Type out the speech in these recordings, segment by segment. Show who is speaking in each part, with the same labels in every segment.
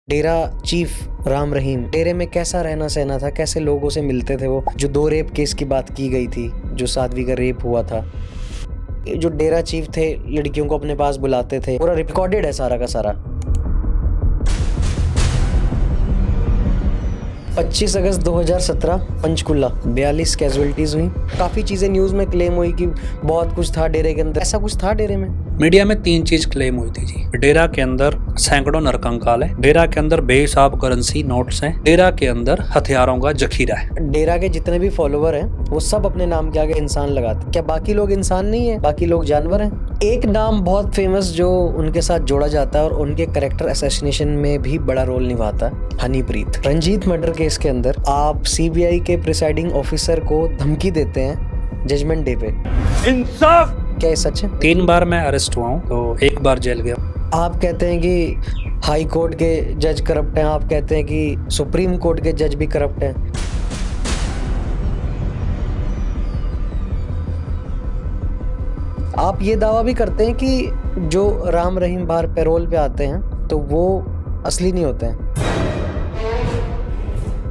Speaker 1: डेरा chief Ram Rahim, डेरे में कैसा रहना सहना था, कैसे लोगों से मिलते थे वो, जो 2 रेप केस की बात की गई थी, जो साध्वी का रेप हुआ था, जो डेरा चीफ थे लड़कियों को अपने पास बुलाते थे, पूरा रिकॉर्डेड है सारा का सारा। 25 अगस्त 2017 पंचकुला 42 कैजुअलिटीज हुई। काफी चीजें न्यूज में क्लेम हुई कि बहुत कुछ था डेरे के अंदर। ऐसा कुछ था डेरे में?
Speaker 2: मीडिया में 3 चीज क्लेम हुई थी जी। डेरा के अंदर सैकड़ों नरकंकाल है, डेरा के अंदर बेहिसाब करेंसी नोट्स हैं, डेरा के अंदर हथियारों का जखीरा है।
Speaker 1: डेरा के जितने भी फॉलोवर हैं वो सब अपने नाम के आगे इंसान लगाते। क्या बाकी लोग इंसान नहीं है? बाकी लोग जानवर हैं? एक नाम बहुत फेमस जो उनके साथ जोड़ा जाता है और उनके कैरेक्टर असैसिनेशन में भी बड़ा रोल निभाता है, हनीप्रीत। रंजीत मर्डर केस के अंदर आप सीबीआई के प्रिसाइडिंग ऑफिसर को धमकी देते हैं जजमेंट डे पे।
Speaker 2: इंसाफ!
Speaker 1: क्या ये सच है?
Speaker 2: 3 बार मैं अरेस्ट हुआ हूँ, तो 1 बार जेल गया।
Speaker 1: आप कहते हैं कि हाई कोर्ट के जज करप्ट हैं, आप कहते हैं कि सुप्रीम कोर्ट के जज भी करप्ट हैं। आप ये दावा भी करते हैं कि जो राम रहीम बाहर पैरोल पे आते हैं तो वो असली नहीं होते हैं।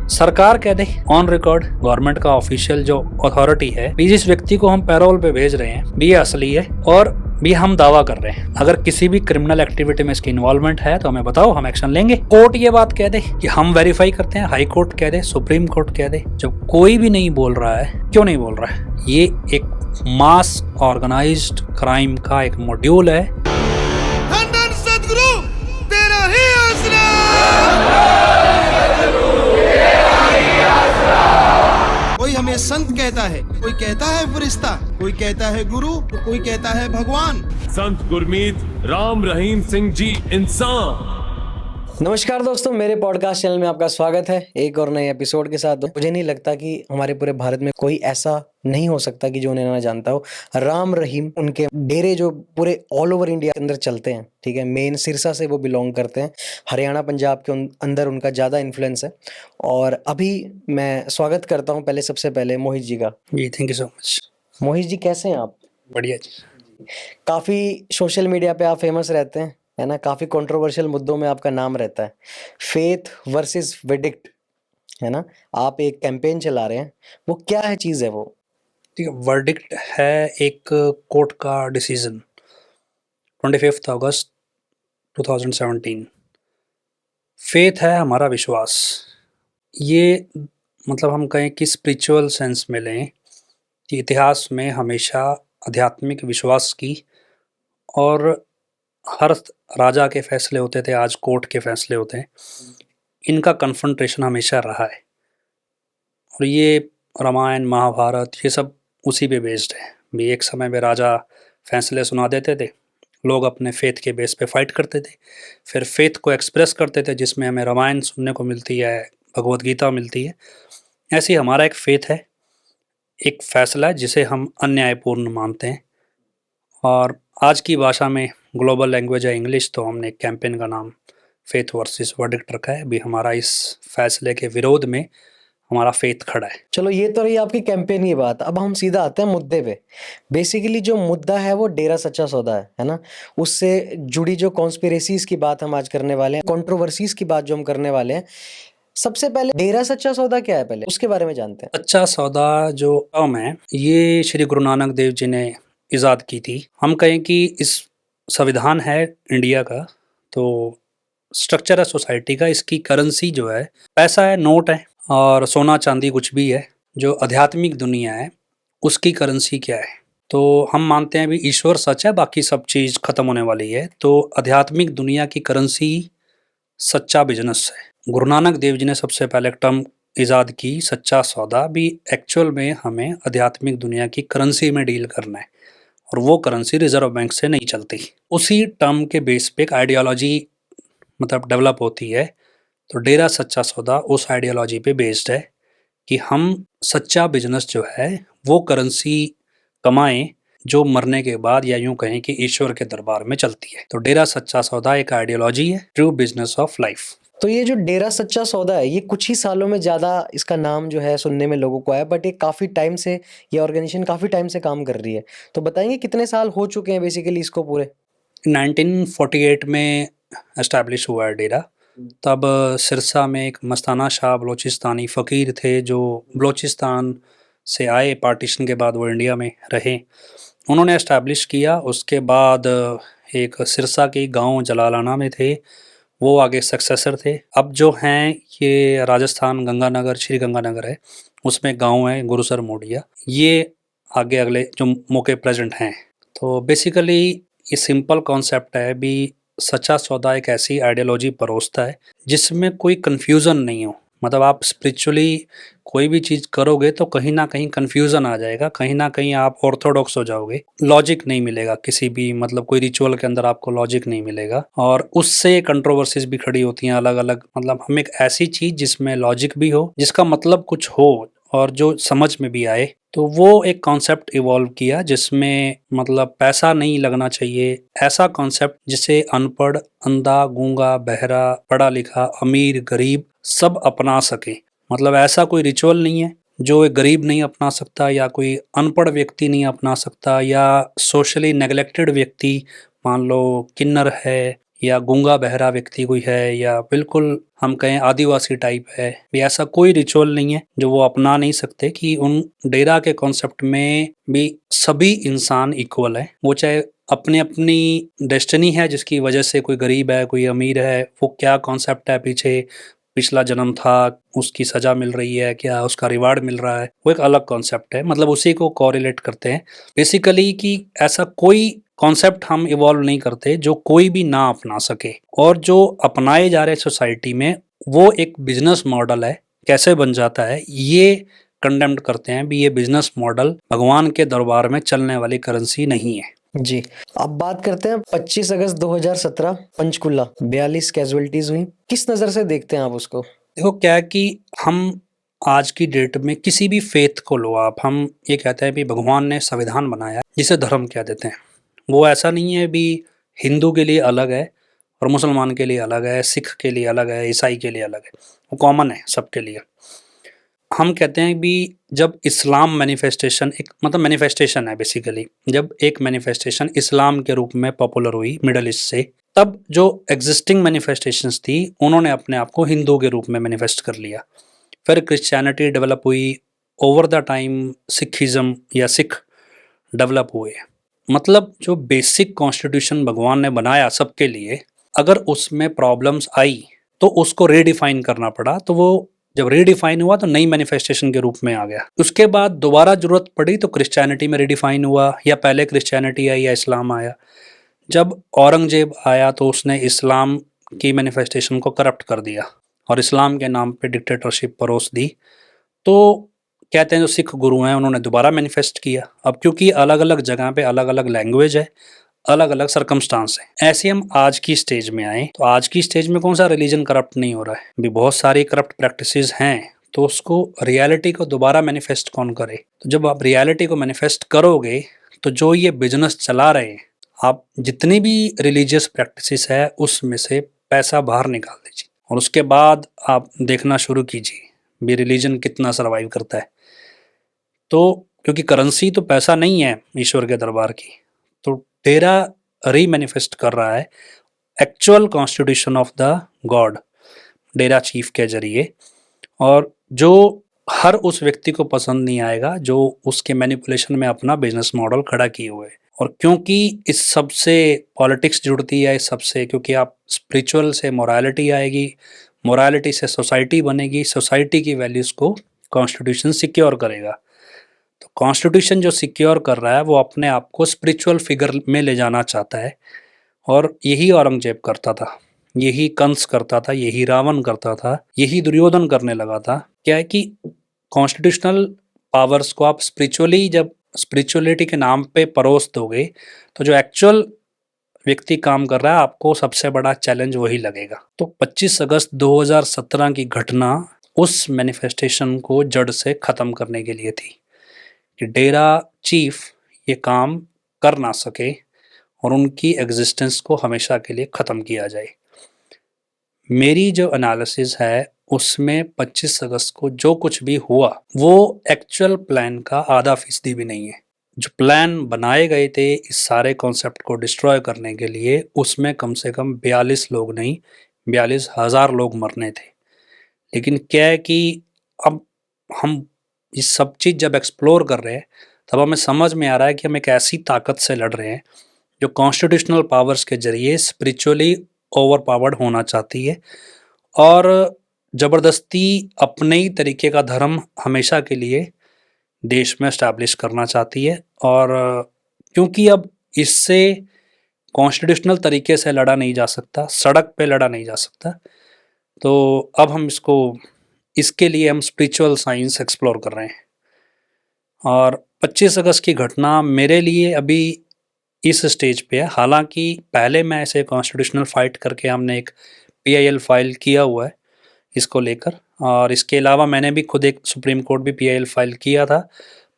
Speaker 2: सरकार कह दे ऑन रिकॉर्ड, गवर्नमेंट का ऑफिशियल जो अथॉरिटी है, भी जिस व्यक्ति को हम पैरोल पे भेज रहे हैं भी ये असली है और भी हम दावा कर रहे हैं। अगर किसी भी क्रिमिनल एक्टिविटी में इसकी इन्वॉल्वमेंट है तो हमें बताओ, हम एक्शन लेंगे। कोर्ट ये बात कह दे कि हम वेरीफाई करते हैं, हाई कोर्ट कह दे, सुप्रीम कोर्ट कह दे, जब कोई भी नहीं बोल रहा है, क्यों नहीं बोल रहा है? ये एक मास ऑर्गेनाइज्ड क्राइम का एक मॉड्यूल है।
Speaker 3: सदगुरु तेरा ही आसरा। कोई हमें संत कहता है, कोई कहता है फरिश्ता, कोई कहता है गुरु, तो कोई कहता है भगवान।
Speaker 4: संत गुरमीत राम रहीम सिंह जी इंसान।
Speaker 1: नमस्कार दोस्तों, मेरे पॉडकास्ट चैनल में आपका स्वागत है एक और नए एपिसोड के साथ। मुझे नहीं लगता कि हमारे पूरे भारत में कोई ऐसा नहीं हो सकता कि जो उन्हें ना जानता हो। राम रहीम, उनके डेरे जो पूरे ऑल ओवर इंडिया के अंदर चलते हैं, ठीक है, मेन सिरसा से वो बिलोंग करते हैं। हरियाणा पंजाब के अंदर उनका ज़्यादा इन्फ्लुएंस है। और अभी मैं स्वागत करता हूँ सबसे पहले मोहित जी का।
Speaker 2: जी thank you so much.
Speaker 1: Mohit ji कैसे हैं आप?
Speaker 2: बढ़िया जी।
Speaker 1: काफ़ी सोशल मीडिया पे आप फेमस रहते हैं, है ना? काफ़ी कंट्रोवर्शियल मुद्दों में आपका नाम रहता है। फेथ वर्सेस वेडिक्ट, है ना? आप एक कैंपेन चला रहे हैं, वो क्या है चीज़ है वो?
Speaker 2: ठीक है, वर्डिक्ट है एक कोर्ट का डिसीजन 25 अगस्त 2017। फेथ है हमारा विश्वास। ये मतलब हम कहें कि स्पिरिचुअल सेंस में लें कि इतिहास में हमेशा आध्यात्मिक विश्वास की और हर राजा के फैसले होते थे, आज कोर्ट के फैसले होते हैं, इनका कन्फ्रंटेशन हमेशा रहा है। और ये रामायण महाभारत ये सब उसी पे बेस्ड है। भी एक समय में राजा फैसले सुना देते थे, लोग अपने फेथ के बेस पे फाइट करते थे, फिर फेथ को एक्सप्रेस करते थे, जिसमें हमें रामायण सुनने को मिलती है, भगवत गीता मिलती है। ऐसे ही हमारा एक फेथ है, एक फैसला है जिसे हम अन्यायपूर्ण मानते हैं। और आज की भाषा में ग्लोबल लैंग्वेज है इंग्लिश, तो हमने एक कैंपेन का नाम फेथ वर्सेस वर्डिक्ट रखा है। भी हमारा इस फैसले के विरोध में हमारा फेथ खड़ा है।
Speaker 1: चलो ये तो रही आपकी कैंपेन की बात। अब हम सीधा आते हैं मुद्दे पे। बेसिकली जो मुद्दा है वो डेरा सच्चा सौदा है ना? उससे जुड़ी जो कॉन्स्पिरेसीज की बात हम आज करने वाले हैं, कंट्रोवर्सीज की बात जो हम करने वाले हैं। सबसे पहले डेरा सच्चा सौदा क्या है, पहले उसके बारे में जानते हैं।
Speaker 2: सच्चा सौदा जो टर्म है, ये श्री गुरु नानक देव जी ने इजाद की थी। हम कहें कि इस संविधान है इंडिया का, तो स्ट्रक्चर है सोसाइटी का, इसकी करेंसी जो है पैसा है, नोट है और सोना चांदी कुछ भी है। जो आध्यात्मिक दुनिया है उसकी करेंसी क्या है? तो हम मानते हैं भी ईश्वर सच है, बाकी सब चीज़ खत्म होने वाली है। तो आध्यात्मिक दुनिया की करेंसी सच्चा बिजनेस है। गुरु नानक देव जी ने सबसे पहले एक टर्म ईजाद की, सच्चा सौदा। भी एक्चुअल में हमें आध्यात्मिक दुनिया की करेंसी में डील करना है और वो करेंसी रिजर्व बैंक से नहीं चलती। उसी टर्म के बेस पे एक आइडियोलॉजी मतलब डेवलप होती है। तो डेरा सच्चा सौदा उस आइडियोलॉजी पे बेस्ड है कि हम सच्चा बिजनेस जो है वो करेंसी कमाएं जो मरने के बाद या यूं कहें कि ईश्वर के दरबार में चलती है। तो डेरा सच्चा सौदा एक आइडियोलॉजी है, ट्रू बिजनेस ऑफ लाइफ।
Speaker 1: तो ये जो डेरा सच्चा सौदा है, ये कुछ ही सालों में ज़्यादा इसका नाम जो है सुनने में लोगों को आया, बट ये काफ़ी टाइम से, ये ऑर्गेनाइजेशन काफ़ी टाइम से काम कर रही है। तो बताएंगे कितने साल हो चुके हैं बेसिकली इसको पूरे?
Speaker 2: 1948 में एस्टैब्लिश हुआ है डेरा। तब सिरसा में एक मस्ताना शाह बलोचिस्तानी फ़कीर थे जो बलोचिस्तान से आए, पार्टीशन के बाद वो इंडिया में रहे, उन्होंने एस्टैब्लिश किया। उसके बाद एक सिरसा के गांव जलालाना में थे, वो आगे सक्सेसर थे। अब जो हैं ये राजस्थान गंगानगर, श्री गंगानगर है, उसमें गांव है गुरुसर मोडिया, ये आगे अगले जो मौके प्रेजेंट हैं। तो बेसिकली ये सिंपल कॉन्सेप्ट है भी, सच्चा सौदा एक ऐसी आइडियोलॉजी परोसता है जिसमें कोई कन्फ्यूज़न नहीं हो। मतलब आप स्पिरिचुअली कोई भी चीज़ करोगे तो कहीं ना कहीं कन्फ्यूज़न आ जाएगा, कहीं ना कहीं आप ऑर्थोडॉक्स हो जाओगे, लॉजिक नहीं मिलेगा किसी भी, मतलब कोई रिचुअल के अंदर आपको लॉजिक नहीं मिलेगा, और उससे कंट्रोवर्सीज भी खड़ी होती हैं अलग अलग। मतलब हम एक ऐसी चीज़ जिसमें लॉजिक भी हो, जिसका मतलब कुछ हो और जो समझ में भी आए, तो वो एक कॉन्सेप्ट इवॉल्व किया जिसमें मतलब पैसा नहीं लगना चाहिए, ऐसा कॉन्सेप्ट जिसे अनपढ़, अंधा, गूंगा, बहरा, पढ़ा लिखा, अमीर, गरीब सब अपना सके। मतलब ऐसा कोई रिचुअल नहीं है जो एक गरीब नहीं अपना सकता, या कोई अनपढ़ व्यक्ति नहीं अपना सकता, या सोशली नेग्लेक्टेड व्यक्ति, मान लो किन्नर है या गूंगा बहरा व्यक्ति कोई है, या बिल्कुल हम कहें आदिवासी टाइप है, भी ऐसा कोई रिचुअल नहीं है जो वो अपना नहीं सकते। कि उन डेरा के कॉन्सेप्ट में भी सभी इंसान इक्वल है, वो चाहे अपनी अपनी डेस्टिनी है जिसकी वजह से कोई गरीब है, कोई अमीर है, वो क्या कॉन्सेप्ट है पीछे, पिछला जन्म था, उसकी सजा मिल रही है क्या, उसका रिवार्ड मिल रहा है, वो एक अलग कॉन्सेप्ट है। मतलब उसी को कोरिलेट करते हैं बेसिकली, कि ऐसा कोई कॉन्सेप्ट हम इवॉल्व नहीं करते जो कोई भी ना अपना सके, और जो अपनाए जा रहे सोसाइटी में वो एक बिजनेस मॉडल है, कैसे बन जाता है ये कंडेम्ड करते हैं भी, ये बिजनेस मॉडल भगवान के दरबार में चलने वाली करेंसी नहीं है।
Speaker 1: जी, अब बात करते हैं 25 अगस्त 2017 पंचकुला 42 कैजुअलिटीज हुई, किस नज़र से देखते हैं आप उसको?
Speaker 2: देखो क्या है कि हम आज की डेट में किसी भी फेथ को लो आप, हम ये कहते हैं भी भगवान ने संविधान बनाया जिसे धर्म कह देते हैं, वो ऐसा नहीं है भी हिंदू के लिए अलग है और मुसलमान के लिए अलग है, सिख के लिए अलग है, ईसाई के लिए अलग है, वो कॉमन है सबके लिए। हम कहते हैं भी जब इस्लाम मैनिफेस्टेशन, एक मतलब मैनिफेस्टेशन है बेसिकली, जब एक मैनिफेस्टेशन इस्लाम के रूप में पॉपुलर हुई मिडल ईस्ट से, तब जो एग्जिस्टिंग मैनिफेस्टेशंस थी उन्होंने अपने आप को हिंदू के रूप में मैनिफेस्ट कर लिया। फिर क्रिश्चियनिटी डेवलप हुई, ओवर द टाइम सिखिज़म या सिख डेवलप हुए। मतलब जो बेसिक कॉन्स्टिट्यूशन भगवान ने बनाया सबके लिए, अगर उसमें प्रॉब्लम्स आई तो उसको रीडिफाइन करना पड़ा, तो वो जब रीडिफाइन हुआ तो नई मैनिफेस्टेशन के रूप में आ गया। उसके बाद दोबारा जरूरत पड़ी तो क्रिश्चियनिटी में रीडिफाइन हुआ, या पहले क्रिश्चियनिटी आई या इस्लाम आया। जब औरंगजेब आया तो उसने इस्लाम की मैनिफेस्टेशन को करप्ट कर दिया और इस्लाम के नाम पे डिक्टेटरशिप परोस दी। तो कहते हैं जो सिख गुरु हैं उन्होंने दोबारा मैनिफेस्ट किया। अब क्योंकि अलग अलग जगह पे अलग अलग लैंग्वेज है, अलग अलग सरकमस्टांस है, ऐसे हम आज की स्टेज में आए तो आज की स्टेज में कौन सा रिलीजन करप्ट नहीं हो रहा है भी, बहुत सारी करप्ट प्रैक्टिसेस हैं, तो उसको रियलिटी को दोबारा मैनिफेस्ट कौन करे। तो जब आप रियलिटी को मैनिफेस्ट करोगे तो जो ये बिजनेस चला रहे हैं, आप जितनी भी रिलीजियस प्रैक्टिसेस है उसमें से पैसा बाहर निकाल दीजिए और उसके बाद आप देखना शुरू कीजिए भी रिलीजन कितना सर्वाइव करता है। तो क्योंकि करेंसी तो पैसा नहीं है ईश्वर के दरबार की, तो डेरा रीमैनिफेस्ट कर रहा है actual constitution of the God Dera chief के जरिए, और जो हर उस व्यक्ति को पसंद नहीं आएगा जो उसके मैनिपुलेशन में अपना बिजनेस मॉडल खड़ा किए हुए है। और क्योंकि इस सब से पॉलिटिक्स जुड़ती है, इस सब से, क्योंकि आप स्पिरिचुअल से मोरालिटी आएगी, मोरालिटी से सोसाइटी बनेगी, सोसाइटी की वैल्यूज़ को कॉन्स्टिट्यूशन सिक्योर करेगा। तो कॉन्स्टिट्यूशन जो सिक्योर कर रहा है वो अपने आप को स्पिरिचुअल फिगर में ले जाना चाहता है, और यही औरंगजेब करता था, यही कंस करता था, यही रावण करता था, यही दुर्योधन करने लगा था। क्या है कि कॉन्स्टिट्यूशनल पावर्स को आप स्पिरिचुअली, जब स्पिरिचुअलिटी के नाम पे परोस दोगे तो जो एक्चुअल व्यक्ति काम कर रहा है आपको सबसे बड़ा चैलेंज वही लगेगा। तो 25 अगस्त 2017 की घटना उस मैनिफेस्टेशन को जड़ से ख़त्म करने के लिए थी कि डेरा चीफ ये काम कर ना सके और उनकी एग्जिस्टेंस को हमेशा के लिए ख़त्म किया जाए। मेरी जो एनालिसिस है उसमें 25 अगस्त को जो कुछ भी हुआ वो एक्चुअल प्लान का आधा फीसदी भी नहीं है। जो प्लान बनाए गए थे इस सारे कॉन्सेप्ट को डिस्ट्रॉय करने के लिए, उसमें कम से कम 42 लोग नहीं 42,000 लोग मरने थे। लेकिन क्या है कि अब हम ये सब चीज़ जब एक्सप्लोर कर रहे हैं तब हमें समझ में आ रहा है कि हम एक ऐसी ताकत से लड़ रहे हैं जो कॉन्स्टिट्यूशनल पावर्स के जरिए स्पिरिचुअली ओवर पावर्ड होना चाहती है और ज़बरदस्ती अपने ही तरीके का धर्म हमेशा के लिए देश में इस्टेब्लिश करना चाहती है। और क्योंकि अब इससे कॉन्स्टिट्यूशनल तरीके से लड़ा नहीं जा सकता, सड़क पे लड़ा नहीं जा सकता, तो अब हम इसके लिए हम स्पिरिचुअल साइंस एक्सप्लोर कर रहे हैं। और 25 अगस्त की घटना मेरे लिए अभी इस स्टेज पे है। हालांकि पहले मैं ऐसे कॉन्स्टिट्यूशनल फाइट करके हमने एक PIL फाइल किया हुआ है इसको लेकर, और इसके अलावा मैंने भी खुद एक सुप्रीम कोर्ट भी PIL फाइल किया था।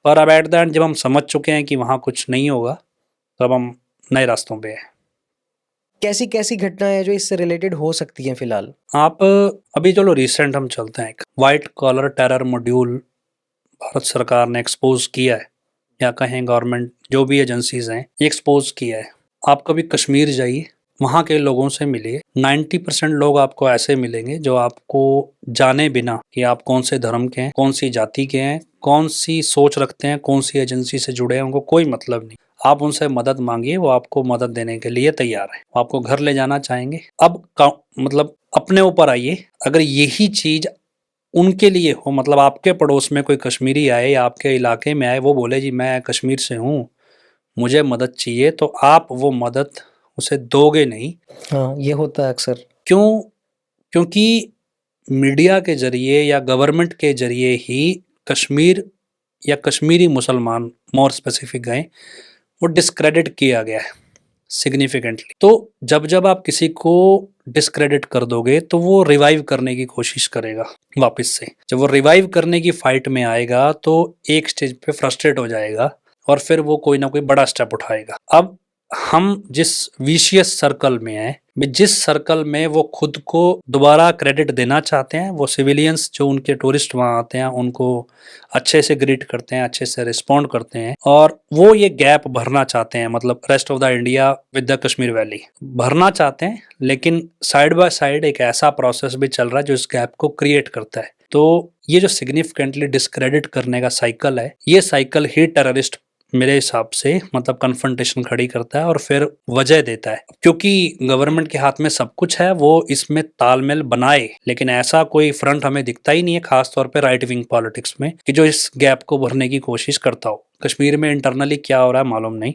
Speaker 2: पर अब एट द एंड जब हम समझ चुके हैं कि वहाँ कुछ नहीं होगा तो अब हम नए रास्तों पे हैं।
Speaker 1: कैसी कैसी घटनाएं हैं जो इससे रिलेटेड हो सकती हैं फिलहाल?
Speaker 2: आप अभी चलो रिसेंट हम चलते हैं। एक white collar terror module Bharat सरकार ने एक्सपोज किया है, या कहें गवर्नमेंट जो भी एजेंसीज हैं एक्सपोज किया है। आप कभी कश्मीर जाइए, वहाँ के लोगों से मिलिए, 90% लोग आपको ऐसे मिलेंगे जो आपको जाने बिना कि आप कौन से धर्म के हैं, कौन सी जाति के हैं, कौन सी सोच रखते हैं, कौन सी एजेंसी से जुड़े हैं, उनको कोई मतलब नहीं। आप उनसे मदद मांगिए, वो आपको मदद देने के लिए तैयार है, वो आपको घर ले जाना चाहेंगे। अब मतलब अपने ऊपर आइए, अगर यही चीज उनके लिए हो, मतलब आपके पड़ोस में कोई कश्मीरी आए या आपके इलाके में आए, वो बोले जी मैं कश्मीर से हूँ, मुझे मदद चाहिए, तो आप वो मदद उसे दोगे नहीं।
Speaker 1: हाँ, ये होता है अक्सर।
Speaker 2: क्यों? क्योंकि मीडिया के जरिए या गवर्नमेंट के जरिए ही कश्मीर या कश्मीरी मुसलमान मोर स्पेसिफिक गए, वो डिस्क्रेडिट किया गया है सिग्निफिकेंटली। तो जब जब आप किसी को डिस्क्रेडिट कर दोगे तो वो रिवाइव करने की कोशिश करेगा वापस से। जब वो रिवाइव करने की फाइट में आएगा तो एक स्टेज पे फ्रस्ट्रेट हो जाएगा और फिर वो कोई ना कोई बड़ा स्टेप उठाएगा। अब हम जिस विशियस सर्कल में हैं, जिस सर्कल में वो खुद को दोबारा क्रेडिट देना चाहते हैं, वो सिविलियंस जो उनके टूरिस्ट वहाँ आते हैं उनको अच्छे से ग्रीट करते हैं, अच्छे से रिस्पॉन्ड करते हैं, और वो ये गैप भरना चाहते हैं, मतलब rest of the India with the Kashmir valley भरना चाहते हैं। लेकिन साइड बाय साइड एक ऐसा प्रोसेस भी चल रहा है जो इस गैप को क्रिएट करता है। तो ये जो सिग्निफिकेंटली डिस्क्रेडिट करने का साइकिल है, ये साइकिल ही टेररिस्ट मेरे हिसाब से मतलब कन्फ्रंटेशन खड़ी करता है और फिर वजह देता है। क्योंकि गवर्नमेंट के हाथ में सब कुछ है, वो इसमें तालमेल बनाए, लेकिन ऐसा कोई फ्रंट हमें दिखता ही नहीं है, खासतौर पे राइट विंग पॉलिटिक्स में, कि जो इस गैप को भरने की कोशिश करता हो। कश्मीर में इंटरनली क्या हो रहा है मालूम नहीं,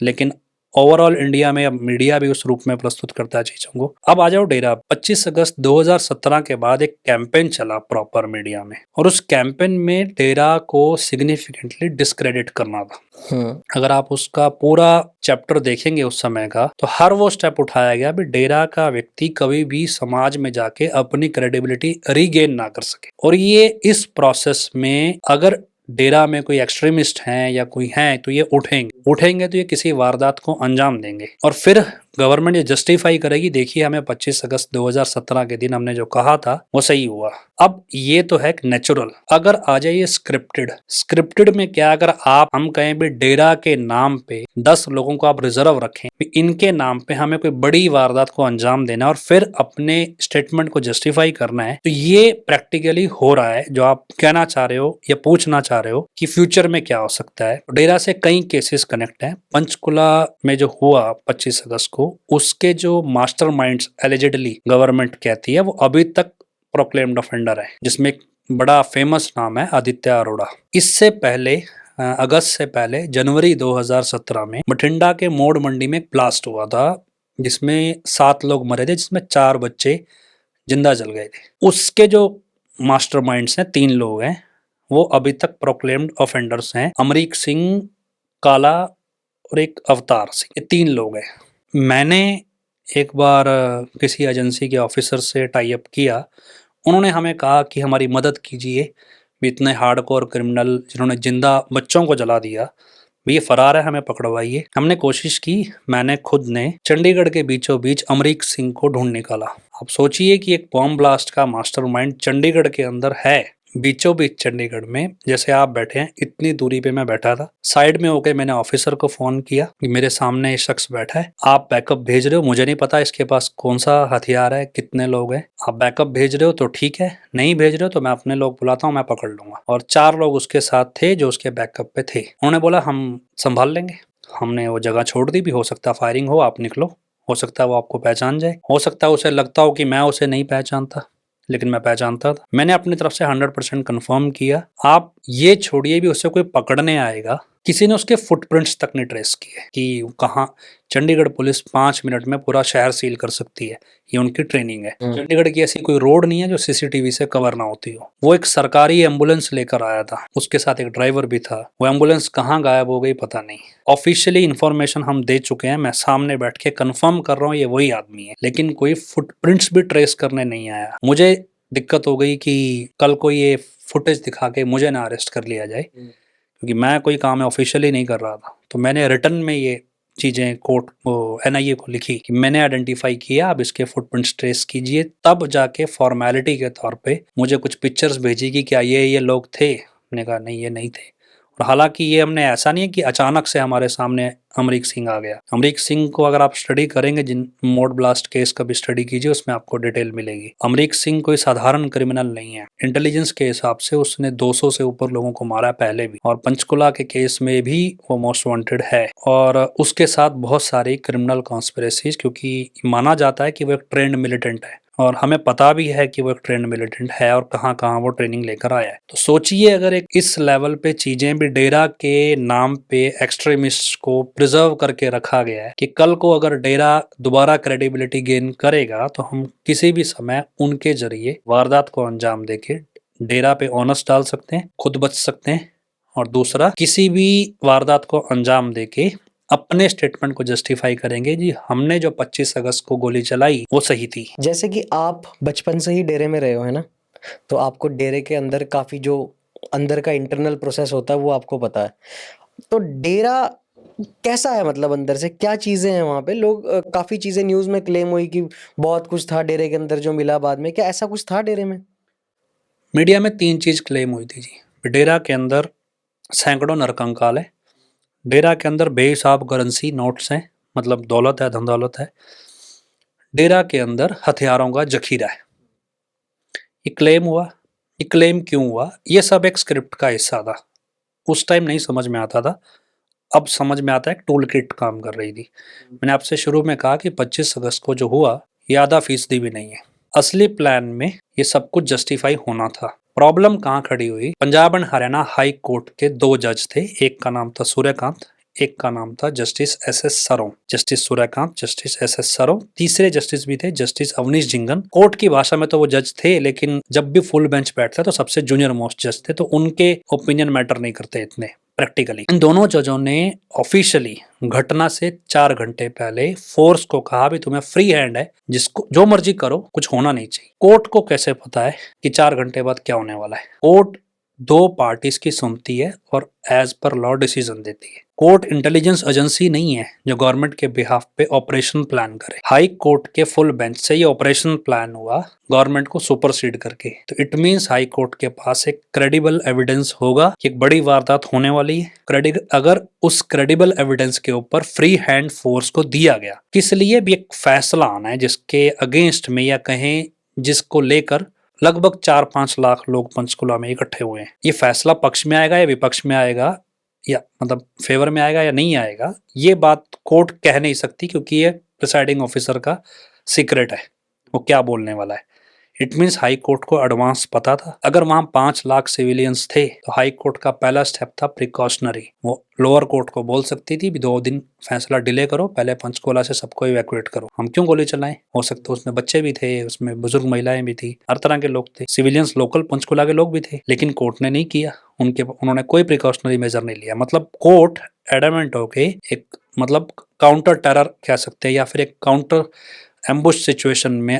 Speaker 2: लेकिन ओवरऑल इंडिया में अब मीडिया भी उस रूप में प्रस्तुत करता है चीजों को। अब आ जाओ डेरा। 25 अगस्त 2017 के बाद एक कैंपेन चला प्रॉपर मीडिया में, और उस कैंपेन में डेरा को सिग्निफिकेंटली डिस्क्रेडिट करना था। अगर आप उसका पूरा चैप्टर देखेंगे उस समय का, तो हर वो स्टेप उठाया गया भी डेरा का व्यक्ति कभी भी समाज में जाके अपनी क्रेडिबिलिटी रीगेन ना कर सके। और ये इस प्रोसेस में अगर डेरा में कोई एक्सट्रीमिस्ट हैं या कोई हैं तो ये उठेंगे तो ये किसी वारदात को अंजाम देंगे, और फिर गवर्नमेंट ये जस्टिफाई करेगी, देखिए हमें 25 अगस्त 2017 के दिन हमने जो कहा था वो सही हुआ। अब ये तो है नेचुरल। अगर आ जाइए स्क्रिप्टेड में क्या, अगर हम कहें भी डेरा के नाम पे 10 लोगों को आप रिजर्व रखें, इनके नाम पे हमें कोई बड़ी वारदात को अंजाम देना और फिर अपने स्टेटमेंट को जस्टिफाई करना है, तो ये प्रैक्टिकली हो रहा है। जो आप कहना चाह रहे हो या पूछना चाह रहे हो कि फ्यूचर में क्या हो सकता है, डेरा से कई केसेस कनेक्ट हैं। पंचकुला में जो हुआ 25 अगस्त को, उसके जो मास्टरमाइंड्स एलिजिडली गवर्नमेंट कहती है, वो अभी तक प्रोक्लेम्ड ऑफेंडर है, जिसमें एक बड़ा फेमस नाम है आदित्य अरोड़ा। इससे पहले अगस्त से पहले जनवरी 2017 में बठिंडा के मोड़ मंडी में ब्लास्ट हुआ था, जिसमें 7 लोग मरे थे, जिसमें 4 बच्चे जिंदा जल गए थे। उसके जो मास्टरमाइंड्स हैं 3 लोग हैं, वो अभी तक प्रोक्लेम्ड ऑफेंडर्स हैं। अमरीक सिंह, काला और एक अवतार सिंह, ये 3 लोग हैं। मैंने एक बार किसी एजेंसी के ऑफिसर से टाई अप किया, उन्होंने हमें कहा कि हमारी मदद कीजिए, इतने हार्डकोर क्रिमिनल जिन्होंने जिंदा बच्चों को जला दिया, ये फरार है, हमें पकड़वाइए। हमने कोशिश की, मैंने खुद ने चंडीगढ़ के बीचों बीच अमरीक सिंह को ढूंढ निकाला। आप सोचिए कि एक बॉम्ब ब्लास्ट का मास्टरमाइंड चंडीगढ़ के अंदर है, बीचों बीच चंडीगढ़ में जैसे आप बैठे हैं इतनी दूरी पे मैं बैठा था। साइड में होके मैंने ऑफिसर को फोन किया कि मेरे सामने ये शख्स बैठा है, आप बैकअप भेज रहे हो, मुझे नहीं पता इसके पास कौन सा हथियार है, कितने लोग हैं, आप बैकअप भेज रहे हो तो ठीक है, नहीं भेज रहे हो तो मैं अपने लोग बुलाता हूँ, मैं पकड़ लूंगा। और 4 लोग उसके साथ थे जो उसके बैकअप पे थे। उन्होंने बोला हम संभाल लेंगे। हमने वो जगह छोड़ दी, भी हो सकता फायरिंग हो, आप निकलो, हो सकता है वो आपको पहचान जाए, हो सकता है उसे लगता हो कि मैं उसे नहीं पहचानता, लेकिन मैं पहचानता था। मैंने अपनी तरफ से 100% कंफर्म किया। आप ये छोड़िए भी उसे कोई पकड़ने आएगा, किसी ने उसके फुटप्रिंट्स तक नहीं ट्रेस किए कि कहाँ। चंडीगढ़ पुलिस 5 मिनट में पूरा शहर सील कर सकती है, ये उनकी ट्रेनिंग है। चंडीगढ़ की ऐसी कोई रोड नहीं है जो सीसीटीवी से कवर ना होती हो। वो एक सरकारी एम्बुलेंस लेकर आया था, उसके साथ एक ड्राइवर भी था। वो एम्बुलेंस कहाँ गायब हो गई पता नहीं। ऑफिशियली इन्फॉर्मेशन हम दे चुके हैं, मैं सामने बैठ के कंफर्म कर रहा हूँ ये वही आदमी है, लेकिन कोई फुटप्रिंट्स भी ट्रेस करने नहीं आया। मुझे दिक्कत हो गई कि कल को ये फुटेज दिखा के मुझे ना अरेस्ट कर लिया जाए, क्योंकि मैं कोई काम ऑफिशियली नहीं कर रहा था। तो मैंने रिटर्न में ये चीज़ें कोर्ट को, एनआईए को लिखी कि मैंने आइडेंटिफाई किया, अब इसके फुटप्रिंट्स ट्रेस कीजिए। तब जाके फॉर्मेलिटी के तौर पे मुझे कुछ पिक्चर्स भेजी कि क्या ये लोग थे। मैंने कहा नहीं, ये नहीं थे। और हालांकि ये हमने ऐसा नहीं है कि अचानक से हमारे सामने अमरीक सिंह आ गया। अमरीक सिंह को अगर आप स्टडी करेंगे, जिन मोड ब्लास्ट केस का भी स्टडी कीजिए, उसमें आपको डिटेल मिलेगी। अमरीक सिंह कोई साधारण क्रिमिनल नहीं है। इंटेलिजेंस के हिसाब से उसने 200 से ऊपर लोगों को मारा पहले भी, और पंचकुला के केस में भी वो मोस्ट वांटेड है। और उसके साथ बहुत सारी क्रिमिनल कॉन्स्पिरेसीज, क्योंकि माना जाता है कि वो एक ट्रेंड मिलिटेंट है, और हमें पता भी है कि वो एक ट्रेंड मिलिटेंट है और कहाँ कहाँ वो ट्रेनिंग लेकर आया है। तो सोचिए अगर एक इस लेवल पे चीजें भी डेरा के नाम पे एक्सट्रीमिस्ट को प्रिजर्व करके रखा गया है कि कल को अगर डेरा दोबारा क्रेडिबिलिटी गेन करेगा तो हम किसी भी समय उनके जरिए वारदात को अंजाम देके डेरा पे ऑनस डाल सकते हैं, खुद बच सकते हैं, और दूसरा किसी भी वारदात को अंजाम देके अपने स्टेटमेंट को जस्टिफाई करेंगे जी हमने जो 25 अगस्त को गोली चलाई वो सही थी।
Speaker 1: जैसे कि आप बचपन से ही डेरे में रहे हो, है ना, तो आपको डेरे के अंदर काफ़ी जो अंदर का इंटरनल प्रोसेस होता है वो आपको पता है। तो डेरा कैसा है, मतलब अंदर से क्या चीज़ें हैं वहाँ पे? लोग काफ़ी चीज़ें न्यूज़ में क्लेम हुई कि बहुत कुछ था डेरे के अंदर जो मिला बाद में, क्या ऐसा कुछ था डेरे में?
Speaker 2: मीडिया में 3 चीज़ क्लेम हुई थी जी। डेरा के अंदर सैकड़ों नरकंकाल है, डेरा के अंदर बेहिसाब करेंसी नोट्स हैं, मतलब दौलत है, धन दौलत है, डेरा के अंदर हथियारों का जखीरा है। ये क्लेम हुआ। ये क्लेम क्यों हुआ? ये सब एक स्क्रिप्ट का हिस्सा था। उस टाइम नहीं समझ में आता था, अब समझ में आता है। एक टूल किट काम कर रही थी। मैंने आपसे शुरू में कहा कि 25 अगस्त को जो हुआ ये आधा फीसदी भी नहीं है। असली प्लान में ये सब कुछ जस्टिफाई होना था। प्रॉब्लम कहाँ खड़ी हुई? Punjab and Haryana high court के 2 जज थे, एक का नाम था सूर्यकांत, एक का नाम था जस्टिस एस.एस. सरों। Justice Suryakant, justice S S. सरों, तीसरे जस्टिस भी थे जस्टिस अवनीश जिंगन। कोर्ट की भाषा में तो वो जज थे, लेकिन जब भी फुल बेंच बैठता तो सबसे जूनियर मोस्ट जज थे, तो उनके ओपिनियन मैटर नहीं करते इतने प्रैक्टिकली। इन दोनों जजों ने ऑफिशियली घटना से 4 घंटे पहले फोर्स को कहा भी तुम्हें फ्री हैंड है, जिसको जो मर्जी करो, कुछ होना नहीं चाहिए। कोर्ट को कैसे पता है कि 4 घंटे बाद क्या होने वाला है? कोर्ट 2 पार्टीज की सुनती है और एज पर लॉ डिसीजन देती है। कोर्ट इंटेलिजेंस एजेंसी नहीं है जो गवर्नमेंट के बिहाफ पे ऑपरेशन प्लान करे। हाई कोर्ट के फुल बेंच से ये ऑपरेशन प्लान हुआ गवर्नमेंट को सुपरसीड करके। तो इट मींस हाई कोर्ट के पास एक क्रेडिबल एविडेंस होगा कि एक बड़ी वारदात होने वाली है। अगर उस क्रेडिबल एविडेंस के ऊपर फ्री हैंड फोर्स को दिया गया, किस लिए भी एक फैसला आना है जिसके अगेंस्ट में, या कहें जिसको लेकर लगभग 4-5 लाख लोग पंचकुला में इकट्ठे हुए हैं। ये फैसला पक्ष में आएगा या विपक्ष में आएगा, या मतलब फेवर में आएगा या नहीं आएगा, ये बात कोर्ट कह नहीं सकती, क्योंकि ये प्रिसाइडिंग ऑफिसर का सीक्रेट है, वो क्या बोलने वाला है। इट मीन्स हाई कोर्ट को एडवांस पता था। अगर वहां 5 लाख सिविलियंस थे तो हाई कोर्ट का पहला स्टेप था प्रिकॉशनरी। वो लोअर कोर्ट को बोल सकती थी भी 2 दिन फैसला डिले करो, पहले पंचकुला से सबको इवैक्यूएट करो। हम क्यों गोली चलाएं? हो सकता उसमें बच्चे भी थे, उसमें बुजुर्ग महिलाएं भी थी, हर तरह के लोग थे, सिविलियंस लोकल पंचकुला के लोग भी थे, लेकिन कोर्ट ने नहीं किया। उन्होंने कोई प्रिकॉशनरी मेजर नहीं लिया। मतलब कोर्ट एडमेंट होके एक मतलब काउंटर टेरर कह सकते हैं, या फिर एक काउंटर एम्बुश सिचुएशन में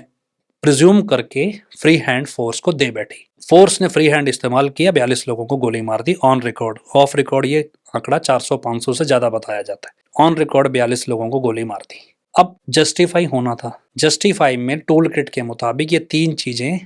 Speaker 2: प्रिज्यूम करके फ्री हैंड फोर्स को दे बैठी। फोर्स ने फ्री हैंड इस्तेमाल किया, 42 लोगों को गोली मार दी ऑन रिकॉर्ड। ऑफ रिकॉर्ड ये आंकड़ा 400-500 से ज्यादा बताया जाता है। ऑन रिकॉर्ड 42 लोगों को गोली मार दी। अब जस्टिफाई होना था। जस्टिफाई में टूल किट के मुताबिक ये 3 चीजें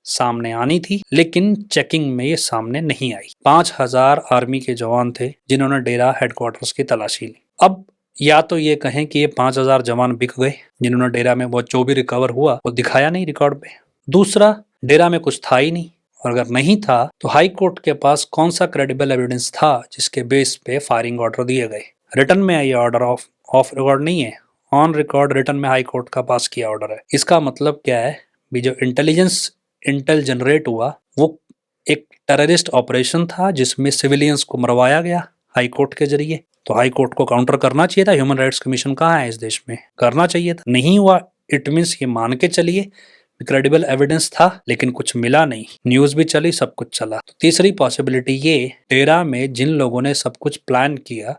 Speaker 2: सामने आनी थी, लेकिन चेकिंग में ये सामने नहीं आई। 5,000 आर्मी के जवान थे जिन्होंने डेरा हेडक्वार्टर्स की तलाशी ली। अब या तो ये कहें कि ये 5,000 जवान बिक गए जिन्होंने डेरा में वो जो भी रिकवर हुआ वो दिखाया नहीं रिकॉर्ड पे। दूसरा, डेरा में कुछ था ही नहीं, और अगर नहीं था तो हाई कोर्ट के पास कौन सा क्रेडिबल एविडेंस था जिसके बेस पे फायरिंग ऑर्डर दिए गए। रिटर्न में ये ऑर्डर ऑफ रिकॉर्ड नहीं है, ऑन रिकॉर्ड रिटर्न में हाई कोर्ट का पास किया ऑर्डर है। इसका मतलब क्या है, भी जो इंटेल जनरेट हुआ वो एक टेररिस्ट ऑपरेशन था जिसमें सिविलियंस को मरवाया गया हाई कोर्ट के जरिए। तो हाई कोर्ट को काउंटर करना चाहिए था। ह्यूमन राइट्स कमीशन कहाँ है इस देश में, करना चाहिए था, नहीं हुआ। इट मीन्स ये मान के चलिए क्रेडिबल एविडेंस था लेकिन कुछ मिला नहीं, न्यूज भी चली, सब कुछ चला। तो तीसरी पॉसिबिलिटी ये, डेरा में जिन लोगों ने सब कुछ प्लान किया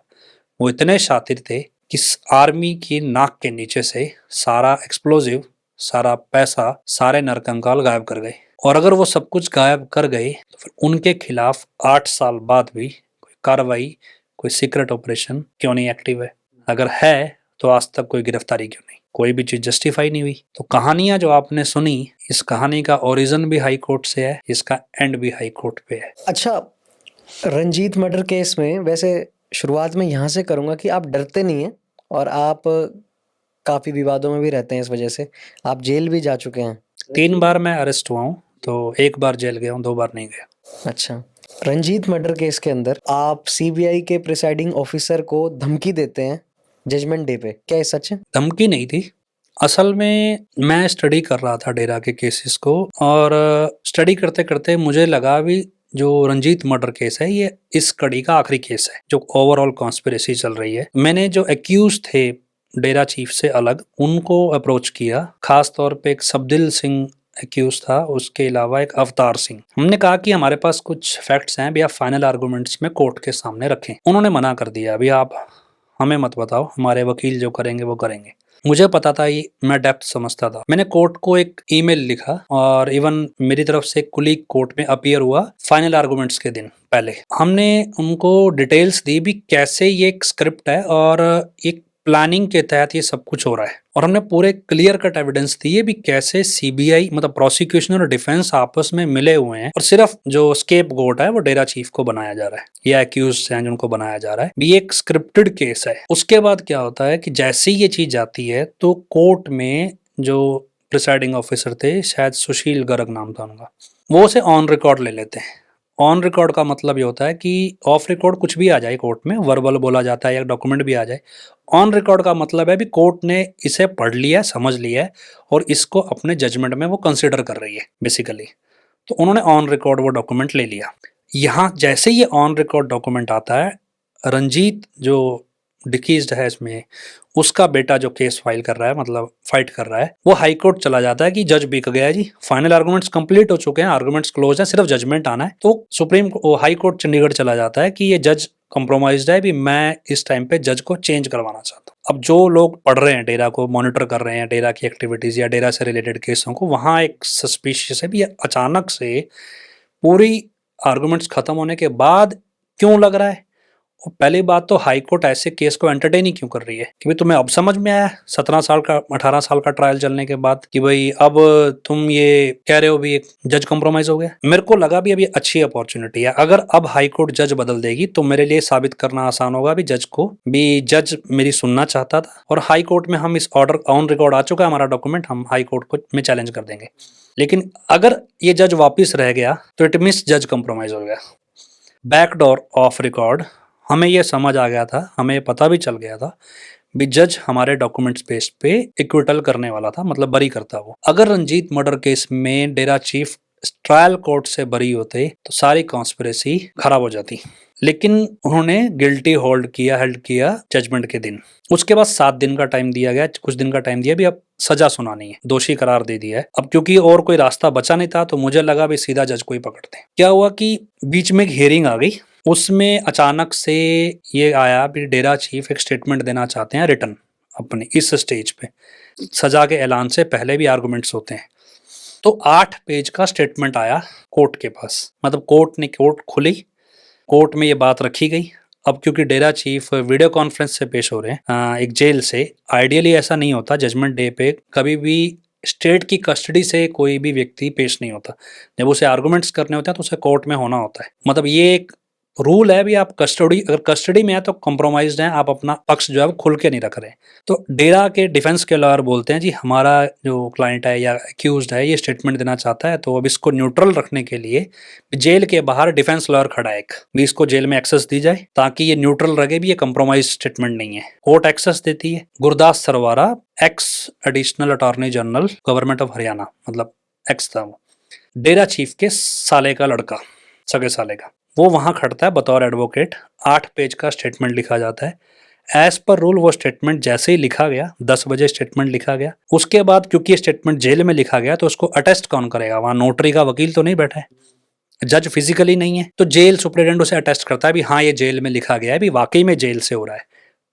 Speaker 2: वो इतने शातिर थे कि आर्मी की नाक के नीचे से सारा एक्सप्लोजिव, सारा पैसा, सारे नरकंकाल गायब कर गए। और अगर वो सब कुछ गायब कर गए तो फिर उनके खिलाफ 8 साल बाद भी कोई कार्रवाई, कोई सीक्रेट ऑपरेशन क्यों नहीं एक्टिव है? अगर है तो आज तक कोई गिरफ्तारी क्यों नहीं? कोई भी चीज जस्टिफाई नहीं हुई। तो कहानियां जो आपने सुनी, इस कहानी का ओरिजिन भी हाई कोर्ट से है, इसका एंड भी हाई कोर्ट पे है।
Speaker 1: अच्छा, रंजीत मर्डर केस में वैसे शुरुआत में यहाँ से करूँगा कि आप डरते नहीं हैं और आप काफ़ी विवादों में भी रहते हैं, इस वजह से आप जेल भी जा चुके हैं।
Speaker 2: 3 बार मैं अरेस्ट हुआ हूँ, तो 1 बार जेल गया हूँ, 2 बार नहीं गया।
Speaker 1: अच्छा, रंजीत मर्डर केस के अंदर आप सीबीआई के प्रिसाइडिंग ऑफिसर को धमकी देते हैं जजमेंट डे पे, क्या ये सच है?
Speaker 2: धमकी नहीं थी, असल में मैं स्टडी कर रहा था डेरा के केसेस को, और स्टडी करते करते मुझे लगा भी जो रंजीत मर्डर केस है ये इस कड़ी का आखिरी केस है जो ओवरऑल कॉन्स्पिरेसी चल रही है। मैंने जो एक्यूज थे डेरा चीफ से अलग, उनको अप्रोच किया, खास तौर पे एक सबदिल सिंह एक्यूज था, उसके अलावा एक अवतार सिंह। हमने कहा कि हमारे पास कुछ फैक्ट्स हैं, भी आप फाइनल आर्गूमेंट्स में कोर्ट के सामने रखें। उन्होंने मना कर दिया, अभी आप हमें मत बताओ, हमारे वकील जो करेंगे वो करेंगे। मुझे पता था, ये मैं डेप्थ समझता था। मैंने कोर्ट को एक ईमेल लिखा और इवन मेरी तरफ से कुलीग कोर्ट में अपीयर हुआ फाइनल आर्गुमेंट्स के दिन पहले। हमने उनको डिटेल्स दी भी कैसे ये एक स्क्रिप्ट है और एक प्लानिंग के तहत ये सब कुछ हो रहा है, और हमने पूरे क्लियर कट एविडेंस दिए भी कैसे सीबीआई मतलब प्रोसिक्यूशन और डिफेंस आपस में मिले हुए हैं और सिर्फ जो स्केप गोट है वो डेरा चीफ को बनाया जा रहा है या एक्यूज हैं जिनको बनाया जा रहा है। भी एक स्क्रिप्टेड केस है। उसके बाद क्या होता है कि जैसे ही ये चीज जाती है तो कोर्ट में जो प्रिसाइडिंग ऑफिसर थे, शायद सुशील गर्ग नाम था उनका, वो उसे ऑन रिकॉर्ड ले लेते हैं। ऑन रिकॉर्ड का मतलब ये होता है कि ऑफ रिकॉर्ड कुछ भी आ जाए कोर्ट में, वर्बल बोला जाता है या डॉक्यूमेंट भी आ जाए। ऑन रिकॉर्ड का मतलब है भी कोर्ट ने इसे पढ़ लिया, समझ लिया है और इसको अपने जजमेंट में वो कंसिडर कर रही है बेसिकली। तो उन्होंने ऑन रिकॉर्ड वो डॉक्यूमेंट ले लिया। यहाँ जैसे ये ऑन रिकॉर्ड डॉक्यूमेंट आता है, रंजीत जो डिकीज्ड है इसमें, उसका बेटा जो केस फाइल कर रहा है, मतलब फाइट कर रहा है, वो हाई कोर्ट चला जाता है कि जज बिक गया जी, फाइनल आर्गुमेंट्स कंप्लीट हो चुके हैं, आर्गुमेंट्स क्लोज हैं, सिर्फ जजमेंट आना है। तो सुप्रीम हाई कोर्ट चंडीगढ़ चला जाता है कि ये जज कंप्रोमाइज्ड है, भी मैं इस टाइम पे जज को चेंज करवाना चाहता हूँ। अब जो लोग पढ़ रहे हैं डेरा को, मॉनिटर कर रहे हैं डेरा की एक्टिविटीज या डेरा से रिलेटेड केसों को, वहाँ एक सस्पिशियस है भी अचानक से पूरी आर्गुमेंट्स खत्म होने के बाद क्यों लग रहा है। और पहली बात तो हाई कोर्ट ऐसे केस को एंटरटेन ही क्यों कर रही है कि भाई तुम्हें अब समझ में आया 17 साल का 18 साल का ट्रायल चलने के बाद कि भाई अब तुम ये कह रहे हो भी एक जज कॉम्प्रोमाइज हो गया। मेरे को लगा भी अभी अच्छी अपॉर्चुनिटी है, अगर अब हाई कोर्ट जज बदल देगी तो मेरे लिए साबित करना आसान होगा भी जज को भी जज मेरी सुनना चाहता था, और हाई कोर्ट में हम इस ऑर्डर ऑन रिकॉर्ड आ चुका है हमारा डॉक्यूमेंट, हम हाई कोर्ट को में चैलेंज कर देंगे। लेकिन अगर ये जज वापिस रह गया तो इट मीन्स जज कॉम्प्रोमाइज हो गया। बैकडोर ऑफ रिकॉर्ड, हमें यह समझ आ गया था, हमें पता भी चल गया था भी जज हमारे डॉक्यूमेंट्स बेस पे इक्विटल करने वाला था, मतलब बरी करता वो। अगर रंजीत मर्डर केस में डेरा चीफ ट्रायल कोर्ट से बरी होते तो सारी कॉन्स्पिरेसी खराब हो जाती, लेकिन उन्होंने गिल्टी हेल्ड किया जजमेंट के दिन। उसके बाद 7 दिन का टाइम दिया गया, कुछ दिन का टाइम दिया भी, अब सजा सुनानी है, दोषी करार दे दिया है। अब क्योंकि और कोई रास्ता बचा नहीं था तो मुझे लगा भी सीधा जज को ही पकड़ते। क्या हुआ कि बीच में एक हियरिंग आ गई, उसमें अचानक से ये आया भी डेरा चीफ एक स्टेटमेंट देना चाहते हैं रिटर्न अपने इस स्टेज पे। सजा के ऐलान से पहले भी आर्गुमेंट्स होते हैं। तो 8 पेज का स्टेटमेंट आया कोर्ट के पास, मतलब कोर्ट खुली, कोर्ट में ये बात रखी गई। अब क्योंकि डेरा चीफ वीडियो कॉन्फ्रेंस से पेश हो रहे हैं एक जेल से, आइडियली ऐसा नहीं होता, जजमेंट डे पे कभी भी स्टेट की कस्टडी से कोई भी व्यक्ति पेश नहीं होता। जब उसे आर्गुमेंट्स करने होते हैं तो उसे कोर्ट में होना होता है। मतलब ये एक रूल है भी, आप अगर कस्टडी में है तो कॉम्प्रोमाइज्ड हैं, आप अपना पक्ष जो है वो खुल के नहीं रख रहे। तो डेरा के डिफेंस के लॉयर बोलते हैं जी हमारा जो क्लाइंट है या एक्यूज्ड है ये स्टेटमेंट देना चाहता है, तो अब इसको न्यूट्रल रखने के लिए जेल के बाहर डिफेंस लॉयर खड़ा है एक, भी इसको जेल में एक्सेस दी जाए ताकि ये न्यूट्रल रहे, भी ये कंप्रोमाइज स्टेटमेंट नहीं है। कोर्ट एक्सेस देती है। Gurdas Sarwara ex additional attorney general government of Haryana, मतलब एक्स था वो, डेरा चीफ के साले का लड़का, सगे साले का, वो वहां खड़ता है बतौर एडवोकेट। 8 पेज का स्टेटमेंट लिखा जाता है। एज पर रूल वो स्टेटमेंट जैसे ही लिखा गया, 10 बजे स्टेटमेंट लिखा गया, उसके बाद क्योंकि स्टेटमेंट जेल में लिखा गया तो उसको अटेस्ट कौन करेगा, वहां नोटरी का वकील तो नहीं बैठा है, जज फिजिकली नहीं है, तो जेल सुप्रिटेंडेंट उसे अटेस्ट करता है भी हाँ ये जेल में लिखा गया है, भी वाकई में जेल से हो रहा है,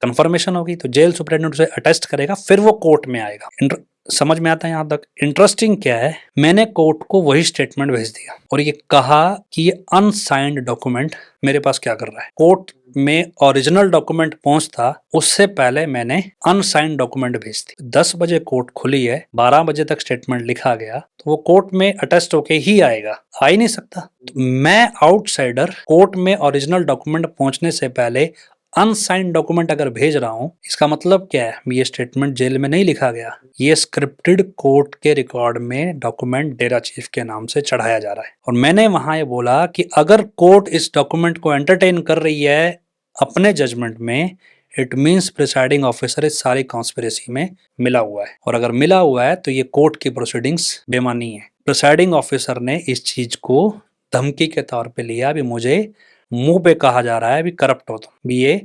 Speaker 2: कंफर्मेशन होगी तो जेल सुप्रिटेंडेंट उसे अटेस्ट करेगा, फिर वो कोर्ट में आएगा। समझ में आता है यहाँ तक? इंटरेस्टिंग क्या है, मैंने कोर्ट को वही स्टेटमेंट भेज दिया और ये कहा कि ये अनसाइंड डॉक्यूमेंट मेरे पास क्या कर रहा है। कोर्ट में ओरिजिनल डॉक्यूमेंट पहुंचता उससे पहले मैंने अनसाइंड डॉक्यूमेंट भेज दी। 10 बजे कोर्ट खुली है, 12 बजे तक स्टेटमेंट लिखा गया, तो वो कोर्ट में अटेस्ट होके ही आएगा, आ ही नहीं सकता। तो मैं आउटसाइडर कोर्ट में ओरिजिनल डॉक्यूमेंट पहुंचने से पहले अनसाइंड डॉक्यूमेंट अगर भेज रहा हूं, इसका मतलब क्या है, ये स्टेटमेंट जेल में नहीं लिखा गया, ये स्क्रिप्टेड कोर्ट के रिकॉर्ड में डॉक्यूमेंट डेरा चीफ के नाम से चढ़ाया जा रहा है। और मैंने वहां ये बोला कि अगर कोर्ट इस डॉक्यूमेंट को एंटरटेन कर रही है अपने जजमेंट में, इट मीन्स प्रिसाइडिंग ऑफिसर इस सारी कॉन्स्पिरेसी में मिला हुआ है, और अगर मिला हुआ है तो ये कोर्ट की प्रोसीडिंग्स बेमानी है। प्रिसाइडिंग ऑफिसर ने इस चीज को धमकी के तौर पे लिया, भी मुझे मुंह पे कहा जा रहा है भी करप्ट हो तुम, भी ये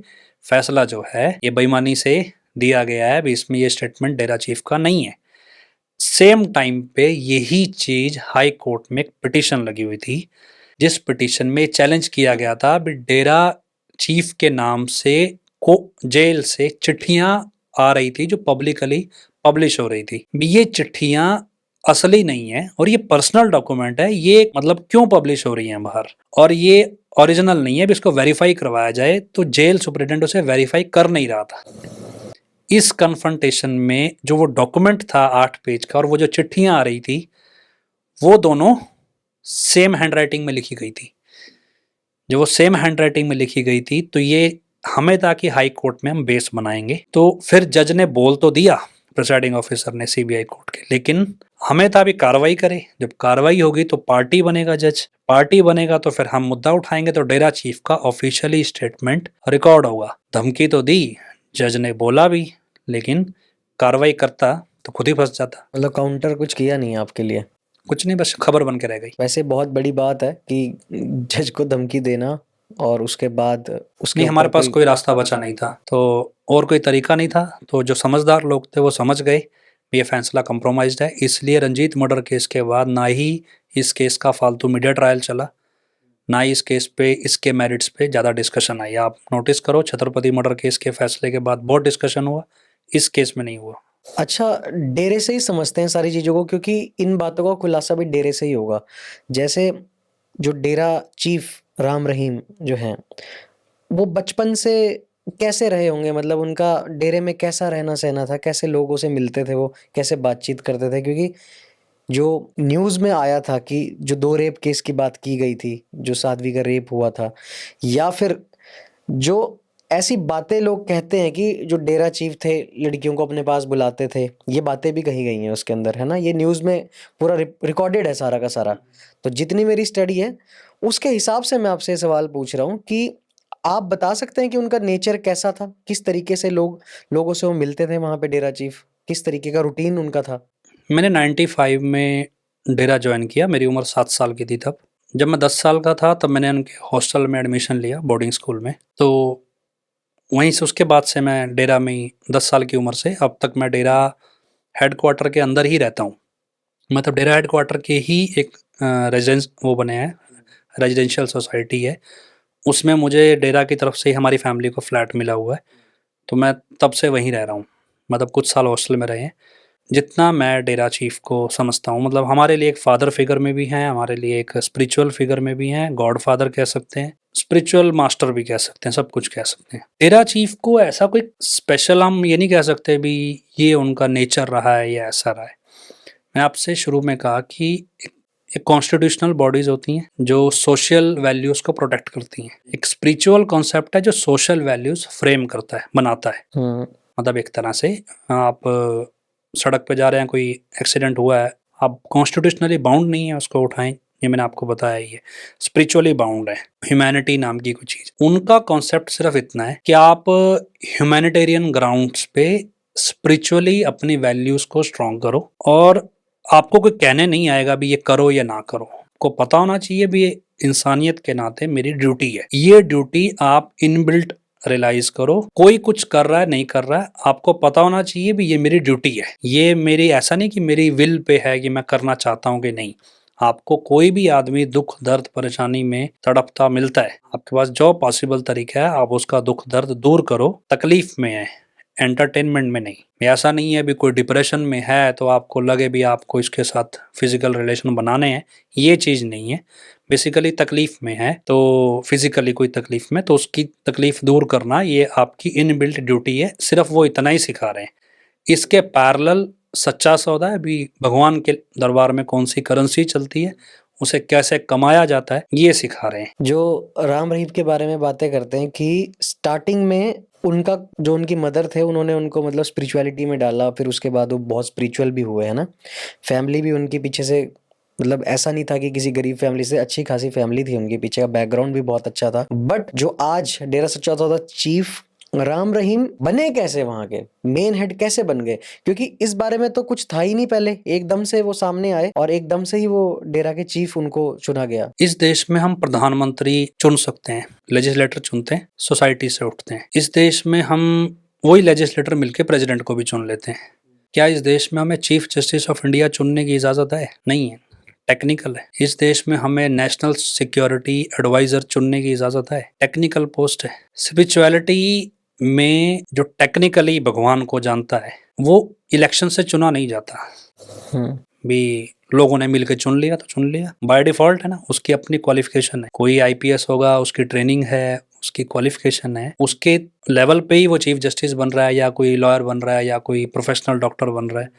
Speaker 2: फैसला जो है ये बेईमानी से दिया गया है, भी इसमें ये स्टेटमेंट डेरा चीफ का नहीं है। सेम टाइम पे यही चीज हाई कोर्ट में एक पिटीशन लगी हुई थी, जिस पिटीशन में चैलेंज किया गया था भी डेरा चीफ के नाम से को जेल से चिट्ठियां आ रही थी जो पब्लिकली पब्लिश हो रही थी, भी ये चिट्ठियां असली नहीं है और ये पर्सनल डॉक्यूमेंट है, ये मतलब क्यों पब्लिश हो रही हैं बाहर, और ये ओरिजिनल नहीं है, भी इसको वेरीफाई करवाया जाए। तो जेल सुप्रिटेंडेंट उसे वेरीफाई कर नहीं रहा था। इस कन्फ्रंटेशन में जो वो डॉक्यूमेंट था 8 पेज का और वो जो चिट्ठियां आ रही थी, वो दोनों सेम हैंडराइटिंग में लिखी गई थी। जो वो सेम हैंडराइटिंग में लिखी गई थी तो ये हमें था कि हाई कोर्ट में हम बेस बनाएंगे, तो फिर जज ने बोल तो दिया प्रिसाइडिंग ऑफिसर ने सीबीआई कोर्ट के, लेकिन हमें था भी कार्रवाई करे, जब कार्रवाई होगी तो पार्टी बनेगा जज, पार्टी बनेगा तो फिर हम मुद्दा उठाएंगे, तो डेरा चीफ का ऑफिशियली स्टेटमेंट रिकॉर्ड होगा। धमकी तो दी, जज ने बोला भी, लेकिन कार्रवाई करता तो खुद ही फंस जाता।
Speaker 1: मतलब काउंटर कुछ किया नहीं आपके लिए?
Speaker 2: कुछ नहीं, बस खबर बन के रह गई।
Speaker 1: वैसे बहुत बड़ी बात है कि जज को धमकी देना और उसके बाद उसके
Speaker 2: नहीं, हमारे
Speaker 1: ऊपर
Speaker 2: पास कोई रास्ता बचा नहीं था, तो और कोई तरीका नहीं था। तो जो समझदार लोग थे वो समझ गए ये फैसला कंप्रोमाइज्ड है, इसलिए रंजीत मर्डर केस के बाद ना ही इस केस का फालतू मीडिया ट्रायल चला, ना ही इस केस पे इसके मेरिट्स पे ज़्यादा डिस्कशन आई। आप नोटिस करो छत्रपति मर्डर केस के फैसले के बाद बहुत डिस्कशन हुआ, इस केस में नहीं हुआ।
Speaker 1: अच्छा, डेरे से ही समझते हैं सारी चीज़ों को, क्योंकि इन बातों का खुलासा भी डेरे से ही होगा। जैसे जो डेरा चीफ राम रहीम जो हैं, वो बचपन से कैसे रहे होंगे, मतलब उनका डेरे में कैसा रहना सहना था, कैसे लोगों से मिलते थे, वो कैसे बातचीत करते थे? क्योंकि जो न्यूज़ में आया था कि जो 2 रेप केस की बात की गई थी, जो साध्वी का रेप हुआ था, या फिर जो ऐसी बातें लोग कहते हैं कि जो डेरा चीफ थे लड़कियों को अपने पास बुलाते थे, ये बातें भी कही गई हैं उसके अंदर, है ना? ये न्यूज़ में पूरा रिकॉर्डेड है सारा का सारा। तो जितनी मेरी स्टडी है उसके हिसाब से मैं आपसे सवाल पूछ रहा हूँ कि आप बता सकते हैं कि उनका नेचर कैसा था, किस तरीके से लोगों से वो मिलते थे वहाँ पे डेरा चीफ, किस तरीके का रूटीन उनका था?
Speaker 2: मैंने 95 में डेरा ज्वाइन किया, मेरी उम्र 7 साल की थी तब। जब मैं 10 साल का था तब मैंने उनके हॉस्टल में एडमिशन लिया, बोर्डिंग स्कूल में। तो वहीं से उसके बाद से मैं डेरा में ही 10 साल की उम्र से अब तक मैं डेरा हेडक्वार्टर के अंदर ही रहता हूँ। मतलब डेरा हेडक्वार्टर के ही एक रेजिडेंस वो बने हैं, रेजिडेंशियल सोसाइटी है, उसमें मुझे डेरा की तरफ से ही हमारी फैमिली को फ्लैट मिला हुआ है, तो मैं तब से वहीं रह रहा हूँ। मतलब कुछ साल हॉस्टल में रहे हैं। जितना मैं डेरा चीफ को समझता हूँ, मतलब हमारे लिए एक फादर फिगर में भी हैं, हमारे लिए एक स्पिरिचुअल फिगर में भी हैं, गॉड फादर कह सकते हैं, स्पिरिचुअल मास्टर भी कह सकते हैं, सब कुछ कह सकते हैं। डेरा चीफ को ऐसा कोई स्पेशल हम ये नहीं कह सकते भी ये उनका नेचर रहा है या ऐसा रहा है। मैं आपसे शुरू में कहा कि एक कॉन्स्टिट्यूशनल बॉडीज होती हैं जो सोशल वैल्यूज को प्रोटेक्ट करती हैं। एक स्पिरिचुअल कॉन्सेप्ट है जो सोशल वैल्यूज फ्रेम करता है, बनाता है। मतलब एक तरह से आप सड़क पे जा रहे हैं, कोई एक्सीडेंट हुआ है, आप कॉन्स्टिट्यूशनली बाउंड नहीं है उसको उठाएं, ये मैंने आपको बताया ही है। स्पिरिचुअली बाउंड है, ह्यूमैनिटी नाम की कुछ चीज। उनका कॉन्सेप्ट सिर्फ इतना है कि आप ह्यूमैनिटेरियन ग्राउंड्स पे स्पिरिचुअली अपनी वैल्यूज को स्ट्रॉन्ग करो, और आपको कोई कहने नहीं आएगा भी ये करो या ना करो। आपको पता होना चाहिए भी ये इंसानियत के नाते मेरी ड्यूटी है। ये ड्यूटी आप इनबिल्ट रियलाइज करो। कोई कुछ कर रहा है नहीं कर रहा है, आपको पता होना चाहिए भी ये मेरी ड्यूटी है। ये मेरी, ऐसा नहीं कि मेरी विल पे है कि मैं करना चाहता हूँ कि नहीं। आपको कोई भी आदमी दुख दर्द परेशानी में तड़पता मिलता है, आपके पास जो पॉसिबल तरीका है आप उसका दुख दर्द दूर करो। तकलीफ में है, एंटरटेनमेंट में नहीं। ऐसा नहीं है भी कोई डिप्रेशन में है तो आपको लगे भी आपको इसके साथ फिजिकल रिलेशन बनाने हैं, ये चीज़ नहीं है। बेसिकली तकलीफ में है तो फिजिकली कोई तकलीफ में, तो उसकी तकलीफ दूर करना ये आपकी इनबिल्ट ड्यूटी है। सिर्फ वो इतना ही सिखा रहे हैं। इसके पैरेलल सच्चा सौदा है भी, भगवान के दरबार में कौन सी करेंसी चलती है, उसे कैसे कमाया जाता है, ये सिखा रहे हैं।
Speaker 1: जो राम रहीम के बारे में बातें करते हैं कि स्टार्टिंग में उनका जो उनकी मदर थे उन्होंने उनको मतलब स्पिरिचुअलिटी में डाला, फिर उसके बाद वो बहुत स्पिरिचुअल भी हुए, है ना। फैमिली भी उनके पीछे से, मतलब ऐसा नहीं था कि किसी गरीब फैमिली से, अच्छी खासी फैमिली थी उनके पीछे का बैकग्राउंड भी बहुत अच्छा था। बट जो आज डेरा सच्चा सौदा चीफ राम रहीम बने कैसे, वहां के मेन हेड कैसे बन गए, क्योंकि इस बारे में तो कुछ था ही नहीं पहले। एकदम से वो सामने आए और एकदम से ही वो डेरा के चीफ उनको चुना गया।
Speaker 2: इस देश में हम प्रधानमंत्री चुन सकते हैं, लेजिस्लेटर चुनते हैं, सोसाइटी से उठते हैं। इस देश में हम वही लेजिस्लेटर मिलके प्रेसिडेंट को भी चुन लेते हैं। क्या इस देश में हमें चीफ जस्टिस ऑफ इंडिया चुनने की इजाजत है? नहीं है, टेक्निकल है। इस देश में हमें नेशनल सिक्योरिटी एडवाइजर चुनने की इजाजत है, टेक्निकल पोस्ट है। स्पिरिचुअलिटी में जो टेक्निकली भगवान को जानता है वो इलेक्शन से चुना नहीं जाता भी, लोगों ने मिलकर चुन लिया तो चुन लिया, बाय डिफॉल्ट है ना। उसकी अपनी क्वालिफिकेशन है, कोई आईपीएस होगा, उसकी ट्रेनिंग है, उसकी क्वालिफिकेशन है, उसके लेवल पे ही वो चीफ जस्टिस बन रहा है या कोई लॉयर बन रहा है या कोई प्रोफेशनल डॉक्टर बन रहा है,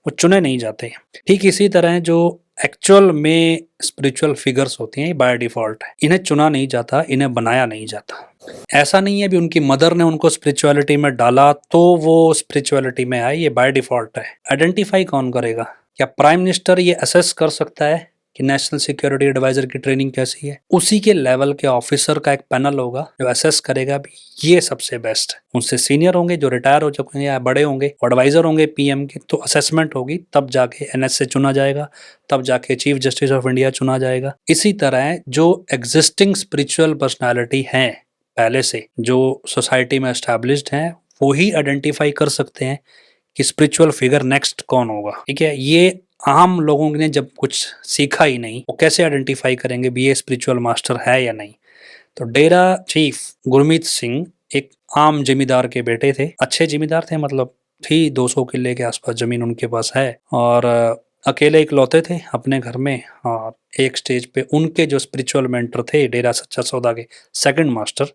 Speaker 2: वो चुने नहीं जाते। ठीक इसी तरह जो एक्चुअल में स्पिरिचुअल फिगर्स होती हैं, बाय डिफॉल्ट है, इन्हें चुना नहीं जाता, इन्हें बनाया नहीं जाता। ऐसा नहीं है भी उनकी मदर ने उनको स्पिरिचुअलिटी में डाला तो वो स्पिरिचुअलिटी में आए, ये बाय डिफॉल्ट है। आइडेंटिफाई कौन करेगा? क्या प्राइम मिनिस्टर ये असेस कर सकता है कि नेशनल सिक्योरिटी एडवाइजर की ट्रेनिंग कैसी है? उसी के लेवल के ऑफिसर का एक पैनल होगा जो असेस करेगा भी ये सबसे बेस्ट है। उनसे सीनियर होंगे जो रिटायर हो चुके हैं या बड़े होंगे, एडवाइजर होंगे पीएम के, तो असेसमेंट होगी, तब जाके एनएस से चुना जाएगा, तब जाके चीफ जस्टिस ऑफ इंडिया चुना जाएगा। इसी तरह जो एग्जिस्टिंग स्पिरिचुअल पर्सनैलिटी हैं पहले से, जो सोसाइटी में एस्टैब्लिश्ड हैं, वो ही आइडेंटिफाई कर सकते हैं कि स्पिरिचुअल फिगर नेक्स्ट कौन होगा। ठीक है, ये आम लोगों ने जब कुछ सीखा ही नहीं, वो कैसे आइडेंटिफाई करेंगे भी ये स्पिरिचुअल मास्टर है या नहीं। तो डेरा चीफ गुरमीत सिंह एक आम जमींदार के बेटे थे, अच्छे जमींदार थे, मतलब थी 200 किले के आसपास जमीन उनके पास है, और अकेले इकलौते थे अपने घर में। और एक स्टेज पे उनके जो स्पिरिचुअल मेंटर थे डेरा सच्चा सौदा के सेकंड मास्टर,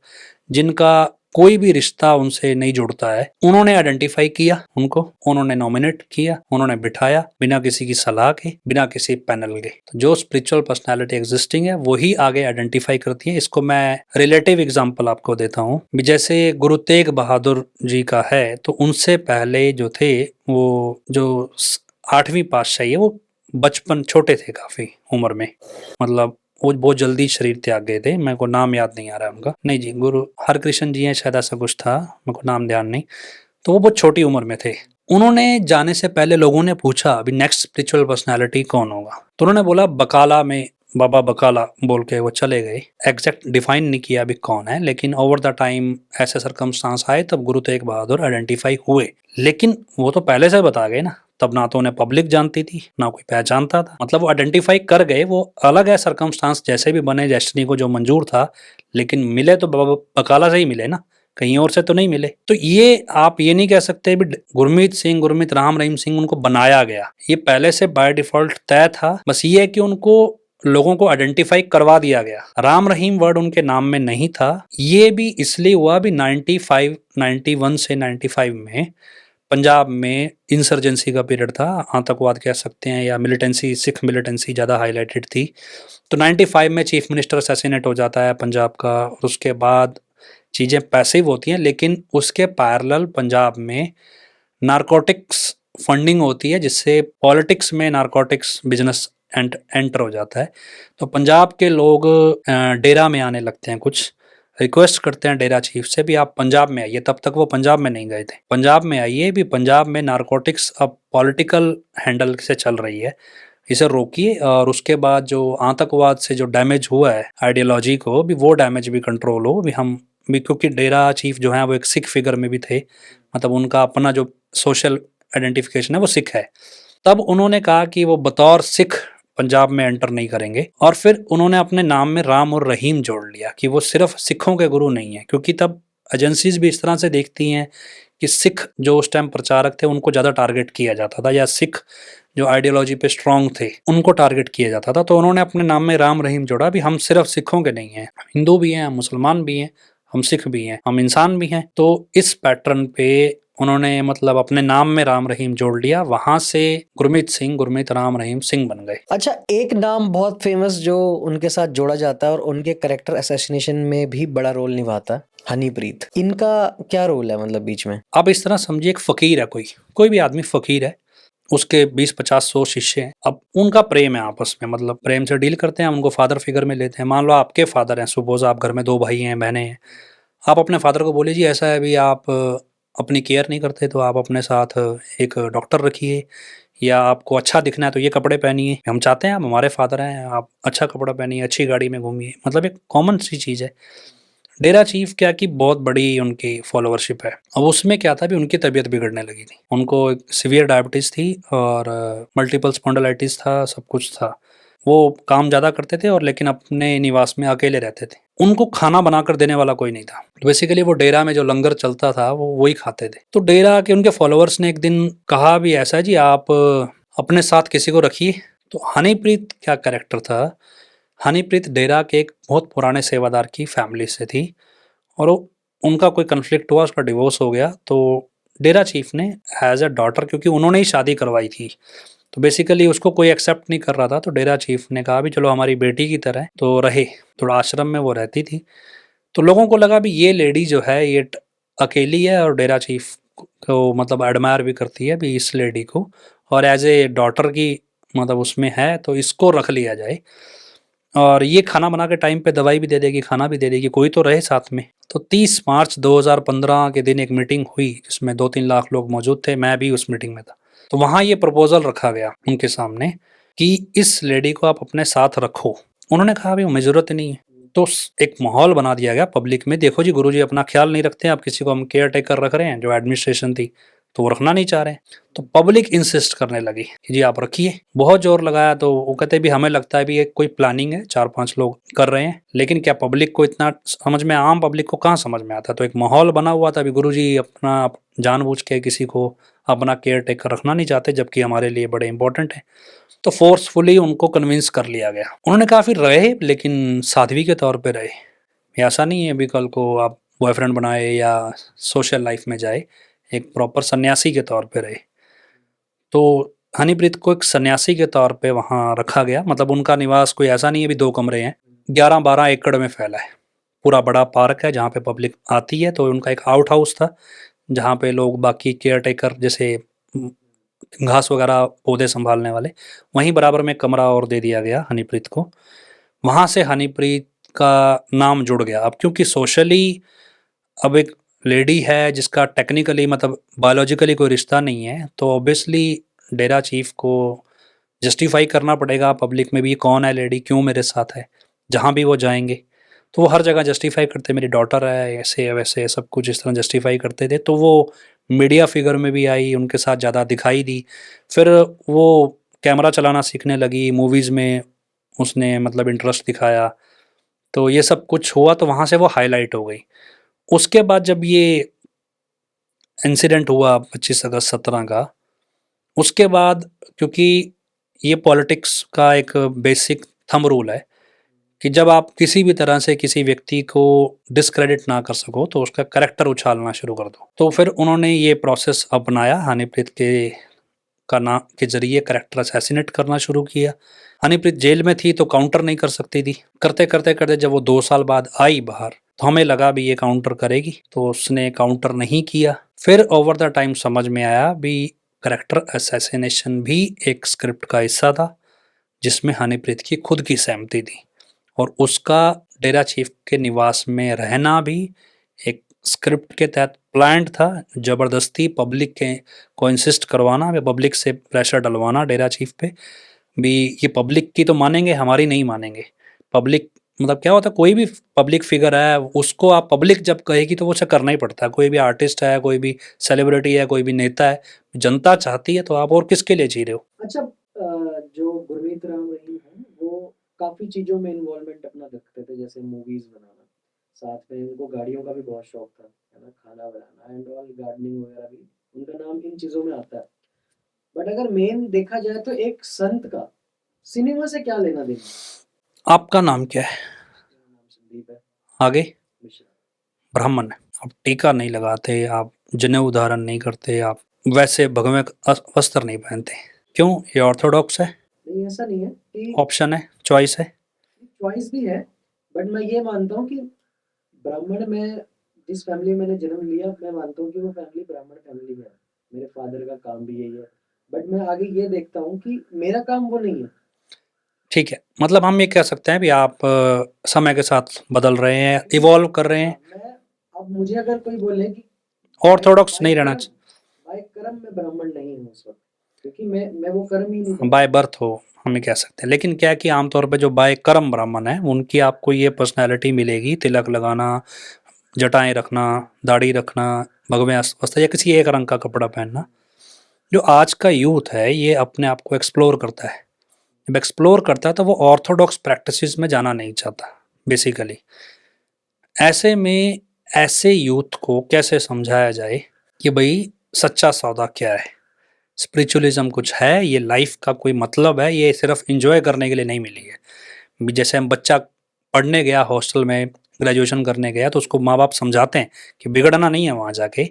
Speaker 2: जिनका कोई भी रिश्ता उनसे नहीं जुड़ता है, उन्होंने आइडेंटिफाई किया उनको, उन्होंने नॉमिनेट किया, उन्होंने बिठाया बिना किसी की सलाह के, बिना किसी पैनल के। तो जो स्पिरिचुअल पर्सनालिटी एग्जिस्टिंग है वही आगे आइडेंटिफाई करती है। इसको मैं रिलेटिव एग्जांपल आपको देता हूँ। जैसे गुरु तेग बहादुर जी का है, तो उनसे पहले जो थे वो जो 8वीं पातशाही है, वो बचपन छोटे थे काफी उम्र में, मतलब वो बहुत जल्दी शरीर त्याग गए थे। मेरे को नाम याद नहीं आ रहा है उनका, नहीं जी, गुरु हरकृष्ण जी हैं शायद, ऐसा कुछ था, मेरे को नाम ध्यान नहीं। तो वो बहुत छोटी उम्र में थे। उन्होंने जाने से पहले लोगों ने पूछा अभी नेक्स्ट स्पिरिचुअल पर्सनालिटी कौन होगा, तो उन्होंने बोला बकाला में बाबा बकाला बोल के वो चले गए। एग्जैक्ट डिफाइन नहीं किया अभी कौन है, लेकिन ओवर द टाइम ऐसे सर्कमस्टांस आए तब गुरु तेग बहादुर आइडेंटिफाई हुए। लेकिन वो तो पहले से बता गए ना, तब ना तो उन्हें पब्लिक जानती थी ना कोई पहचानता था, मतलब वो आइडेंटिफाई कर गए। वो अलग है, सर्कमस्टांस जैसे भी बने, डेस्टिनी को जो मंजूर था, लेकिन मिले तो बकाला से ही मिले ना, कहीं और से तो नहीं मिले। तो ये आप ये नहीं कह सकते भी गुरमीत राम रहीम सिंह उनको बनाया गया, ये पहले से बाय डिफॉल्ट तय था। बस ये है कि उनको लोगों को आइडेंटिफाई करवा दिया गया। राम रहीम वर्ड उनके नाम में नहीं था। ये भी इसलिए हुआ भी 91 से 95 में पंजाब में इंसर्जेंसी का पीरियड था, आतंकवाद कह सकते हैं या मिलिटेंसी, सिख मिलिटेंसी ज़्यादा हाईलाइटेड थी। तो 95 में चीफ मिनिस्टर असैसिनेट हो जाता है पंजाब का, और उसके बाद चीज़ें पैसिव होती हैं, लेकिन उसके पैरेलल पंजाब में नारकोटिक्स फंडिंग होती है, जिससे पॉलिटिक्स में नारकोटिक्स बिजनेस एंटर हो जाता है। तो पंजाब के लोग डेरा में आने लगते हैं, कुछ रिक्वेस्ट करते हैं डेरा चीफ से भी आप पंजाब में आइए। तब तक वो पंजाब में नहीं गए थे, पंजाब में आइए, भी पंजाब में नारकोटिक्स अब पॉलिटिकल हैंडल से चल रही है, इसे रोकिए। और उसके बाद जो आतंकवाद से जो डैमेज हुआ है आइडियोलॉजी को, भी वो डैमेज भी कंट्रोल हो भी हम भी, क्योंकि डेरा चीफ जो है वो एक सिख फिगर में भी थे, मतलब उनका अपना जो सोशल आइडेंटिफिकेशन है वो सिख है। तब उन्होंने कहा कि वो बतौर सिख पंजाब में एंटर नहीं करेंगे, और फिर उन्होंने अपने नाम में राम और रहीम जोड़ लिया कि वो सिर्फ सिखों के गुरु नहीं है, क्योंकि तब एजेंसीज भी इस तरह से देखती हैं कि सिख जो उस टाइम प्रचारक थे उनको ज़्यादा टारगेट किया जाता था, या सिख जो आइडियोलॉजी पे स्ट्रांग थे उनको टारगेट किया जाता था। तो उन्होंने अपने नाम में राम रहीम जोड़ा, भी हम सिर्फ सिखों के नहीं हैं, हिंदू भी हैं, हम मुसलमान भी हैं, हम सिख भी हैं, हम इंसान भी हैं। तो इस पैटर्न पे उन्होंने मतलब अपने नाम में राम रहीम जोड़ लिया, वहां से गुरमीत राम रहीम सिंह बन गए।
Speaker 1: अच्छा, एक नाम बहुत फेमस जो उनके साथ जोड़ा जाता है और उनके कैरेक्टर असैसिनेशन में भी बड़ा रोल निभाता है, हनीप्रीत। इनका क्या रोल है मतलब बीच में?
Speaker 2: अब इस तरह समझिए, एक फकीर है, कोई भी आदमी फकीर है, उसके 20-50-100 शिष्य हैं। अब उनका प्रेम है आपस में, मतलब प्रेम से डील करते हैं, उनको फादर फिगर में लेते हैं। मान लो आपके फादर हैं, सपोज आप घर में 2 भाई हैं, बहनें हैं, आप अपने फादर को बोलिए जी ऐसा है भी आप अपनी केयर नहीं करते, तो आप अपने साथ एक डॉक्टर रखिए, या आपको अच्छा दिखना है तो ये कपड़े पहनिए, हम चाहते हैं आप हमारे फादर हैं, आप अच्छा कपड़ा पहनिए, अच्छी गाड़ी में घूमिए, मतलब एक कॉमन सी चीज़ है। डेरा चीफ क्या की बहुत बड़ी उनकी फॉलोवरशिप है। अब उसमें क्या था भी उनकी तबीयत बिगड़ने लगी थी, उनको सीवियर डायबिटीज़ थी और मल्टीपल स्पॉन्डिलाइटिस था, सब कुछ था। वो काम ज़्यादा करते थे और लेकिन अपने निवास में अकेले रहते थे, उनको खाना बनाकर देने वाला कोई नहीं था। बेसिकली वो डेरा में जो लंगर चलता था वो वही खाते थे। तो डेरा के उनके फॉलोअर्स ने एक दिन कहा भी ऐसा जी आप अपने साथ किसी को रखिए। तो हनीप्रीत क्या कैरेक्टर था, हनीप्रीत डेरा के एक बहुत पुराने सेवादार की फैमिली से थी, और उनका कोई कन्फ्लिक्ट हुआ, उसका डिवोर्स हो गया। तो डेरा चीफ ने एज अ डॉटर, क्योंकि उन्होंने ही शादी करवाई थी, तो बेसिकली उसको कोई एक्सेप्ट नहीं कर रहा था, तो डेरा चीफ ने कहा भी चलो हमारी बेटी की तरह तो रहे। थोड़ा आश्रम में वो रहती थी, तो लोगों को लगा भी ये लेडी जो है ये अकेली है, और डेरा चीफ को मतलब एडमायर भी करती है भी इस लेडी को, और एज ए डॉटर की मतलब उसमें है, तो इसको रख लिया जाए, और ये खाना बना के टाइम पे दवाई भी दे देगी, खाना भी दे देगी, कोई तो रहे साथ में। तो 30 मार्च 2015 के दिन एक मीटिंग हुई जिसमें 2-3 लाख लोग मौजूद थे, मैं भी उस मीटिंग में था। तो वहाँ ये प्रपोजल रखा गया उनके सामने कि इस लेडी को आप अपने साथ रखो। उन्होंने कहा भी हमें ज़रूरत नहीं है। तो एक माहौल बना दिया गया पब्लिक में, देखो जी गुरुजी अपना ख्याल नहीं रखते हैं, आप किसी को हम केयर टेकर रख रहे हैं, जो एडमिनिस्ट्रेशन थी तो वो रखना नहीं चाह रहे हैं। तो पब्लिक इंसिस्ट करने लगी कि जी आप रखिए, बहुत जोर लगाया। तो वो कहते भी हमें लगता है भी ये कोई प्लानिंग है, 4-5 लोग कर रहे हैं, लेकिन क्या पब्लिक को इतना समझ में, आम पब्लिक को कहाँ समझ में आता। तो एक माहौल बना हुआ था, भी गुरुजी अपना जानबूझ के किसी को अपना केयर टेकर रखना नहीं चाहते, जबकि हमारे लिए बड़े इंपॉर्टेंट है। तो फोर्सफुली उनको कन्विंस कर लिया गया। उन्होंने काफ़ी रहे, लेकिन साध्वी के तौर पे रहे। ऐसा नहीं है भी कल को आप बॉयफ्रेंड बनाए या सोशल लाइफ में जाए, एक प्रॉपर सन्यासी के तौर पे रहे। तो हनीप्रीत को एक सन्यासी के तौर पे वहाँ रखा गया, मतलब उनका निवास कोई ऐसा नहीं है भी 2 कमरे हैं, 11-12 एकड़ में फैला है, पूरा बड़ा पार्क है जहाँ पे पब्लिक आती है। तो उनका एक आउट हाउस था जहाँ पे लोग बाकी केयर टेकर जैसे घास वगैरह पौधे संभालने वाले, वहीं बराबर में कमरा और दे दिया गया हनीप्रीत को। वहाँ से हनीप्रीत का नाम जुड़ गया। अब क्योंकि सोशली अब एक लेडी है जिसका टेक्निकली मतलब बायोलॉजिकली कोई रिश्ता नहीं है, तो ऑब्वियसली डेरा चीफ को जस्टिफाई करना पड़ेगा पब्लिक में भी, कौन है लेडी, क्यों मेरे साथ है। जहाँ भी वो जाएंगे तो वो हर जगह जस्टिफाई करते, मेरी डॉटर है, ऐसे है वैसे है, सब कुछ इस तरह जस्टिफाई करते थे। तो वो मीडिया फिगर में भी आई, उनके साथ ज़्यादा दिखाई दी। फिर वो कैमरा चलाना सीखने लगी, मूवीज़ में उसने मतलब इंटरेस्ट दिखाया, तो ये सब कुछ हुआ, तो वहाँ से वो हाईलाइट हो गई। उसके बाद जब ये इंसिडेंट हुआ 25 अगस्त 17 का, उसके बाद क्योंकि ये पॉलिटिक्स का एक बेसिक थंब रूल है कि जब आप किसी भी तरह से किसी व्यक्ति को डिस्क्रेडिट ना कर सको तो उसका करैक्टर उछालना शुरू कर दो। तो फिर उन्होंने ये प्रोसेस अपनाया, हनीप्रीत के का नाम के जरिए करैक्टर असैसिनेट करना शुरू किया। हनीप्रीत जेल में थी तो काउंटर नहीं कर सकती थी, करते करते करते जब वो 2 साल बाद आई बाहर तो हमें लगा भी ये काउंटर करेगी, तो उसने काउंटर नहीं किया। फिर ओवर द टाइम समझ में आया भी करैक्टर असैसिनेशन भी एक स्क्रिप्ट का हिस्सा था जिसमें हनीप्रीत की खुद की सहमति थी, और उसका डेरा चीफ के निवास में रहना भी एक स्क्रिप्ट के तहत प्लान्ड था। ज़बरदस्ती पब्लिक के को इंसिस्ट करवाना, पब्लिक से प्रेशर डलवाना डेरा चीफ पे भी, ये पब्लिक की तो मानेंगे, हमारी नहीं मानेंगे। पब्लिक मतलब क्या होता है, कोई भी पब्लिक फिगर है उसको आप पब्लिक जब कहेगी तो वो उसे करना ही पड़ता है। कोई भी आर्टिस्ट है, कोई भी सेलिब्रिटी है, कोई भी नेता है, जनता चाहती है तो आप और किसके लिए जी रहे हो।
Speaker 1: अच्छा, जो गुरमीत राम रहीम है वो काफी चीजों में इन्वॉल्वमेंट अपना रखते थे, जैसे मूवीज बनाना, साथ में उनको गाड़ियों का भी बहुत शौक था, है ना, खाना बनाना एंड ऑल, गार्डनिंग वगैरह भी उनका नाम इन चीजों में आता है। बट अगर मेन देखा जाए तो एक संत का सिनेमा से क्या लेना देना।
Speaker 2: आपका नाम क्या है?
Speaker 1: मेरा नाम संदीप है
Speaker 2: आगे
Speaker 1: मिश्रा।
Speaker 2: ब्राह्मण है, आप टीका नहीं लगाते, आप जनेऊ धारण नहीं करते, आप वैसे भगवे वस्त्र नहीं पहनते, क्यों? ये ऑर्थोडॉक्स है?
Speaker 1: नहीं, ऐसा नहीं है कि
Speaker 2: ऑप्शन है, चॉइस है।
Speaker 1: चॉइस भी है, बट मैं ये मानता हूँ कि ब्राह्मण में जिस फैमिली में मैंने जन्म लिया, मैं मानता हूँ कि वो फैमिली ब्राह्मण फैमिली में है। मेरे फादर का काम भी यही है, बट मैं आगे ये देखता हूँ कि मेरा काम वो नहीं है।
Speaker 2: ठीक है, मतलब हम ये कह सकते हैं भी आप समय के साथ बदल रहे हैं, इवॉल्व कर रहे हैं,
Speaker 1: मैं अब मुझे अगर कोई बोले कि
Speaker 2: ऑर्थोडॉक्स नहीं रहना
Speaker 1: बाय कर्म में ब्राह्मण नहीं हूँ उस वक्त, क्योंकि मैं वो कर्म ही नहीं
Speaker 2: चाहिए, बाय बर्थ हो हम ये कह सकते हैं। लेकिन क्या है कि आमतौर पे जो बाय कर्म ब्राह्मण है उनकी आपको ये पर्सनैलिटी मिलेगी, तिलक लगाना, जटाएं रखना, दाढ़ी रखना, भगवे वस्त्र या किसी एक रंग का कपड़ा पहनना। जो आज का यूथ है ये अपने आप को एक्सप्लोर करता है, जब एक्सप्लोर करता है तो वो ऑर्थोडॉक्स प्रैक्टिसेस में जाना नहीं चाहता बेसिकली। ऐसे में ऐसे यूथ को कैसे समझाया जाए कि भाई सच्चा सौदा क्या है, स्पिरिचुअलिज्म कुछ है, ये लाइफ का कोई मतलब है, ये सिर्फ एंजॉय करने के लिए नहीं मिली है। जैसे हम बच्चा पढ़ने गया हॉस्टल में, ग्रेजुएशन करने गया तो उसको माँ बाप समझाते हैं कि बिगड़ना नहीं है वहाँ जाके,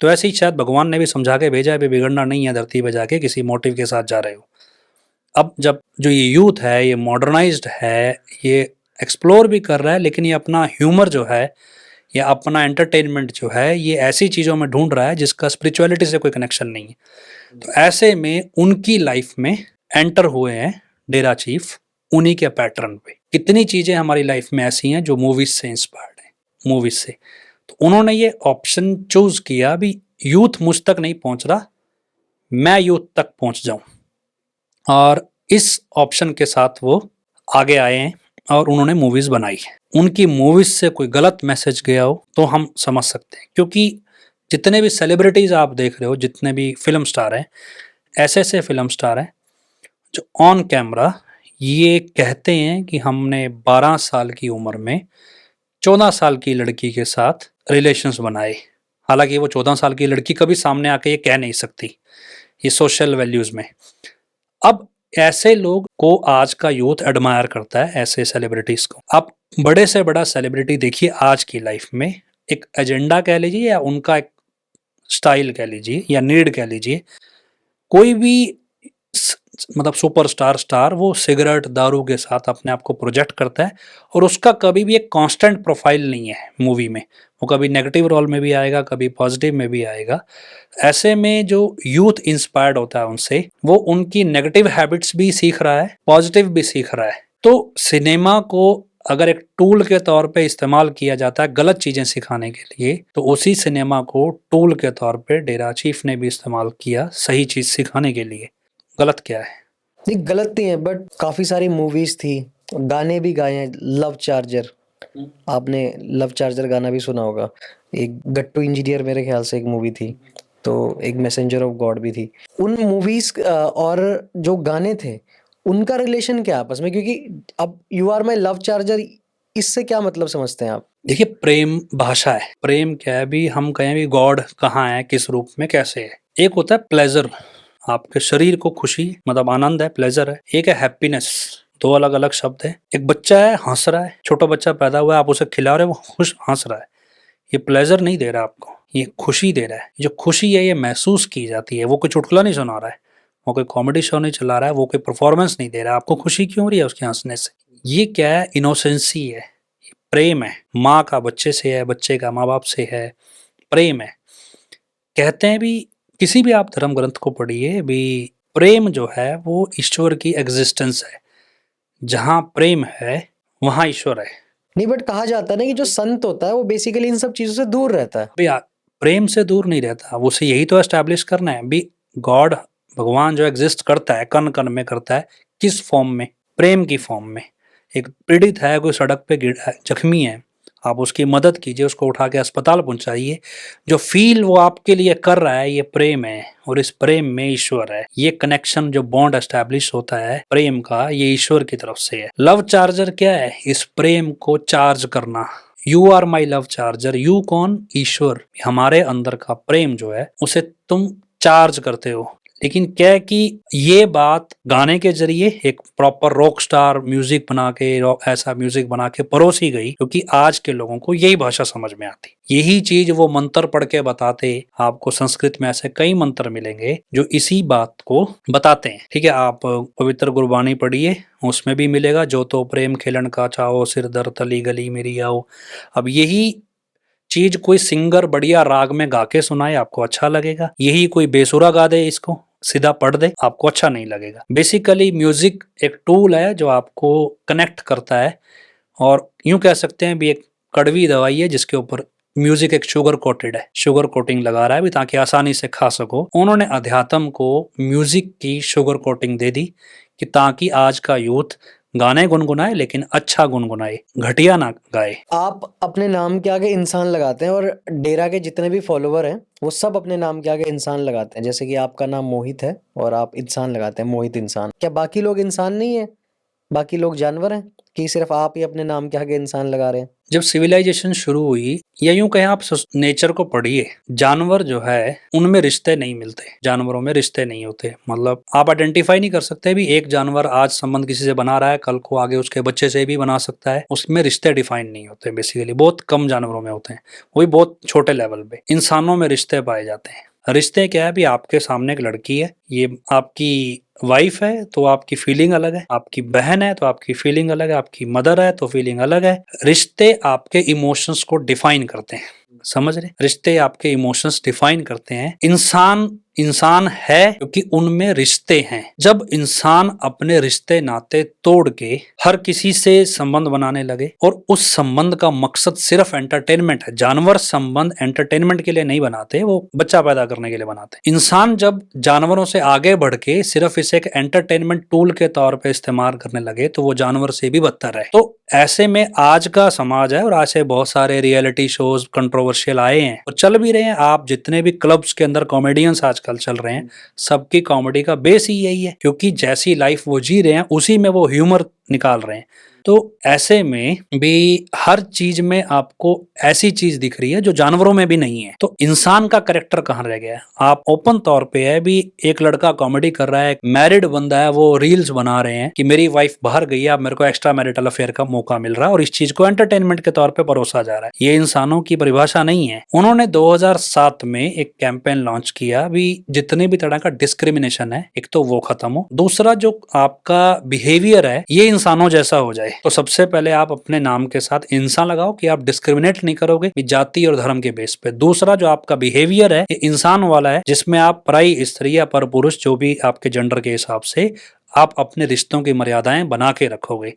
Speaker 2: तो ऐसे ही शायद भगवान ने भी समझा के भेजा है भी बिगड़ना नहीं है, धरती पे जाके किसी मोटिव के साथ जा रहे हो। अब जब जो ये यूथ है ये मॉडर्नाइज्ड है, ये एक्सप्लोर भी कर रहा है, लेकिन ये अपना ह्यूमर जो है या अपना एंटरटेनमेंट जो है ये ऐसी चीज़ों में ढूंढ रहा है जिसका स्पिरिचुअलिटी से कोई कनेक्शन नहीं है। तो ऐसे में उनकी लाइफ में एंटर हुए हैं डेरा चीफ, उन्हीं के पैटर्न पे। कितनी चीज़ें हमारी लाइफ में ऐसी हैं जो मूवीज से इंस्पायर्ड हैं, मूवीज से। तो उन्होंने ये ऑप्शन चूज किया भी यूथ मुझ तक नहीं पहुंच रहा, मैं यूथ तक पहुंच जाऊं, और इस ऑप्शन के साथ वो आगे आए हैं और उन्होंने मूवीज बनाई है। उनकी मूवीज से कोई गलत मैसेज गया हो तो हम समझ सकते हैं, क्योंकि जितने भी सेलिब्रिटीज आप देख रहे हो, जितने भी फिल्म स्टार हैं, ऐसे ऐसे फिल्म स्टार हैं जो ऑन कैमरा ये कहते हैं कि हमने 12 साल की उम्र में 14 साल की लड़की के साथ रिलेशंस बनाए। हालांकि वो 14 साल की लड़की कभी सामने आके ये कह नहीं सकती, ये सोशल वैल्यूज में। अब ऐसे लोग को आज का यूथ एडमायर करता है, ऐसे सेलिब्रिटीज को। आप बड़े से बड़ा सेलिब्रिटी देखिए आज की लाइफ में, एक एजेंडा कह लीजिए या उनका एक स्टाइल कह लीजिए या नीड कह लीजिए, कोई भी मतलब सुपरस्टार स्टार वो सिगरेट दारू के साथ अपने आप को प्रोजेक्ट करता है, और उसका कभी भी एक कांस्टेंट प्रोफाइल नहीं है मूवी में। वो कभी नेगेटिव रोल में भी आएगा, कभी पॉजिटिव में भी आएगा। ऐसे में जो यूथ इंस्पायर्ड होता है उनसे, वो उनकी नेगेटिव हैबिट्स भी सीख रहा है, पॉजिटिव भी सीख रहा है। तो सिनेमा को अगर एक टूल के तौर पे इस्तेमाल किया जाता है गलत चीज़ें सिखाने के लिए, तो उसी सिनेमा को टूल के तौर पे डेरा चीफ ने भी इस्तेमाल किया सही चीज़ सिखाने के लिए। गलत क्या है?
Speaker 1: नहीं, गलत नहीं है, बट काफी सारी मूवीज थी, गाने भी गाए हैं। लव चार्जर, आपने लव चार्जर गाना भी सुना होगा। एक गट्टू इंजीनियर मेरे ख्याल से एक मूवी थी, तो एक मैसेंजर ऑफ गॉड भी थी। उन मूवीज और जो गाने थे उनका रिलेशन क्या आपस में, क्योंकि अब you are my love charger, इससे क्या मतलब समझते हैं आप?
Speaker 2: देखिए, प्रेम भाषा है। प्रेम क्या है भी, हम कहें भी गॉड कहाँ है, किस रूप में, कैसे है। एक होता है प्लेजर, आपके शरीर को खुशी मतलब आनंद है, प्लेजर है। एक है हैप्पीनेस, दो अलग अलग शब्द है। एक बच्चा है, हंस रहा है, छोटा बच्चा पैदा हुआ है, आप उसे खिला रहे हो, वो खुश हंस रहा है, ये प्लेजर नहीं दे रहा आपको, ये खुशी दे रहा है। जो खुशी है ये महसूस की जाती है, वो कोई चुटकुला नहीं सुना रहा है, वो कोई कॉमेडी शो नहीं चला रहा है, वो कोई परफॉर्मेंस नहीं दे रहा है, आपको खुशी क्यों हो रही है उसके हंसने से? ये क्या है? इनोसेंसी है, प्रेम है, माँ का बच्चे से है, बच्चे का माँ बाप से है, प्रेम है। कहते हैं भी, किसी भी आप धर्म ग्रंथ को पढ़िए भी, प्रेम जो है वो ईश्वर की एग्जिस्टेंस है। जहाँ प्रेम है वहाँ ईश्वर है।
Speaker 1: नहीं, बट कहा जाता है ना कि जो संत होता है वो बेसिकली इन सब चीजों से दूर रहता है।
Speaker 2: भी प्रेम से दूर नहीं रहता, उसे यही तो एस्टैब्लिश करना है भी। गॉड, भगवान जो एग्जिस्ट करता है, कण कण में करता है, किस फॉर्म में? प्रेम की फॉर्म में। एक पीड़ित है, कोई सड़क पे जख्मी है, आप उसकी मदद कीजिए, उसको उठा के अस्पताल पहुंचाइए। जो फील वो आपके लिए कर रहा है, ये प्रेम है, और इस प्रेम में ईश्वर है। ये कनेक्शन, जो बॉन्ड एस्टैब्लिश होता है प्रेम का, ये ईश्वर की तरफ से है। लव चार्जर क्या है? इस प्रेम को चार्ज करना। You are my love charger. You कौन? ईश्वर। हमारे अंदर का प्रेम जो है उसे तुम चार्ज करते हो। लेकिन क्या है कि ये बात गाने के जरिए एक प्रॉपर रॉक स्टार म्यूजिक बना के, ऐसा म्यूजिक बना के परोसी गई, क्योंकि आज के लोगों को यही भाषा समझ में आती। यही चीज वो मंत्र पढ़ के बताते। आपको संस्कृत में ऐसे कई मंत्र मिलेंगे जो इसी बात को बताते हैं। ठीक है, आप पवित्र गुरबानी पढ़िए, उसमें भी मिलेगा, जो तो प्रेम खेलन का चाहो, सिर दर तली गली मेरी आओ। अब यही चीज कोई सिंगर बढ़िया राग में गा के सुनाए, आपको अच्छा लगेगा। यही कोई बेसुरा गा दे, इसको सीधा पढ़ दे, आपको अच्छा नहीं लगेगा। बेसिकली म्यूजिक एक टूल है जो आपको कनेक्ट करता है, और यूं कह सकते हैं भी एक कड़वी दवाई है जिसके ऊपर म्यूजिक एक शुगर कोटेड है, शुगर कोटिंग लगा रहा है भी, ताकि आसानी से खा सको। उन्होंने अध्यात्म को म्यूजिक की शुगर कोटिंग दे दी कि ताकि आज का यूथ गाने गुनगुनाए, लेकिन अच्छा गुनगुनाए, घटिया ना गाए।
Speaker 1: आप अपने नाम के आगे इंसान लगाते हैं, और डेरा के जितने भी फॉलोवर हैं वो सब अपने नाम के आगे इंसान लगाते हैं। जैसे कि आपका नाम मोहित है और आप इंसान लगाते हैं, मोहित इंसान। क्या बाकी लोग इंसान नहीं है? बाकी लोग जानवर हैं कि सिर्फ आप ही अपने नाम के आगे इंसान लगा रहे हैं?
Speaker 2: जब सिविलाइजेशन शुरू हुई, या यूं कहें आप नेचर को पढ़िए, जानवर जो है उनमें रिश्ते नहीं मिलते, जानवरों में रिश्ते नहीं होते। मतलब आप आइडेंटिफाई नहीं कर सकते भी एक जानवर आज संबंध किसी से बना रहा है, कल को आगे उसके बच्चे से भी बना सकता है, उसमें रिश्ते डिफाइन नहीं होते। बेसिकली बहुत कम जानवरों में होते हैं, वही बहुत छोटे लेवल पे। इंसानों में रिश्ते पाए जाते हैं। रिश्ते क्या है भी, आपके सामने एक लड़की है, ये आपकी वाइफ है तो आपकी फीलिंग अलग है, आपकी बहन है तो आपकी फीलिंग अलग है, आपकी मदर है तो फीलिंग अलग है। रिश्ते आपके इमोशंस को डिफाइन करते हैं, समझ रहे? रिश्ते आपके इमोशंस डिफाइन करते हैं। इंसान इंसान है क्योंकि उनमें रिश्ते हैं। जब इंसान अपने रिश्ते नाते तोड़ के हर किसी से संबंध बनाने लगे, और उस संबंध का मकसद सिर्फ एंटरटेनमेंट है। जानवर संबंध एंटरटेनमेंट के लिए नहीं बनाते, वो बच्चा पैदा करने के लिए बनाते। इंसान जब जानवरों से आगे बढ़ के सिर्फ इसे एक एंटरटेनमेंट टूल के तौर पे इस्तेमाल करने लगे, तो वो जानवर से भी बदतर है। तो ऐसे में आज का समाज है, और आज से बहुत सारे रियलिटी शोज कंट्रोवर्शियल आए हैं और चल भी रहे हैं। आप जितने भी क्लब्स के अंदर कॉमेडियंस आजकल चल रहे हैं, सबकी कॉमेडी का बेस ही यही है, क्योंकि जैसी लाइफ वो जी रहे हैं उसी में वो ह्यूमर निकाल रहे हैं। तो ऐसे में भी हर चीज में आपको ऐसी चीज दिख रही है जो जानवरों में भी नहीं है। तो इंसान का कैरेक्टर कहाँ रह गया है? आप ओपन तौर पे है भी, एक लड़का कॉमेडी कर रहा है, मैरिड बंदा है, वो रील्स बना रहे हैं कि मेरी वाइफ बाहर गई है, अब मेरे को एक्स्ट्रा मैरिटल अफेयर का मौका मिल रहा है, और इस चीज को एंटरटेनमेंट के तौर पे परोसा जा रहा है। ये इंसानों की परिभाषा नहीं है। उन्होंने 2007 में एक कैंपेन लॉन्च किया भी, जितने भी तरह का डिस्क्रिमिनेशन है, एक तो वो खत्म हो, दूसरा जो आपका बिहेवियर है ये इंसानों जैसा हो जाए। तो सबसे पहले आप अपने नाम के साथ इंसान लगाओ कि आप डिस्क्रिमिनेट नहीं करोगे जाति और धर्म के बेस पे। दूसरा जो आपका बिहेवियर है ये इंसान वाला है, जिसमें आप पराई स्त्री या पर पुरुष, जो भी आपके जेंडर के हिसाब से, आप अपने रिश्तों की मर्यादाएं बना के रखोगे।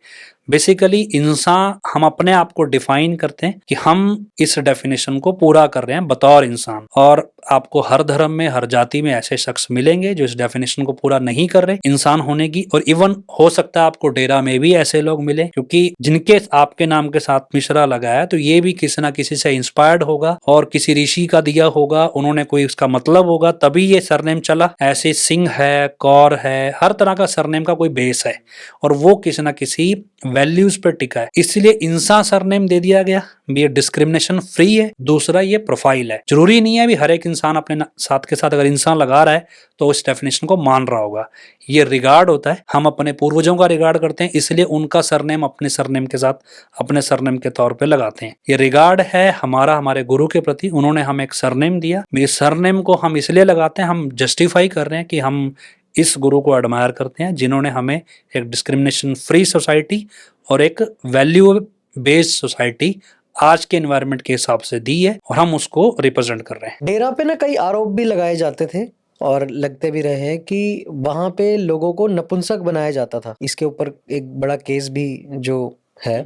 Speaker 2: बेसिकली इंसान, हम अपने आप को डिफाइन करते हैं कि हम इस डेफिनेशन को पूरा कर रहे हैं बतौर इंसान, और आपको हर धर्म में, हर जाति में ऐसे शख्स मिलेंगे जो इस डेफिनेशन को पूरा नहीं कर रहे इंसान होने की। और इवन हो सकता है आपको डेरा में भी ऐसे लोग मिले, क्योंकि जिनके आपके नाम के साथ मिश्रा लगाया, तो ये भी किसी ना किसी से इंस्पायर्ड होगा और किसी ऋषि का दिया होगा, उन्होंने कोई उसका मतलब होगा, तभी ये सरनेम चला। ऐसे सिंह है, कौर है, हर तरह का सरनेम का कोई बेस है, और वो किसी ना किसी वैल्यूज पे टिका है, इसलिए इंसान सरनेम दे दिया गया। ये डिस्क्रिमिनेशन फ्री है। दूसरा ये प्रोफाइल है, जरूरी नहीं है भी हर एक इंसान अपने साथ के साथ अगर इंसान लगा रहा है तो उस डेफिनेशन को मान रहा होगा। ये रिगार्ड होता है, हम अपने पूर्वजों का रिगार्ड करते हैं, इसलिए उनका सरनेम अपने सरनेम के साथ अपने सरनेम के तौर पे लगाते हैं। ये रिगार्ड है हमारा हमारे गुरु के प्रति, उन्होंने हमें एक सरनेम दिया, इस सरनेम को हम इसलिए लगाते हैं, हम जस्टिफाई कर रहे हैं कि हम इस गुरु को एडमायर करते हैं जिन्होंने हमें एक डिस्क्रिमिनेशन फ्री सोसाइटी और एक वैल्यू बेस्ड सोसाइटी आज के एनवायरनमेंट के हिसाब से दी है, और हम उसको रिप्रेजेंट कर रहे हैं।
Speaker 1: डेरा पे ना कई आरोप भी लगाए जाते थे और लगते भी रहे हैं कि वहां पे लोगों को नपुंसक बनाया जाता था। इसके ऊपर एक बड़ा केस भी जो है,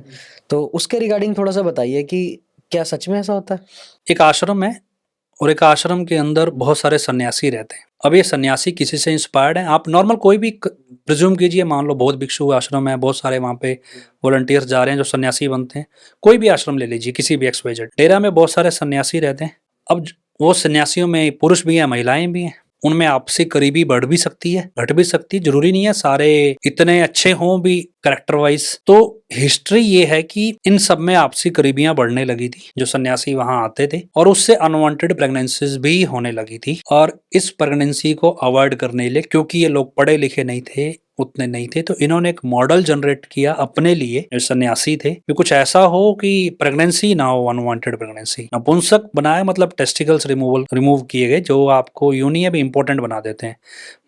Speaker 1: तो उसके रिगार्डिंग थोड़ा सा बताइए कि क्या सच में ऐसा होता है?
Speaker 2: एक आश्रम है और एक आश्रम के अंदर बहुत सारे सन्यासी रहते हैं। अब ये सन्यासी किसी से इंस्पायर्ड है, आप नॉर्मल कोई भी प्रिज्यूम कीजिए, मान लो बहुत भिक्षु आश्रम है, बहुत सारे वहाँ पे वॉलंटियर्स जा रहे हैं जो सन्यासी बनते हैं। कोई भी आश्रम ले लीजिए, किसी भी XYZ डेरा में बहुत सारे सन्यासी रहते हैं। अब वो सन्यासियों में पुरुष भी हैं, महिलाएं भी हैं, उनमें आपसी करीबी बढ़ भी सकती है, घट भी सकती है, जरूरी नहीं है सारे इतने अच्छे हों भी कैरेक्टर वाइज। तो हिस्ट्री ये है कि इन सब में आपसी करीबियां बढ़ने लगी थी, जो सन्यासी वहां आते थे, और उससे अनवांटेड प्रेगनेंसीज भी होने लगी थी। और इस प्रेगनेंसी को अवॉइड करने के लिए, क्योंकि ये लोग पढ़े लिखे नहीं थे, उतने नहीं थे, तो इन्होंने एक मॉडल जनरेट किया अपने लिए, जो सन्यासी थे, कि कुछ ऐसा हो कि प्रेगनेंसी ना हो, अनवांटेड प्रेगनेंसी। नपुंसक बनाया मतलब टेस्टिकल्स रिमूव किए गए, जो आपको यूं नहीं है भी इंपॉर्टेंट बना देते हैं,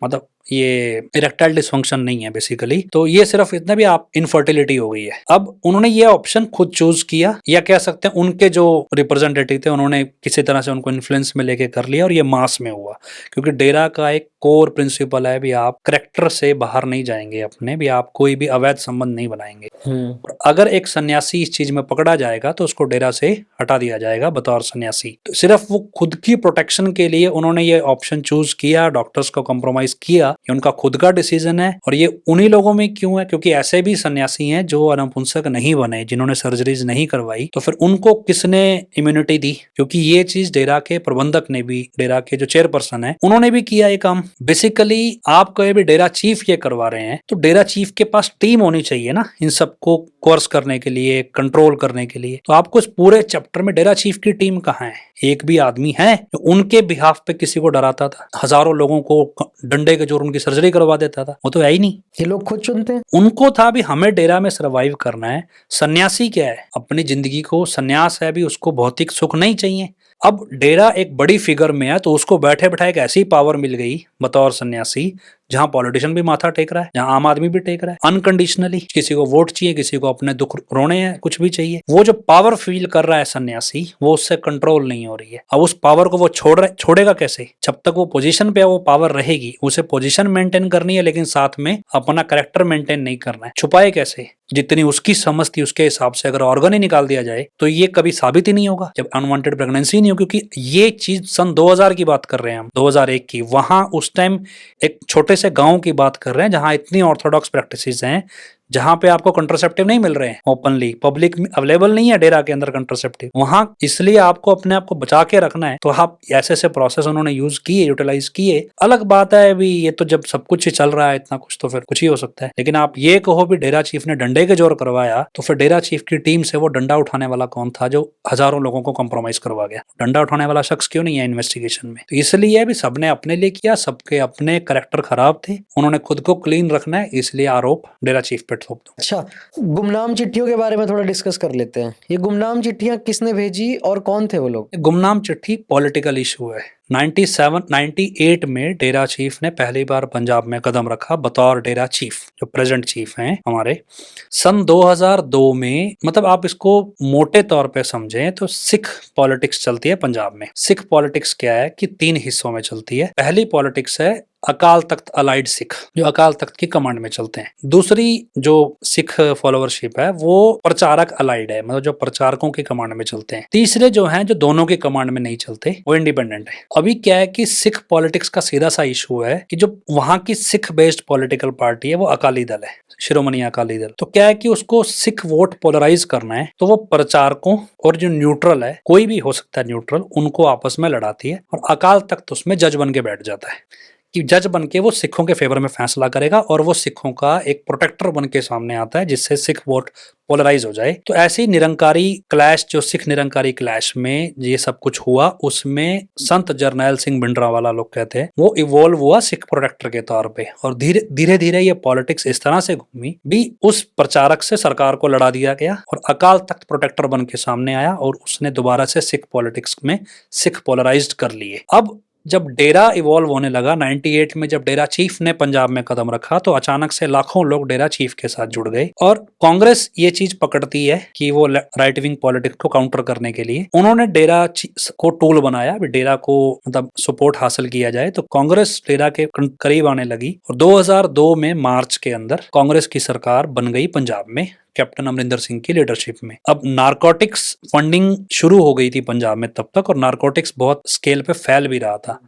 Speaker 2: मतलब ये इरेक्टाइल डिसफंक्शन नहीं है बेसिकली। तो ये सिर्फ इतना भी आप इनफर्टिलिटी हो गई है। अब उन्होंने ये ऑप्शन खुद चूज किया, या कह सकते हैं उनके जो रिप्रेजेंटेटिव थे उन्होंने किसी तरह से उनको इन्फ्लुएंस में लेके कर लिया, और ये मास में हुआ। क्योंकि डेरा का एक कोर प्रिंसिपल है भी आप करेक्टर से बाहर नहीं जाएंगे अपने, भी आप कोई भी अवैध संबंध नहीं बनाएंगे। और अगर एक सन्यासी इस चीज में पकड़ा जाएगा तो उसको डेरा से हटा दिया जाएगा बतौर सन्यासी। तो सिर्फ वो खुद की प्रोटेक्शन के लिए उन्होंने ये ऑप्शन चूज किया, डॉक्टर्स को कॉम्प्रोमाइज किया। ये उनका खुद का डिसीजन है, और ये उन्हीं लोगों में क्यों है, क्योंकि ऐसे भी सन्यासी हैं जो अनपुंसक नहीं बने, जिन्होंने सर्जरीज नहीं करवाई, तो फिर उनको किसने इम्यूनिटी दी? क्योंकि ये चीज डेरा के प्रबंधक ने भी, डेरा के जो चेयरपर्सन है, उन्होंने भी किया ये काम। बेसिकली आप कहे भी डेरा चीफ ये करवा रहे हैं, तो डेरा चीफ के पास टीम होनी चाहिए ना, इन सबको कोर्स करने के लिए, कंट्रोल करने के लिए। तो आपको इस पूरे चैप्टर में डेरा चीफ की टीम कहाँ है? एक भी आदमी है उनके बिहाफ पे किसी को डराता था, हजारों लोगों को डंडे के जोर उनकी सर्जरी करवा देता था? वो तो है ही नहीं।
Speaker 1: ये लोग खुद चुनते हैं।
Speaker 2: उनको था भी हमें डेरा में सरवाइव करना है। सन्यासी क्या है? अपनी जिंदगी को, सन्यास है भी, उसको भौतिक सुख नहीं चाहिए। अब डेरा एक बड़ी फिगर में है, तो उसको बैठे बैठाए एक ऐसी पावर मिल गई बतौर सन्यासी, जहां पॉलिटिशियन भी माथा टेक रहा है, जहां आम आदमी भी टेक रहा है अनकंडीशनली। किसी को वोट चाहिए, किसी को अपने दुख रोने हैं, कुछ भी चाहिए। वो जो पावर फील कर रहा है सन्यासी, वो उससे कंट्रोल नहीं हो रही है। अब उस पावर को वो छोड़ेगा कैसे? जब तक वो पोजीशन पे है वो पावर रहेगी, उसे पोजीशन मेंटेन करनी है, लेकिन साथ में अपना कैरेक्टर मेंटेन नहीं करना है। छुपाए कैसे? जितनी उसकी समझ थी उसके हिसाब से अगर ऑर्गन ही निकाल दिया जाए तो ये कभी साबित ही नहीं होगा जब अनवांटेड प्रेगनेंसी नहीं हो। क्योंकि ये चीज सन 2000 की बात कर रहे हैं हम, 2001 की। वहां उस टाइम एक छोटे से गांव की बात कर रहे हैं जहां इतनी ऑर्थोडॉक्स प्रैक्टिसेस हैं, जहां पे आपको कंट्रासेप्टिव नहीं मिल रहे हैं ओपनली, पब्लिक में अवेलेबल नहीं है डेरा के अंदर कंट्रासेप्टिव। वहां इसलिए आपको अपने आप को बचा के रखना है, तो आप ऐसे ऐसे प्रोसेस उन्होंने यूज किए, यूटिलाइज किए। अलग बात है भी, ये तो जब सब कुछ ही चल रहा है इतना कुछ, तो फिर कुछ ही हो सकता है। लेकिन आप ये कहो भी डेरा चीफ ने डंडे के जोर करवाया, तो फिर डेरा चीफ की टीम से वो डंडा उठाने वाला कौन था जो हजारों लोगों को कॉम्प्रोमाइज करवा गया? डंडा उठाने वाला शख्स क्यों नहीं है इन्वेस्टिगेशन में? तो इसलिए भी सबने अपने लिए किया, सबके अपने कैरेक्टर खराब थे, उन्होंने खुद को क्लीन रखना है, इसलिए आरोप डेरा चीफ पे थोप दो।
Speaker 1: अच्छा, गुमनाम चिट्ठियों के बारे में थोड़ा डिस्कस कर लेते हैं। ये गुमनाम चिट्ठियां किसने भेजी और कौन थे वो लोग?
Speaker 2: गुमनाम चिट्ठी पॉलिटिकल इशू है। 98 में डेरा चीफ ने पहली बार पंजाब में कदम रखा बतौर डेरा चीफ, जो प्रेजेंट चीफ हैं हमारे। सन 2002 में, मतलब आप इसको मोटे तौर पे समझें तो सिख पॉलिटिक्स चलती है पंजाब में। सिख पॉलिटिक्स क्या है कि 3 हिस्सों में चलती है। पहली पॉलिटिक्स है अकाल तख्त अलाइड सिख, जो अकाल तख्त की कमांड में चलते हैं। दूसरी जो सिख फॉलोअरशिप है वो प्रचारक अलाइड है, मतलब जो प्रचारकों की कमांड में चलते हैं। तीसरे जो हैं जो दोनों की कमांड में नहीं चलते, वो इंडिपेंडेंट है। अभी क्या है कि सिख पॉलिटिक्स का सीधा सा इशू है कि जो वहां की सिख बेस्ड पॉलिटिकल पार्टी है वो अकाली दल है, शिरोमणि अकाली दल। तो क्या है कि उसको सिख वोट पोलराइज करना है, तो वो प्रचारकों और जो न्यूट्रल है, कोई भी हो सकता है न्यूट्रल, उनको आपस में लड़ाती है, और अकाल तख्त उसमें जज बन के बैठ जाता है कि जज बन के वो सिखों के फेवर में फैसला करेगा और वो सिखों का एक प्रोटेक्टर बन के सामने आता है, जिससे सिख वोट पोलराइज हो जाए। तो ऐसी निरंकारी क्लैश, जो सिख निरंकारी क्लैश में ये सब कुछ हुआ, उसमें संत जरनैल सिंह भिंडरांवाला लोग कहते हैं वो इवॉल्व हुआ सिख प्रोटेक्टर के तौर पे, और धीरे धीरे ये पॉलिटिक्स इस तरह से घूमी भी उस प्रचारक से सरकार को लड़ा दिया गया और अकाल तख्त प्रोटेक्टर बन के सामने आया और उसने दोबारा से सिख पॉलिटिक्स में सिख पोलराइज्ड कर लिए। अब जब डेरा इवॉल्व होने लगा 98 में, जब डेरा चीफ ने पंजाब में कदम रखा, तो अचानक से लाखों लोग डेरा चीफ के साथ जुड़ गए और कांग्रेस ये चीज पकड़ती है कि वो राइट विंग पॉलिटिक्स को काउंटर करने के लिए उन्होंने डेरा को टूल बनाया, डेरा को मतलब सपोर्ट हासिल किया जाए। तो कांग्रेस डेरा के करीब आने लगी और 2002 में मार्च के अंदर कांग्रेस की सरकार बन गई पंजाब में कैप्टन अमरिंदर सिंह की लीडरशिप में। अब नारकोटिक्स फंडिंग शुरू हो गई थी पंजाब में तब तक, और नारकोटिक्स बहुत स्केल पे फैल भी रहा था।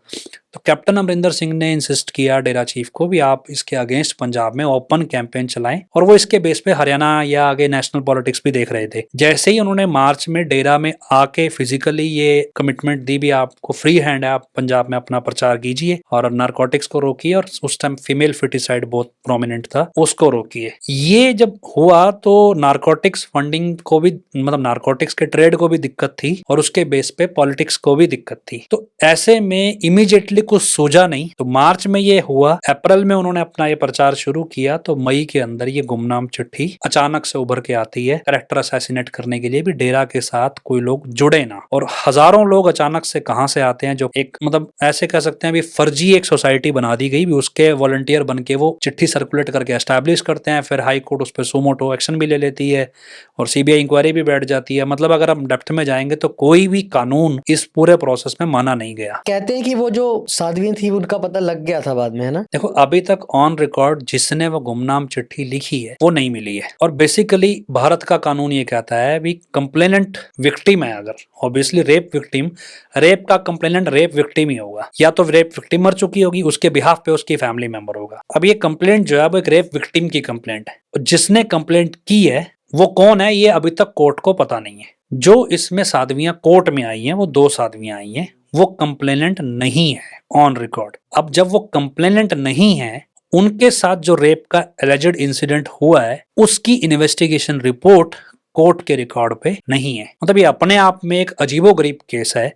Speaker 2: तो कैप्टन अमरिंदर सिंह ने इंसिस्ट किया डेरा चीफ को भी आप इसके अगेंस्ट पंजाब में ओपन कैंपेन चलाएं, और वो इसके बेस पे हरियाणा या आगे नेशनल पॉलिटिक्स भी देख रहे थे। जैसे ही उन्होंने मार्च में डेरा में आके फिजिकली ये कमिटमेंट दी भी आपको फ्री हैंड है, आप पंजाब में अपना प्रचार कीजिए और नारकोटिक्स को रोकिए, और उस टाइम फीमेल फिटिसाइड बहुत प्रोमिनेंट था, उसको रोकिए। ये जब हुआ तो नारकोटिक्स फंडिंग को भी, मतलब नारकोटिक्स के ट्रेड को भी दिक्कत थी और उसके बेस पे पॉलिटिक्स को भी दिक्कत थी। तो ऐसे में इमीडिएटली कुछ सूझा नहीं, तो मार्च में ये हुआ। अप्रैल में उन्होंने अपना ये प्रचार शुरू किया, तो मई के अंदर ये गुमनाम चिट्ठी अचानक से उभर के आती है कैरेक्टर असैसिनेट करने के लिए भी डेरा के साथ कोई लोग जुड़े ना। और हजारों लोग अचानक से कहां से आते हैं, जो एक मतलब ऐसे कह सकते हैं भी फर्जी एक सोसाइटी बना दी गई भी, उसके वॉलंटियर बन के वो चिट्ठी सर्कुलेट करके एस्टैब्लिश करते हैं, फिर हाई कोर्ट उस पर सुमोटो एक्शन भी ले लेती है और सीबीआई इंक्वायरी भी बैठ जाती है। मतलब अगर हम डेप्थ में जाएंगे तो कोई भी कानून इस पूरे प्रोसेस में माना नहीं गया।
Speaker 1: कहते हैं कि वो जो साध्वी थी उनका पता लग गया था बाद में, है ना?
Speaker 2: देखो अभी तक ऑन रिकॉर्ड जिसने वो गुमनाम चिट्ठी लिखी है वो नहीं मिली है, और बेसिकली भारत का कानून ये कहता है भी कंप्लेनेंट विक्टिम है, अगर ऑब्वियसली रेप विक्टिम, रेप का कंप्लेनेंट रेप विक्टिम ही होगा, या तो रेप विक्टिम मर चुकी होगी, उसके बिहाफ पे उसकी फैमिली मेंबर होगा। अब ये कंप्लेंट जो है वो एक रेप विक्टिम की कंप्लेंट है, जिसने कंप्लेंट की है वो कौन है ये अभी तक कोर्ट को पता नहीं है। जो इसमें साध्वियां कोर्ट में आई हैं वो 2 साध्वियां आई हैं, वो कंप्लेनेंट नहीं है ऑन रिकॉर्ड। अब जब वो कंप्लेनेंट नहीं है, उनके साथ जो रेप का एलिजेड इंसिडेंट हुआ है उसकी इन्वेस्टिगेशन रिपोर्ट कोर्ट के रिकॉर्ड पे नहीं है। मतलब ये अपने आप में एक अजीबोगरीब केस है।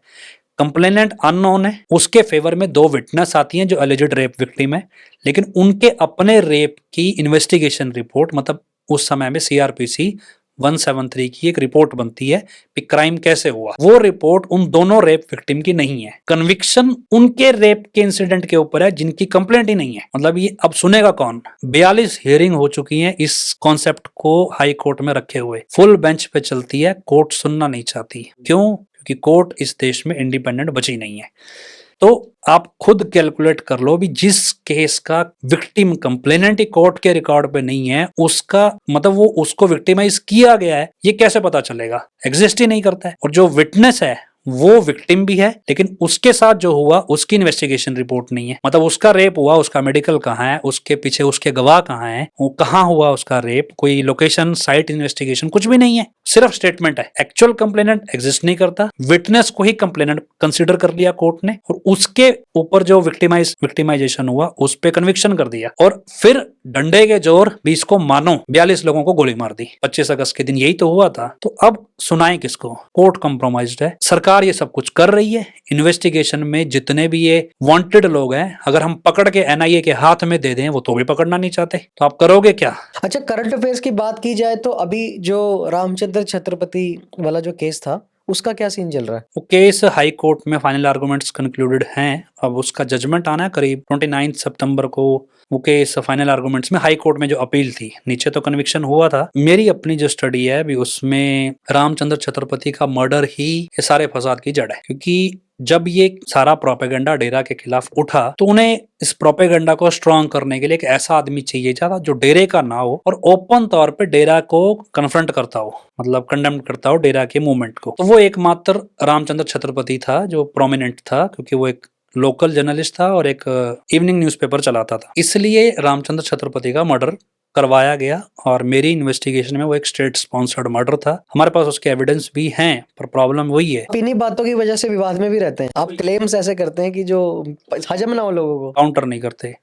Speaker 2: कंप्लेनेंट अननोन है, उसके फेवर में 2 विटनेस आती हैं जो एलिजेड रेप विक्टिम है, लेकिन उनके अपने रेप की इन्वेस्टिगेशन रिपोर्ट, मतलब उस समय में सीआरपीसी 173 की एक रिपोर्ट बनती है कि क्राइम कैसे हुआ, वो रिपोर्ट उन दोनों रेप विक्टिम की नहीं है। कन्विक्शन उनके रेप के इंसिडेंट के ऊपर है जिनकी कंप्लेंट ही नहीं है। मतलब ये अब सुनेगा कौन? 42 हियरिंग हो चुकी हैं इस कॉन्सेप्ट को हाई कोर्ट में रखे हुए, फुल बेंच पे चलती है, कोर्ट सुनना नहीं चाहती। क्यों? क्योंकि कोर्ट इस देश में इंडिपेंडेंट बची नहीं है। तो आप खुद कैलकुलेट कर लो भी, जिस केस का विक्टिम कंप्लेनेंट ही कोर्ट के रिकॉर्ड पे नहीं है, उसका मतलब वो उसको विक्टिमाइज किया गया है ये कैसे पता चलेगा? एग्जिस्ट ही नहीं करता है। और जो विटनेस है वो विक्टिम भी है, लेकिन उसके साथ जो हुआ उसकी इन्वेस्टिगेशन रिपोर्ट नहीं है। मतलब उसका रेप हुआ, उसका मेडिकल कहाँ है, उसके पीछे उसके गवाह कहाँ हैं, वो कहाँ हुआ उसका रेप, कोई लोकेशन साइट इन्वेस्टिगेशन कुछ भी नहीं है, सिर्फ स्टेटमेंट है। एक्चुअल कंप्लेनेंट एग्जिस्ट नहीं करता, विटनेस को ही कंप्लेनेंट कंसीडर कर लिया कोर्ट ने, और उसके ऊपर जो विक्टिमाइजेशन हुआ उस पे कन्विक्शन कर दिया, और फिर डंडे के जोर भी इसको मानो 42 लोगों को गोली मार दी 25 अगस्त के दिन। यही तो हुआ था। तो अब सुनाए किसको? कोर्ट कंप्रोमाइज्ड है, सरकार ये सब कुछ कर रही है। इन्वेस्टिगेशन में जितने भी ये वांटेड लोग हैं, अगर हम पकड़ के एनआईए के हाथ में दे दें वो तो भी पकड़ना नहीं चाहते, तो आप करोगे क्या?
Speaker 1: अच्छा, करंट अफेयर्स की बात की जाए तो अभी जो रामचंद्र छत्रपति वाला जो केस था उसका क्या सीन चल रहा है?
Speaker 2: वो केस हाई कोर्ट में फाइनल आर्गुमेंट्स कंक्लूडेड हैं। अब उसका जजमेंट आना है करीब 29 सितंबर को। वो केस फाइनल आर्गुमेंट्स में हाई कोर्ट में जो अपील थी, नीचे तो कन्विक्शन हुआ था। मेरी अपनी जो स्टडी है भी उसमें रामचंद्र छत्रपति का मर्डर ही ये सारे फसाद की जड़ है, क्योंकि जब ये सारा प्रोपेगेंडा डेरा के खिलाफ उठा तो उन्हें इस प्रोपेगेंडा को स्ट्रॉन्ग करने के लिए एक ऐसा आदमी चाहिए था जो डेरे का ना हो और ओपन तौर पे डेरा को कन्फ्रंट करता हो, मतलब कंडेम करता हो डेरा के मूवमेंट को। तो वो एकमात्र रामचंद्र छत्रपति था जो प्रोमिनेंट था, क्योंकि वो एक लोकल जर्नलिस्ट था और एक इवनिंग न्यूज़पेपर चलाता था। इसलिए रामचंद्र छत्रपति का मर्डर करवाया गया और मेरी इन्वेस्टिगेशन में वो एक स्टेट स्पॉन्सर्ड मर्डर था। हमारे पास उसके एविडेंस भी हैं, पर प्रॉब्लम वही है,
Speaker 1: आप इन्हीं बातों की वजह से विवाद में भी रहते हैं। आप क्लेम्स ऐसे करते हैं कि जो हजम ना हो लोगों को।
Speaker 2: काउंटर नहीं करते।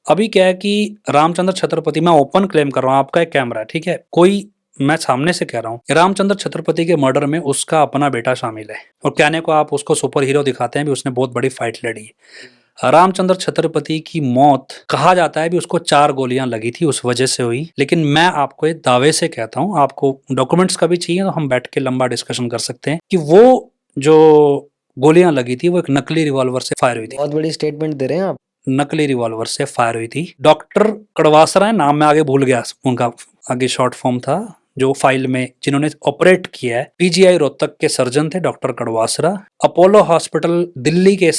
Speaker 2: अभी क्या है कि रामचंद्र छत्रपति, मैं ओपन क्लेम कर रहा हूँ, आपका एक कैमरा है, ठीक है, कोई, मैं सामने से कह रहा हूँ, रामचंद्र छत्रपति के मर्डर में उसका अपना बेटा शामिल है और कहने को आप उसको सुपर हीरो दिखाते हैं भी, उसने बहुत बड़ी फाइट लड़ी है। रामचंद्र छत्रपति की मौत कहा जाता है भी उसको 4 गोलियां लगी थी, उस वजह से हुई, लेकिन मैं आपको एक दावे से कहता हूँ, आपको डॉक्यूमेंट्स का भी चाहिए तो हम बैठ के लंबा डिस्कशन कर सकते हैं कि वो जो गोलियां लगी थी वो एक नकली रिवॉल्वर से फायर हुई थी।
Speaker 1: बहुत बड़ी स्टेटमेंट दे रहे हैं आप।
Speaker 2: नकली रिवॉल्वर से फायर हुई थी। डॉक्टर कड़वासरा है, नाम मैं आगे भूल गया, उनका आगे शॉर्ट फॉर्म था जो फाइल में जिन्होंने ऑपरेट किया है, पीजीआई रोहतक के सर्जन थे doctor Kadwasara, Apollo hospital Delhi के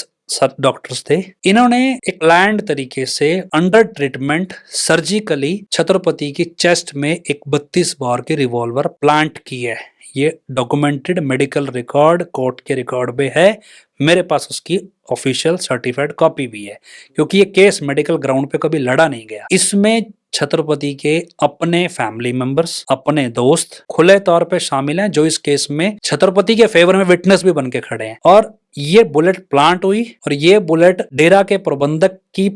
Speaker 2: डॉक्टर्स थे। इन्होंने एक प्लान्ड तरीके से अंडर ट्रीटमेंट सर्जिकली छत्रपति की चेस्ट में एक 32 बॉर की रिवॉल्वर प्लांट की है। ये डॉक्यूमेंटेड मेडिकल रिकॉर्ड कोर्ट के रिकॉर्ड में है, मेरे पास उसकी ऑफिशियल सर्टिफाइड कॉपी भी है, क्योंकि ये केस मेडिकल ग्राउंड पे कभी लड़ा नहीं गया। इसमें छत्रपति के अपने फैमिली मेंबर्स, अपने दोस्त खुले तौर पे शामिल हैं, जो इस केस में छत्रपति के फेवर में विटनेस भी बन के खड़े हैं। और ये बुलेट प्लांट हुई और ये बुलेट डेरा के प्रबंधक की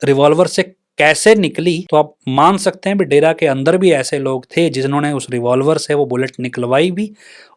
Speaker 2: रिवॉल्वर से कैसे निकली, तो आप मान सकते हैं भी डेरा के अंदर भी ऐसे लोग थे जिन्होंने उस रिवॉल्वर से वो बुलेट निकलवाई भी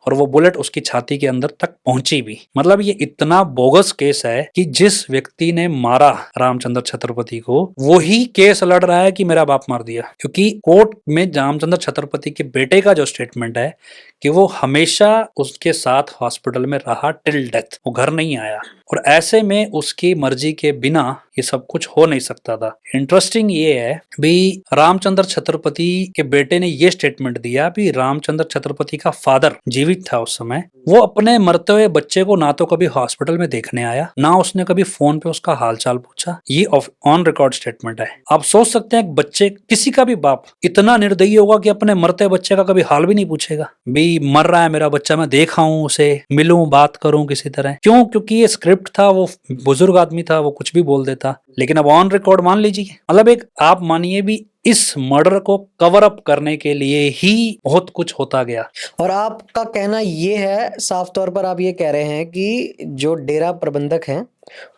Speaker 2: और वो बुलेट उसकी छाती के अंदर तक पहुंची भी। मतलब ये इतना बोगस केस है कि जिस व्यक्ति ने मारा रामचंद्र छत्रपति को, वही केस लड़ रहा है कि मेरा बाप मार दिया, क्योंकि कोर्ट में रामचंद्र छत्रपति के बेटे का जो स्टेटमेंट है कि वो हमेशा उसके साथ हॉस्पिटल में रहा टिल डेथ, वो घर नहीं आया, और ऐसे में उसकी मर्जी के बिना ये सब कुछ हो नहीं सकता था। इंटरेस्टिंग ये है भी, रामचंद्र छत्रपति के बेटे ने ये स्टेटमेंट दिया भी रामचंद्र छत्रपति का फादर जीवित था उस समय, वो अपने मरते हुए बच्चे को ना तो कभी हॉस्पिटल में देखने आया, ना उसने कभी फोन पे उसका हालचाल पूछा। ये ऑन रिकॉर्ड स्टेटमेंट है। आप सोच सकते हैं बच्चे, किसी का भी बाप इतना निर्दयी होगा कि अपने मरते बच्चे का कभी हाल भी नहीं पूछेगा भी मर रहा है मेरा बच्चा, मैं देखा हूं उसे, मिलूं, बात करूं किसी तरह। क्यों? क्योंकि ये स्क्रिप्ट था, वो बुजुर्ग आदमी था, वो कुछ भी बोल देता। लेकिन अब ऑन रिकॉर्ड मान लीजिए, मतलब एक आप मानिए भी इस मर्डर को कवर अप करने के लिए ही बहुत कुछ होता गया।
Speaker 1: और आपका कहना ये है, साफ तौर पर आप ये कह रहे हैं कि जो डेरा प्रबंधक हैं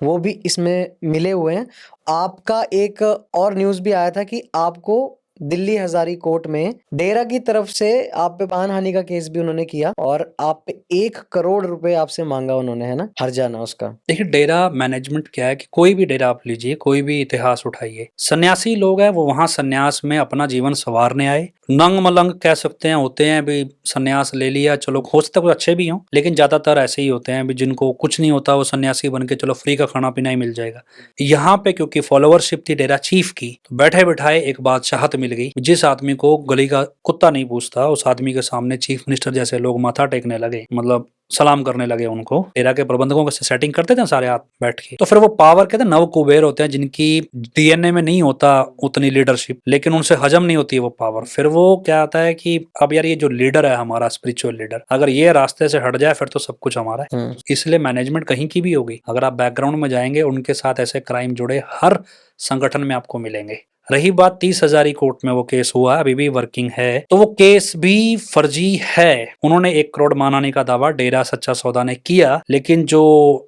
Speaker 1: वो भी इसमें मिले हुए हैं। आपका एक और न्यूज़ भी आया था कि आपको दिल्ली हजारी कोर्ट में डेरा की तरफ से आप पे मानहानि का केस भी उन्होंने किया और आप पे 1 करोड़ रुपए आपसे मांगा उन्होंने, है ना, हर जाना उसका।
Speaker 2: देखिए, डेरा मैनेजमेंट क्या है कि कोई भी डेरा आप लीजिए, कोई भी इतिहास उठाइए, सन्यासी लोग हैं, वो वहां सन्यास में अपना जीवन संवारने आए, नंग मलंग कह सकते हैं, होते हैं भी सन्यास ले लिया, चलो हो सकता है कुछ अच्छे भी हों, लेकिन ज्यादातर ऐसे ही होते हैं भी जिनको कुछ नहीं होता, वो सन्यासी बन के चलो फ्री का खाना पीना ही मिल जाएगा। यहाँ पे क्योंकि फॉलोअरशिप थी डेरा चीफ की, तो बैठे बैठाए एक बादशाहत मिल गई। जिस आदमी को गली का कुत्ता नहीं पूछता, उस आदमी के सामने चीफ मिनिस्टर जैसे लोग माथा टेकने लगे, मतलब सलाम करने लगे उनको। डेरा के प्रबंधकों के सेटिंग करते थे सारे हाथ बैठ के। तो फिर वो पावर कहते हैं, नव कुबेर होते हैं जिनकी डीएनए में नहीं होता उतनी लीडरशिप, लेकिन उनसे हजम नहीं होती वो पावर। फिर वो क्या आता है कि अब यार ये जो लीडर है हमारा स्पिरिचुअल लीडर, अगर ये रास्ते से हट जाए फिर तो सब कुछ हमारा है। इसलिए मैनेजमेंट कहीं की भी होगी, अगर आप बैकग्राउंड में जाएंगे उनके साथ ऐसे क्राइम जुड़े हर संगठन में आपको मिलेंगे। रही बात 30 हजारी कोर्ट में वो केस हुआ, अभी भी वर्किंग है, तो वो केस भी फर्जी है। उन्होंने 1 करोड़ मानहानि का दावा डेरा सच्चा सौदा ने किया, लेकिन जो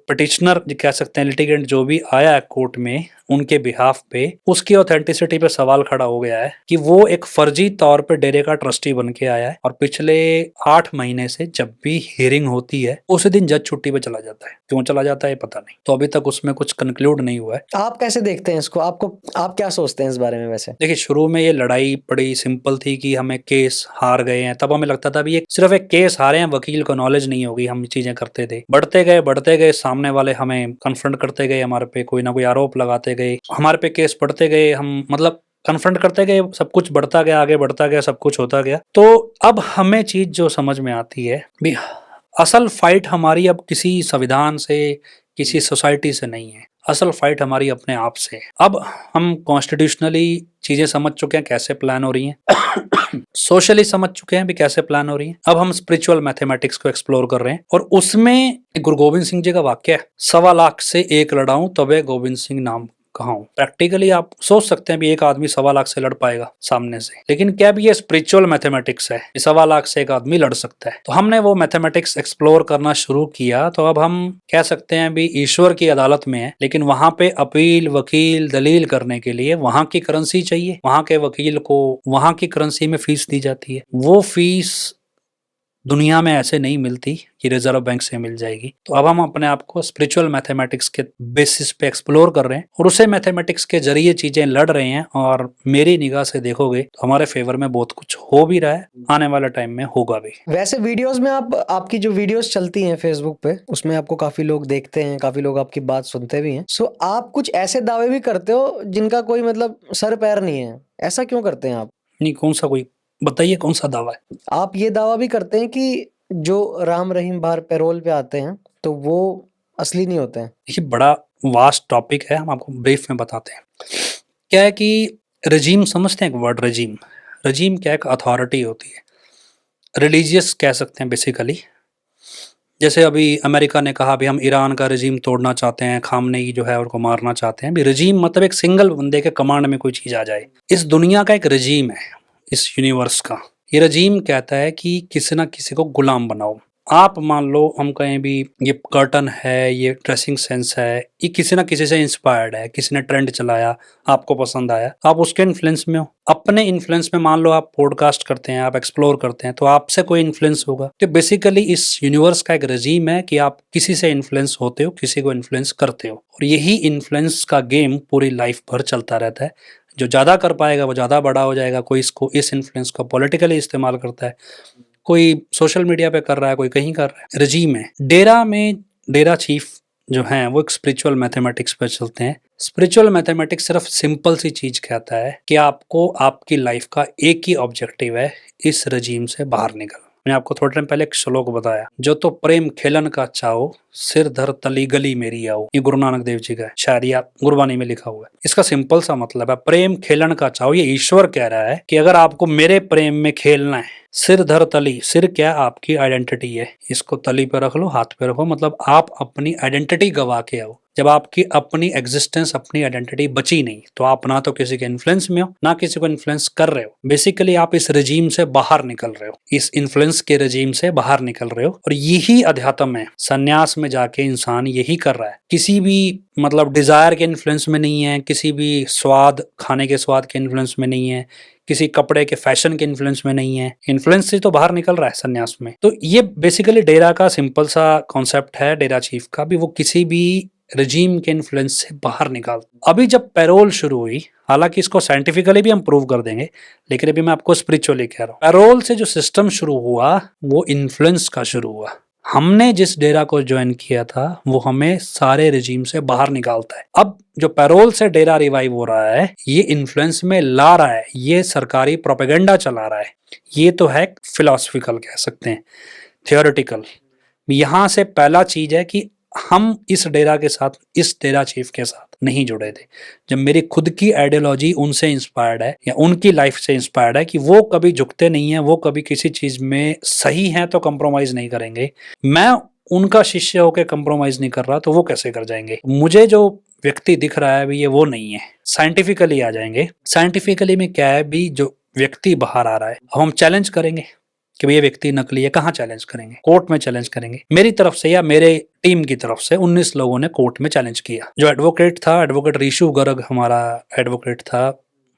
Speaker 2: पिटिशनर कह सकते हैं, लिटिगेंट जो भी आया है कोर्ट में उनके बिहाफ पे, उसकी ऑथेंटिसिटी पे सवाल खड़ा हो गया है कि वो एक फर्जी तौर पे डेरे का ट्रस्टी बन के आया है और पिछले 8 महीने से जब भी हियरिंग होती है उस दिन जज छुट्टी पे चला जाता है। क्यों चला जाता है पता नहीं, तो अभी तक उसमें कुछ कंक्लूड नहीं हुआ है।
Speaker 1: आप कैसे देखते हैं इसको? आप क्या सोचते हैं इस बारे में? वैसे
Speaker 2: देखिए, शुरू में ये लड़ाई बड़ी सिंपल थी कि हमें केस हार गए हैं, तब हमें लगता था भी ये सिर्फ एक केस हारे हैं, वकील को नॉलेज नहीं होगी, हम चीजें करते थे। बढ़ते गए, सामने वाले हमें कन्फ्रंट करते गए, हमारे पे कोई ना कोई आरोप लगाते गए, हमारे पे केस पढ़ते गए, हम मतलब कन्फ्रंट करते गए, सब कुछ बढ़ता गया, आगे बढ़ता गया, सब कुछ होता गया। तो अब हमें चीज जो समझ में आती है भी, असल फाइट हमारी अब किसी संविधान से, किसी सोसाइटी से नहीं है, असल फाइट हमारी अपने आप से है। अब हम कॉन्स्टिट्यूशनली चीजें समझ चुके हैं कैसे प्लान हो रही हैं, सोशली समझ चुके हैं भी कैसे प्लान हो रही हैं। अब हम स्पिरिचुअल मैथमेटिक्स को एक्सप्लोर कर रहे हैं, और उसमें गुरु गोविंद सिंह जी का वाक्य है, 1.25 लाख से 1 लड़ाऊं तबे गोविंद सिंह नाम कहाँ हूँ। प्रैक्टिकली आप सोच सकते हैं भी एक आदमी 1.25 लाख से लड़ पाएगा सामने से, लेकिन क्या भी ये स्पिरिचुअल मैथमेटिक्स है, 1.25 लाख से एक आदमी लड़ सकता है। तो हमने वो मैथमेटिक्स एक्सप्लोर करना शुरू किया। तो अब हम कह सकते हैं भी ईश्वर की अदालत में है, लेकिन वहां पे अपील, वकील, दलील करने के लिए वहां की करेंसी चाहिए। वहां के वकील को वहां की करेंसी में फीस दी जाती है। वो फीस दुनिया में ऐसे नहीं मिलती कि रिजर्व बैंक से मिल जाएगी। तो अब हम अपने आप को स्पिरिचुअल मैथमेटिक्स के बेसिस पे एक्सप्लोर कर रहे हैं और उसे मैथमेटिक्स के जरिए चीजें लड़ रहे हैं। और मेरी निगाह से देखोगे तो हमारे फेवर में बहुत कुछ हो भी रहा है, आने वाले टाइम में होगा भी।
Speaker 1: वैसे वीडियोस में आपकी जो वीडियोस चलती हैं फेसबुक पे, उसमें आपको काफी लोग देखते हैं, काफी लोग आपकी बात सुनते भी हैं। सो आप कुछ ऐसे दावे भी करते हो जिनका कोई मतलब सर पैर नहीं है, ऐसा क्यों करते हैं आप?
Speaker 2: नहीं, कौन सा, कोई बताइए कौन सा दावा है?
Speaker 1: आप ये दावा भी करते हैं कि जो राम रहीम बाहर पैरोल पे आते हैं तो वो असली नहीं होते हैं।
Speaker 2: ये बड़ा वास्ट टॉपिक है, हम आपको ब्रीफ में बताते हैं। क्या है कि रजीम समझते हैं, एक वर्ड रजीम। रजीम क्या, एक अथॉरिटी होती है, रिलीजियस कह सकते हैं बेसिकली। जैसे अभी अमेरिका ने कहा भी हम ईरान का रजीम तोड़ना चाहते हैं, खामनेई जो है उनको मारना चाहते हैं। भी रजीम मतलब एक सिंगल बंदे के कमांड में कोई चीज आ जाए। इस दुनिया का एक रजीम है, इस यूनिवर्स का। ये रजीम कहता है कि किसी ना किसी को गुलाम बनाओ। आप मान लो हम कहें भी ये कर्टन है, ये ड्रेसिंग सेंस है, ये किसी ना किसी से इंस्पायर्ड है, किसी ने ट्रेंड चलाया, आपको पसंद आया, आप उसके इन्फ्लुएंस में हो। अपने इन्फ्लुएंस में मान लो आप पॉडकास्ट करते हैं, आप एक्सप्लोर करते हैं, तो आपसे कोई इन्फ्लुएंस होगा। तो बेसिकली इस यूनिवर्स का एक रजीम है कि आप किसी से इन्फ्लुएंस होते हो, किसी को इन्फ्लुएंस करते हो, और यही इन्फ्लुएंस का गेम पूरी लाइफ भर चलता रहता है। जो ज़्यादा कर पाएगा वो ज़्यादा बड़ा हो जाएगा। कोई इसको, इस इन्फ्लुएंस को पॉलिटिकली इस्तेमाल करता है, कोई सोशल मीडिया पे कर रहा है, कोई कहीं कर रहा है। रजीम है। डेरा में डेरा चीफ जो हैं वो एक स्पिरिचुअल मैथमेटिक्स पर चलते हैं। स्पिरिचुअल मैथमेटिक्स सिर्फ सिंपल सी चीज कहता है कि आपको आपकी लाइफ का एक ही ऑब्जेक्टिव है, इस रजीम से बाहर निकल। मैंने आपको थोड़े टाइम पहले एक श्लोक बताया, जो तो प्रेम खेलन का चाहो, सिर धर तली गली मेरी आओ। ये गुरु नानक देव जी का है, शायद या गुरबानी में लिखा हुआ है। इसका सिंपल सा मतलब है, प्रेम खेलन का चाहो। ये ईश्वर कह रहा है कि अगर आपको मेरे प्रेम में खेलना है, सिर धर तली। सिर क्या, आपकी आइडेंटिटी है, इसको तली पे रख लो, हाथ पे रखो। मतलब आप अपनी आइडेंटिटी गवा के आओ। जब आपकी अपनी एग्जिस्टेंस, अपनी आइडेंटिटी बची नहीं, तो आप ना तो किसी के इन्फ्लुएंस में हो, ना किसी को इन्फ्लुएंस कर रहे हो। बेसिकली आप इस रजीम से बाहर निकल रहे हो, इस इन्फ्लुएंस के रजीम से बाहर निकल रहे हो। और यही अध्यात्म है। संन्यास में जाके इंसान यही कर रहा है। किसी भी मतलब डिजायर के इन्फ्लुएंस में नहीं है, किसी भी स्वाद, खाने के स्वाद के इन्फ्लुएंस में नहीं है, किसी कपड़े के फैशन के इन्फ्लुएंस में नहीं है। इन्फ्लुएंस से तो बाहर निकल रहा है संन्यास में। तो ये बेसिकली डेरा का सिंपल सा कॉन्सेप्ट है, डेरा चीफ का भी। वो किसी भी रजीम के इन्फ्लुएंस से बाहर निकाल। अभी जब पैरोल शुरू हुई, हालांकि इसको साइंटिफिकली भी हम प्रूव कर देंगे, लेकिन अभी मैं आपको स्पिरिचुअली कह रहा हूँ। पैरोल से जो सिस्टम शुरू हुआ वो इन्फ्लुएंस का शुरू हुआ। हमने जिस डेरा को ज्वाइन किया था वो हमें सारे रजीम से बाहर निकालता है। अब जो पैरोल से डेरा रिवाइव हो रहा है, ये इन्फ्लुएंस में ला रहा है, ये सरकारी प्रोपेगेंडा चला रहा है। ये तो है फिलोसफिकल कह सकते हैं, थियोरिटिकल। यहां से पहला चीज है कि हम इस डेरा के साथ, इस डेरा चीफ के साथ नहीं जुड़े थे। जब मेरी खुद की आइडियोलॉजी उनसे इंस्पायर्ड है या उनकी लाइफ से इंस्पायर्ड है कि वो कभी झुकते नहीं है, वो कभी किसी चीज में सही है तो कंप्रोमाइज नहीं करेंगे, मैं उनका शिष्य होकर कंप्रोमाइज नहीं कर रहा, तो वो कैसे कर जाएंगे? मुझे जो व्यक्ति दिख रहा है अभी, ये वो नहीं है। साइंटिफिकली आ जाएंगे। साइंटिफिकली में क्या है भी, जो व्यक्ति बाहर आ रहा है, अब हम चैलेंज करेंगे कि भाई ये व्यक्ति नकली है। कहाँ चैलेंज करेंगे? कोर्ट में चैलेंज करेंगे। मेरी तरफ से या मेरे टीम की तरफ से 19 लोगों ने कोर्ट में चैलेंज किया। जो एडवोकेट था, एडवोकेट ऋषु गर्ग हमारा एडवोकेट था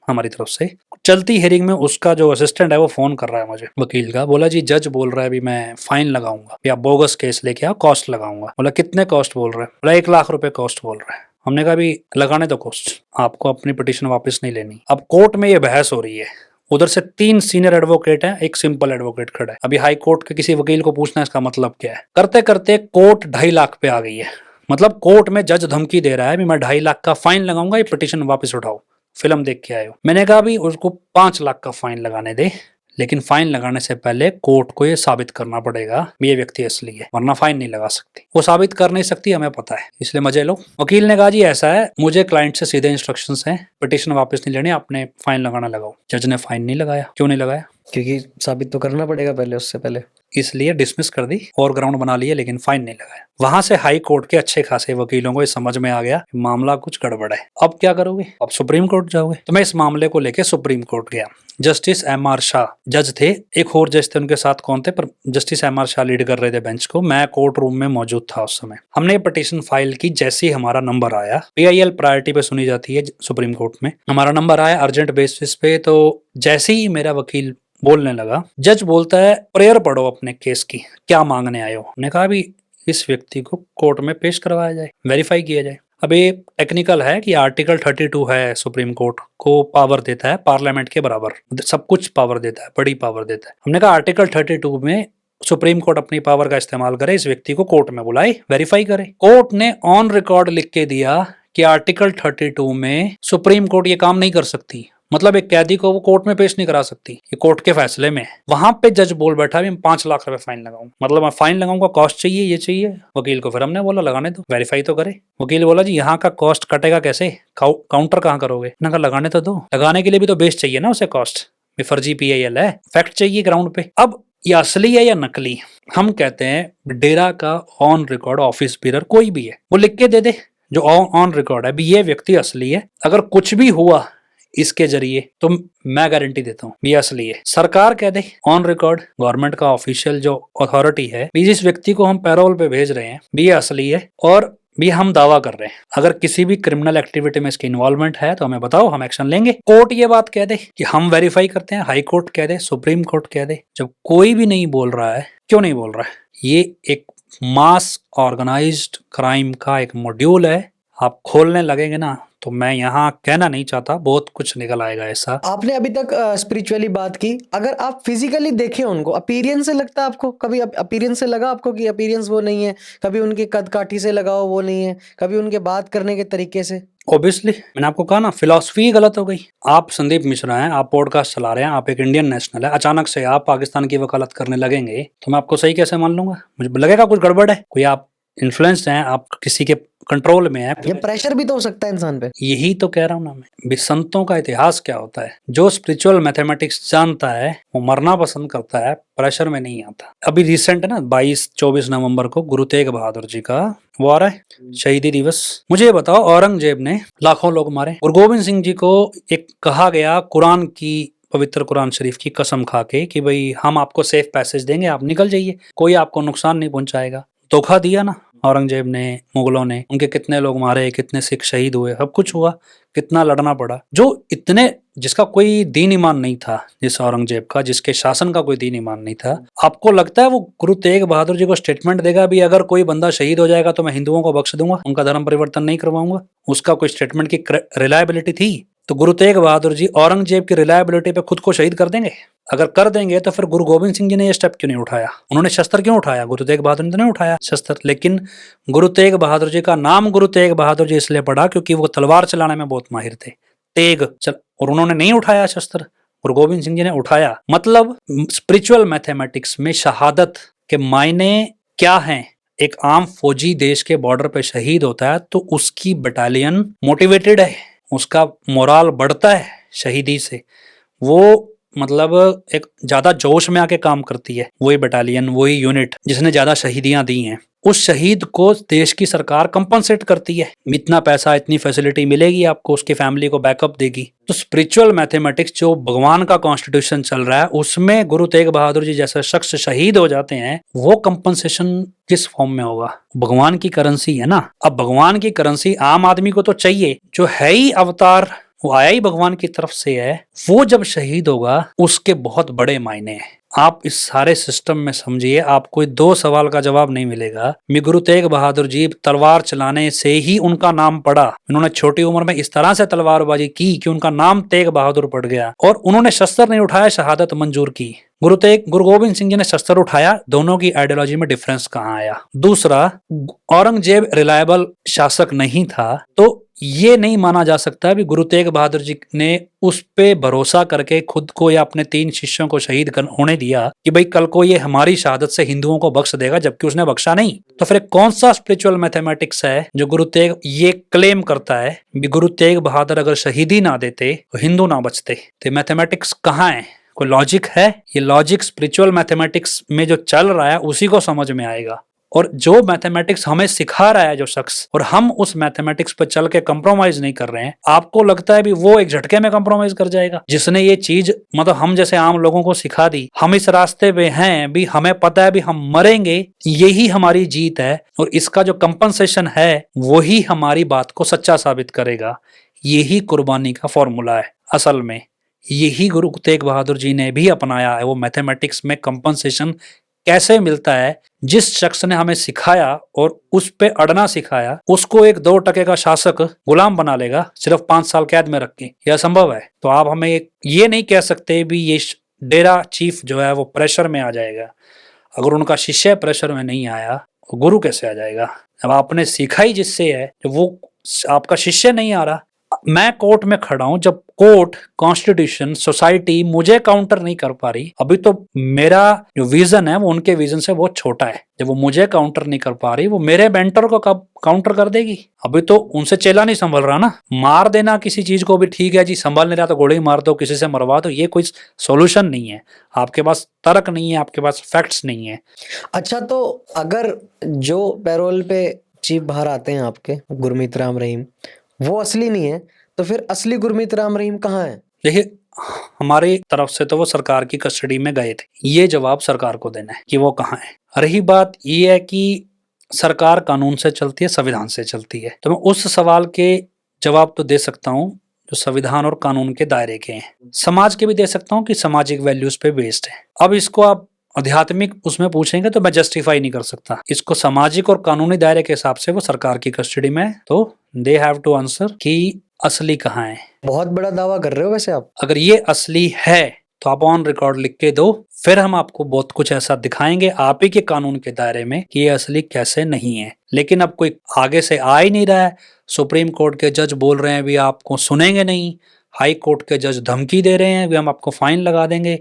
Speaker 2: हमारी तरफ से। चलती हियरिंग में उसका जो असिस्टेंट है वो फोन कर रहा है मुझे, वकील का। बोला जी जज बोल रहा है भी मैं फाइन लगाऊंगा या बोगस केस लेके आओ, कॉस्ट लगाऊंगा। बोला कितने कॉस्ट बोल रहे हैं? बोला 1 लाख रुपए कॉस्ट बोल रहा है। हमने कहा भी लगाने दो कॉस्ट, आपको अपनी पिटीशन वापस नहीं लेनी। अब कोर्ट में ये बहस हो रही है। उधर से 3 सीनियर एडवोकेट हैं, एक सिंपल एडवोकेट खड़ा है। अभी हाई कोर्ट के किसी वकील को पूछना है इसका मतलब क्या है। करते करते कोर्ट 2.5 लाख पे आ गई है। मतलब कोर्ट में जज धमकी दे रहा है भी मैं 2.5 लाख का फाइन लगाऊंगा, ये पिटीशन वापस उठाओ, फिल्म देख के आए हो। मैंने कहा भी उसको 5 लाख का फाइन लगाने दे, लेकिन फाइन लगाने से पहले कोर्ट को ये साबित करना पड़ेगा ये व्यक्ति असली है, वरना फाइन नहीं लगा सकती। वो साबित कर नहीं सकती, हमें पता है, इसलिए मजे लो। वकील ने कहा जी ऐसा है, मुझे क्लाइंट से सीधे इंस्ट्रक्शंस हैं, पिटीशन वापस नहीं लेनी, आपने फाइन लगाना लगाओ। जज ने फाइन नहीं लगाया। क्यों नहीं लगाया?
Speaker 1: क्योंकि साबित तो करना पड़ेगा पहले, उससे पहले।
Speaker 2: इसलिए डिसमिस कर दी और ग्राउंड बना लिए, लेकिन फाइन नहीं लगाया। वहां से हाई कोर्ट के अच्छे खासे वकीलों को ये समझ में आ गया कि मामला कुछ गड़बड़ है। अब क्या करोगे? अब सुप्रीम कोर्ट जाओगे। तो मैं इस मामले को लेके सुप्रीम कोर्ट गया। Justice M R. शाह जज थे, एक और जज थे उनके साथ, कौन थे, पर जस्टिस एम.आर. शाह लीड कर रहे थे बेंच को। मैं कोर्ट रूम में मौजूद था उस समय। हमने पिटीशन फाइल की। जैसे ही हमारा नंबर आया, PIL प्रायोरिटी पे सुनी जाती है सुप्रीम कोर्ट में, हमारा नंबर आया अर्जेंट बेसिस पे। तो जैसे ही मेरा वकील बोलने लगा, जज बोलता है प्रेयर पढ़ो अपने केस की, क्या मांगने आए हो। हमने कहा भी इस व्यक्ति को कोर्ट में पेश करवाया जाए, वेरीफाई किया जाए। अब ये टेक्निकल है कि आर्टिकल 32 है, सुप्रीम कोर्ट को पावर देता है पार्लियामेंट के बराबर, सब कुछ पावर देता है, बड़ी पावर देता है। हमने कहा आर्टिकल 32 में सुप्रीम कोर्ट अपनी पावर का इस्तेमाल करे, इस व्यक्ति को कोर्ट में बुलाए, वेरीफाई करे। कोर्ट ने ऑन रिकॉर्ड लिख के दिया कि आर्टिकल 32 में सुप्रीम कोर्ट ये काम नहीं कर सकती, मतलब एक कैदी को वो कोर्ट में पेश नहीं करा सकती, ये कोर्ट के फैसले में। वहां पे जज बोल बैठा भी 5 लाख रुपए फाइन लगाऊं, मतलब मैं फाइन लगाऊंगा, कॉस्ट चाहिए, ये चाहिए वकील को। फिर हमने बोला लगाने दो, वेरीफाई तो करे। वकील बोला जी यहाँ का कॉस्ट कटेगा कैसे, काउंटर कहाँ करोगे? ना लगाने तो दो, लगाने के लिए भी तो बेस चाहिए ना उसे, कॉस्ट भी फर्जी PIL है, फैक्ट चाहिए ग्राउंड पे। अब ये असली है या नकली? हम कहते हैं डेरा का ऑन रिकॉर्ड ऑफिस बीरर कोई भी है, वो लिख के दे दे जो ऑन रिकॉर्ड है भी ये व्यक्ति असली है। अगर कुछ भी हुआ इसके जरिए तो मैं गारंटी देता हूँ ये असली है। सरकार कह दे ऑन रिकॉर्ड, गवर्नमेंट का ऑफिशियल जो अथॉरिटी है भी, जिस व्यक्ति को हम पैरोल पे भेज रहे हैं भी ये असली है और भी हम दावा कर रहे हैं, अगर किसी भी क्रिमिनल एक्टिविटी में इसकी इन्वॉल्वमेंट है तो हमें बताओ, हम एक्शन लेंगे। कोर्ट ये बात कह दे कि हम वेरीफाई करते हैं, हाई कोर्ट कह दे, सुप्रीम कोर्ट कह दे, जब कोई भी नहीं बोल रहा है, क्यों नहीं बोल रहा है? ये एक मास ऑर्गेनाइज्ड क्राइम का एक मॉड्यूल है। आप खोलने लगेंगे ना तो मैं यहाँ कहना नहीं चाहता, बहुत कुछ निकल आएगा ऐसा।
Speaker 1: आपने अभी तक स्पिरिचुअली बात की, अगर आप फिजिकली देखें उनको, अपीयरेंस से लगता है आपको, कभी अपीयरेंस से लगा आपको कि अपीयरेंस वो नहीं है? कभी उनके कद काठी से लगाओ वो नहीं है, कभी उनके बात करने के तरीके से?
Speaker 2: ऑब्वियसली मैंने आपको कहा ना, फिलॉसफी गलत हो गई। आप संदीप मिश्रा हैं, आप पॉडकास्ट चला रहे हैं, आप एक इंडियन नेशनल है, अचानक से आप पाकिस्तान की वकालत करने लगेंगे तो मैं आपको सही कैसे मान लूंगा? मुझे लगेगा कुछ गड़बड़ है, कोई आप इन्फ्लुएंस्ड हैं, आप किसी के कंट्रोल में है।
Speaker 1: ये प्रेशर भी तो हो सकता है इंसान पे।
Speaker 2: यही तो कह रहा हूँ ना मैं, भी संतों का इतिहास क्या होता है। जो स्पिरिचुअल मैथमेटिक्स जानता है वो मरना पसंद करता है, प्रेशर में नहीं आता। अभी रिसेंट है ना 22-24 नवंबर को गुरु तेग बहादुर जी का वो आ रहा है शहीदी दिवस। मुझे बताओ, औरंगजेब ने लाखों लोग मारे, गुरु गोविंद सिंह जी को एक कहा गया कुरान की, पवित्र कुरान शरीफ की कसम खा के कि भाई हम आपको सेफ पैसेज देंगे, आप निकल जाइए, कोई आपको नुकसान नहीं पहुंचाएगा। धोखा दिया ना औरंगजेब ने, मुगलों ने, उनके कितने लोग मारे, कितने सिख शहीद हुए, सब कुछ हुआ, कितना लड़ना पड़ा। जो इतने, जिसका कोई दीन ईमान नहीं था, जिस औरंगजेब का, जिसके शासन का कोई दीन ईमान नहीं था, आपको लगता है वो गुरु तेग बहादुर जी को स्टेटमेंट देगा भी अगर कोई बंदा शहीद हो जाएगा तो मैं हिंदुओं को बख्श दूंगा, उनका धर्म परिवर्तन नहीं करवाऊंगा? उसका कोई स्टेटमेंट की रिलायबिलिटी थी? तो गुरु तेग बहादुर जी औरंगजेब की रिलायबिलिटी पे खुद को शहीद कर देंगे? अगर कर देंगे तो फिर गुरु गोविंद सिंह जी ने ये स्टेप क्यों नहीं उठाया? उन्होंने शस्त्र क्यों उठाया? गुरु तेग बहादुर ने तो नहीं उठाया शस्त्र। लेकिन गुरु तेग बहादुर जी का नाम गुरु तेग बहादुर जी इसलिए पड़ा क्योंकि वो तलवार चलाने में बहुत माहिर थे, तेग चल, और उन्होंने नहीं उठाया शस्त्र, गुरु गोविंद सिंह जी ने उठाया। मतलब स्पिरिचुअल मैथमेटिक्स में शहादत के मायने क्या हैं? एक आम फौजी देश के बॉर्डर पे शहीद होता है तो उसकी बटालियन मोटिवेटेड है, उसका मोराल बढ़ता है शहीदी से, वो मतलब एक ज्यादा जोश में आके काम करती है। वही बटालियन, वही यूनिट जिसने ज्यादा शहीदियां दी हैं, उस शहीद को देश की सरकार कंपनसेट करती है, इतना पैसा, इतनी फैसिलिटी मिलेगी आपको, उसकी फैमिली को बैकअप देगी। तो स्पिरिचुअल मैथमेटिक्स जो भगवान का कॉन्स्टिट्यूशन चल रहा है उसमें गुरु तेग बहादुर जी जैसे शख्स शहीद हो जाते हैं, वो कंपनसेशन किस फॉर्म में होगा? भगवान की करेंसी है ना। अब भगवान की करेंसी आम आदमी को तो चाहिए, जो है ही अवतार, वो आया ही भगवान की तरफ से है, वो जब शहीद होगा उसके बहुत बड़े मायने हैं। आप इस सारे सिस्टम में समझिए, आपको 2 सवाल का जवाब नहीं मिलेगा। गुरु तेग बहादुर जी तलवार चलाने से ही उनका नाम पड़ा, उन्होंने छोटी उम्र में इस तरह से तलवारबाजी की कि उनका नाम तेग बहादुर पड़ गया, और उन्होंने शस्त्र नहीं उठाया, शहादत मंजूर की। गुरु गोविंद सिंह जी ने शस्त्र उठाया। दोनों की आइडियोलॉजी में डिफरेंस कहाँ आया? दूसरा, औरंगजेब रिलायबल शासक नहीं था, तो ये नहीं माना जा सकता भी गुरु तेग बहादुर जी ने उस पे भरोसा करके खुद को या अपने 3 शिष्यों को शहीद होने दिया कि भाई कल को ये हमारी शहादत से हिंदुओं को बख्श देगा, जबकि उसने बख्शा नहीं। तो फिर कौन सा स्पिरिचुअल मैथमेटिक्स है जो गुरु तेग ये क्लेम करता है भी गुरु तेग बहादुर अगर शहीदी ना देते तो हिंदू ना बचते? तो मैथमेटिक्स कहाँ है? कोई लॉजिक है? ये लॉजिक स्पिरिचुअल मैथमेटिक्स में जो चल रहा है उसी को समझ में आएगा। और जो मैथमेटिक्स हमें सिखा रहा है जो शख्स, और हम उस मैथमेटिक्स पर चल के कंप्रोमाइज नहीं कर रहे हैं, आपको लगता है भी वो एक झटके में कंप्रोमाइज कर जाएगा? जिसने ये चीज मतलब हम जैसे आम लोगों को सिखा दी, हम इस रास्ते पे हैं भी, हमें पता है भी हम मरेंगे, यही हमारी जीत है और इसका जो कंपनसेशन है वही हमारी बात को सच्चा साबित करेगा। यही कुर्बानी का फॉर्मूला है। असल में यही गुरु तेग बहादुर जी ने भी अपनाया है। वो मैथमेटिक्स में कंपनसेशन कैसे मिलता है, जिस शख्स ने हमें सिखाया और उस पे अड़ना सिखाया, उसको एक 2% का शासक गुलाम बना लेगा सिर्फ 5 साल कैद में रख के। यह संभव है? तो आप हमें ये नहीं कह सकते भी ये डेरा चीफ जो है वो प्रेशर में आ जाएगा। अगर उनका शिष्य प्रेशर में नहीं आया तो गुरु कैसे आ जाएगा? अब आपने सीखा ही जिससे है, वो आपका शिष्य नहीं आ रहा। मैं कोर्ट में खड़ा हूं, जब कोर्ट, कॉन्स्टिट्यूशन, सोसाइटी मुझे काउंटर नहीं कर पा रही, अभी तो मेरा जो विजन है वो उनके विजन से बहुत छोटा है। जब वो मुझे काउंटर नहीं कर पा रही, वो मेरे मेंटर को कब काउंटर कर देगी? अभी तो उनसे चेला नहीं संभल रहा ना। मार देना किसी चीज को भी ठीक है जी, संभल नहीं रहा तो गोली मार दो, किसी से मरवा दो, ये कोई सोल्यूशन नहीं है। आपके पास तर्क नहीं है, आपके पास फैक्ट्स नहीं है।
Speaker 1: अच्छा, तो अगर जो पैरोल पे चीफ बाहर आते हैं आपके, गुरमीत राम रहीम, वो असली नहीं है, तो फिर असली गुरमीत राम रहीम कहाँ है?
Speaker 2: देखिए, हमारी तरफ से तो वो सरकार की कस्टडी में गए थे, ये जवाब सरकार को देना है कि वो कहाँ है। रही बात ये है कि सरकार कानून से चलती है, संविधान से चलती है, तो मैं उस सवाल के जवाब तो दे सकता हूँ जो संविधान और कानून के दायरे के हैं। समाज के भी दे सकता हूँ कि सामाजिक वैल्यूज पे बेस्ड है। अब इसको आप आध्यात्मिक उसमें पूछेंगे तो मैं जस्टिफाई नहीं कर सकता। इसको सामाजिक और कानूनी दायरे के हिसाब से वो सरकार की कस्टडी में है, तो दे हैव टू आंसर कि असली कहाँ है।
Speaker 1: बहुत बड़ा दावा कर रहे हो वैसे आप।
Speaker 2: अगर ये असली है तो आप ऑन रिकॉर्ड लिख के दो, फिर हम आपको बहुत कुछ ऐसा दिखाएंगे आप ही के कानून के दायरे में कि ये असली कैसे नहीं है। लेकिन अब कोई आगे से आ ही नहीं रहा है। सुप्रीम कोर्ट के जज बोल रहे हैं भी आपको सुनेंगे नहीं, हाई कोर्ट के जज धमकी दे रहे हैं भी हम आपको फाइन लगा देंगे,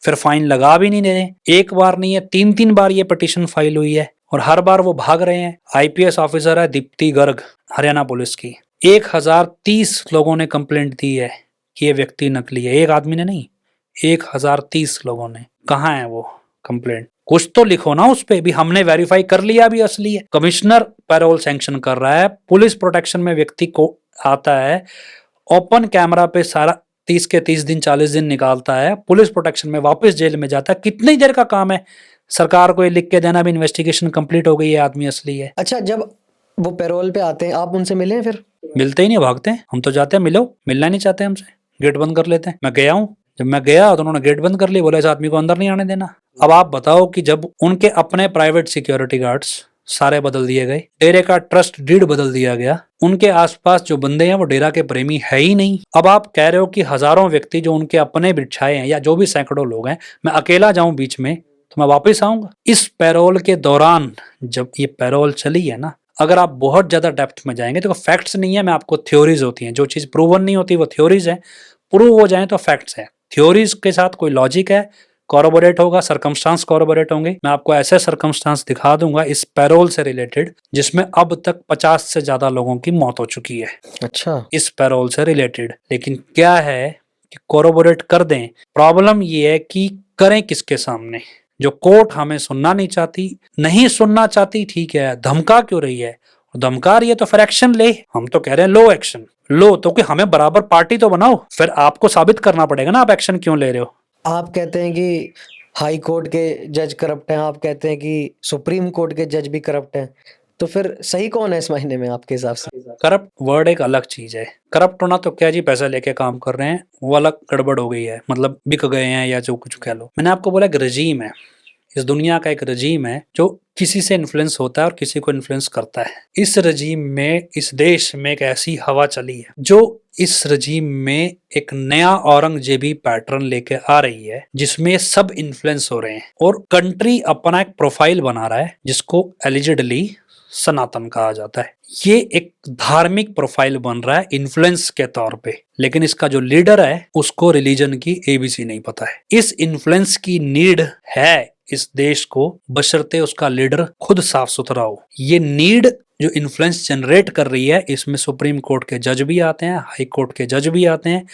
Speaker 2: फिर फाइन लगा भी नहीं दे रहे। एक बार नहीं है, 3 बार ये पिटीशन फाइल हुई है और हर बार वो भाग रहे हैं। IPS ऑफिसर है दीप्ति गर्ग, हरियाणा पुलिस की, 1030 लोगों ने कंप्लेंट दी है कि ये व्यक्ति नकली है। एक आदमी ने नहीं, 1030 लोगों ने। कहाँ है वो कंप्लेंट? कुछ तो लिखो ना उस पे भी, हमने वेरीफाई कर लिया भी असली है। कमिश्नर पैरोल सैंक्शन कर रहा है, पुलिस प्रोटेक्शन में व्यक्ति को आता है, ओपन कैमरा पे सारा 30 के 30 दिन 40 दिन निकालता है, पुलिस प्रोटेक्शन में वापस जेल में जाता है। कितनी देर का काम है सरकार को ये लिख के देना भी इन्वेस्टिगेशन कंप्लीट हो गई है, आदमी असली है।
Speaker 1: अच्छा, जब वो पैरोल पे आते हैं आप उनसे मिले हैं? फिर
Speaker 2: मिलते ही नहीं, भागते हैं। हम तो जाते हैं, मिलो, मिलना नहीं चाहते हमसे, गेट बंद कर लेते हैं। मैं गया हूँ, जब मैं गया तो उन्होंने गेट बंद कर लिया, बोले इस आदमी को अंदर नहीं आने देना। अब आप बताओ कि जब उनके अपने प्राइवेट सिक्योरिटी गार्ड्स सारे बदल दिए गए, डेरे का ट्रस्ट डीड बदल दिया गया, उनके आसपास जो बंदे हैं वो डेरा के प्रेमी है ही नहीं। अब आप कह रहे हो कि हजारों व्यक्ति जो उनके अपने बिछाए हैं या जो भी सैकड़ों लोग हैं, मैं अकेला जाऊं बीच में तो मैं वापस आऊंगा? इस पैरोल के दौरान जब ये पैरोल चली है ना, अगर आप बहुत ज्यादा डेप्थ में जाएंगे तो फैक्ट्स नहीं है, मैं आपको थ्योरीज होती हैं। जो चीज प्रूवन नहीं होती वो थ्योरीज है, प्रूव हो जाए तो फैक्ट्स है। थ्योरीज के साथ कोई लॉजिक है, कॉरोबोरेट होगा, सर्कमस्टांस कॉरोबोरेट होंगे। मैं आपको ऐसे सर्कमस्टांस दिखा दूंगा इस पैरोल से रिलेटेड जिसमें अब तक 50 से ज्यादा लोगों की मौत हो चुकी है।
Speaker 1: अच्छा,
Speaker 2: इस पैरोल से रिलेटेड। लेकिन क्या है कि कॉरोबोरेट कर दें, प्रॉब्लम ये है कि करें किसके सामने? जो कोर्ट हमें सुनना नहीं सुनना चाहती, ठीक है, धमका क्यों रही है? धमका रही है तो फिर एक्शन ले। हम तो कह रहे हैं लो एक्शन लो, तो कि हमें बराबर पार्टी तो बनाओ। फिर आपको साबित करना पड़ेगा ना आप एक्शन क्यों ले रहे हो।
Speaker 1: आप कहते हैं कि हाई कोर्ट के जज करप्ट हैं, आप कहते हैं कि सुप्रीम कोर्ट के जज भी करप्ट हैं, तो फिर सही कौन है इस महीने में आपके हिसाब से?
Speaker 2: करप्ट वर्ड एक अलग चीज है। करप्ट होना तो क्या जी, पैसा लेके काम कर रहे हैं, वो अलग गड़बड़ हो गई है, मतलब बिक गए हैं या जो कुछ कह लो। मैंने आपको बोला एक रजीम है, इस दुनिया का एक रजीम है जो किसी से इन्फ्लुएंस होता है और किसी को इन्फ्लुएंस करता है। इस रजीम में, इस देश में एक ऐसी हवा चली है जो इस रजीम में एक नया औरंगजेबी पैटर्न लेके आ रही है, जिसमें सब इन्फ्लुएंस हो रहे हैं और कंट्री अपना एक प्रोफाइल बना रहा है जिसको एलिजिडली सनातन कहा जाता है। ये एक धार्मिक प्रोफाइल बन रहा है इन्फ्लुएंस के तौर पे, लेकिन इसका जो लीडर है उसको रिलीजन की ABC नहीं पता है। इस इन्फ्लुएंस की नीड है इस देश को, बशर्ते उसका लीडर खुद साफ सुथरा हो। ये नीड जो इन्फ्लुएंस जनरेट कर रही है, इसमें सुप्रीम कोर्ट के जज भी आते हैं, हाई कोर्ट के जज भी आते हैं,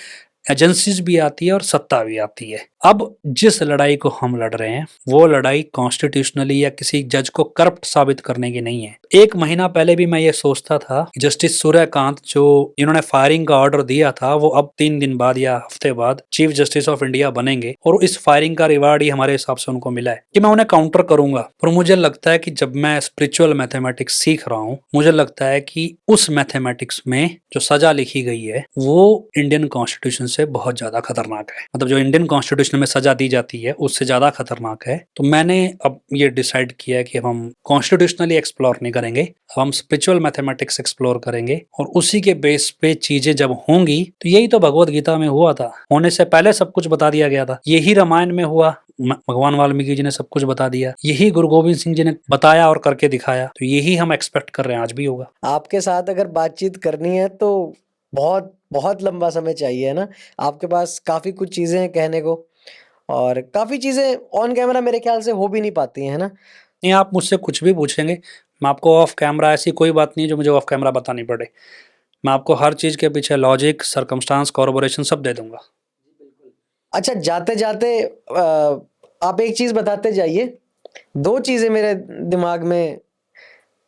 Speaker 2: एजेंसीज भी आती है और सत्ता भी आती है। अब जिस लड़ाई को हम लड़ रहे हैं वो लड़ाई कॉन्स्टिट्यूशनली या किसी जज को करप्ट साबित करने की नहीं है। एक महीना पहले भी मैं ये सोचता था जस्टिस सूर्यकांत जो इन्होंने फायरिंग का ऑर्डर दिया था वो अब 3 दिन बाद या हफ्ते बाद चीफ जस्टिस ऑफ इंडिया बनेंगे और इस फायरिंग का रिवार्ड ही हमारे हिसाब से उनको मिला है कि मैं उन्हें काउंटर करूंगा। पर मुझे लगता है कि जब मैं स्पिरिचुअल मैथमेटिक्स सीख रहा हूँ मुझे लगता है कि उस मैथमेटिक्स में जो सजा लिखी गई है वो इंडियन कॉन्स्टिट्यूशन से बहुत ज्यादा खतरनाक है। मतलब जो इंडियन कॉन्स्टिट्यूशन में सजा दी जाती है उससे ज्यादा खतरनाक है। तो मैंने अब ये डिसाइड किया है कि हम कॉन्स्टिट्यूशनली एक्सप्लोर नहीं करेंगे, अब हम स्पिरिचुअल मैथमेटिक्स एक्सप्लोर करेंगे और उसी के बेस पे चीजें जब होंगी तो यही तो भगवत गीता में हुआ था, होने से पहले सब कुछ बता दिया गया था। यही रामायण में हुआ, भगवान वाल्मीकि जी ने सब कुछ बता दिया, यही गुरु गोविंद सिंह जी ने बताया और करके दिखाया। तो यही हम एक्सपेक्ट कर रहे हैं आज भी होगा।
Speaker 1: आपके साथ अगर बातचीत करनी है तो बहुत बहुत लंबा समय चाहिए, है ना। आपके पास काफी कुछ चीजें हैं कहने को और काफी चीजें ऑन कैमरा मेरे ख्याल से हो भी नहीं पाती है ना।
Speaker 2: नहीं, आप मुझसे कुछ भी पूछेंगे, मैं आपको ऑफ कैमरा, ऐसी कोई बात नहीं जो मुझे ऑफ कैमरा बतानी पड़े, मैं आपको हर चीज के पीछे लॉजिक, सर्कमस्टांस, कॉर्पोरेशन सब दे दूंगा।
Speaker 1: अच्छा, जाते जाते आप एक चीज बताते जाइए। 2 चीजें मेरे दिमाग में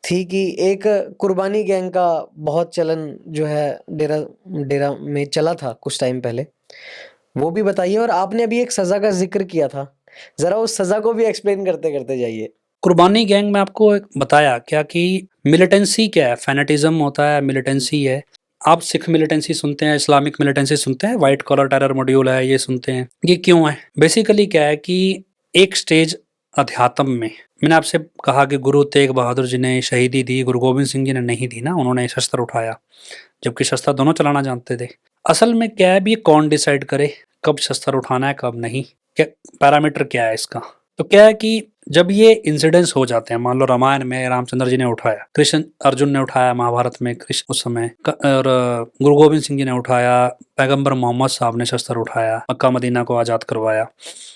Speaker 1: थी कि एक कुर्बानी गैंग का बहुत चलन जो है डेरा में चला था कुछ टाइम पहले, वो भी बताइए। और आपने अभी एक सजा का जिक्र किया था, जरा उस सजा को भी एक्सप्लेन करते करते जाइए।
Speaker 2: कुर्बानी गैंग में आपको एक बताया क्या कि मिलिटेंसी क्या है, फैनेटिज्म होता है, मिलिटेंसी है। आप सिख मिलिटेंसी सुनते हैं, इस्लामिक मिलिटेंसी सुनते हैं, व्हाइट कॉलर टेरर मॉड्यूल है, ये सुनते हैं। ये क्यों है? बेसिकली क्या है कि एक स्टेज अध्यात्म में, मैंने आपसे कहा कि गुरु तेग बहादुर जी ने शहीदी दी, गुरु गोविंद सिंह जी ने नहीं दी ना, उन्होंने शस्त्र उठाया, जबकि शस्त्र दोनों चलाना जानते थे। असल में क्या है, ये कौन डिसाइड करे कब शस्त्र उठाना है कब नहीं, क्या पैरामीटर क्या है इसका? तो क्या है कि जब ये इंसिडेंट्स हो जाते हैं, मान लो रामायण में रामचंद्र जी ने उठाया, कृष्ण अर्जुन ने उठाया, महाभारत में कृष्ण उस समय, और गुरु गोविंद सिंह जी ने उठाया, पैगंबर मोहम्मद साहब ने शस्त्र उठाया, मक्का मदीना को आजाद करवाया।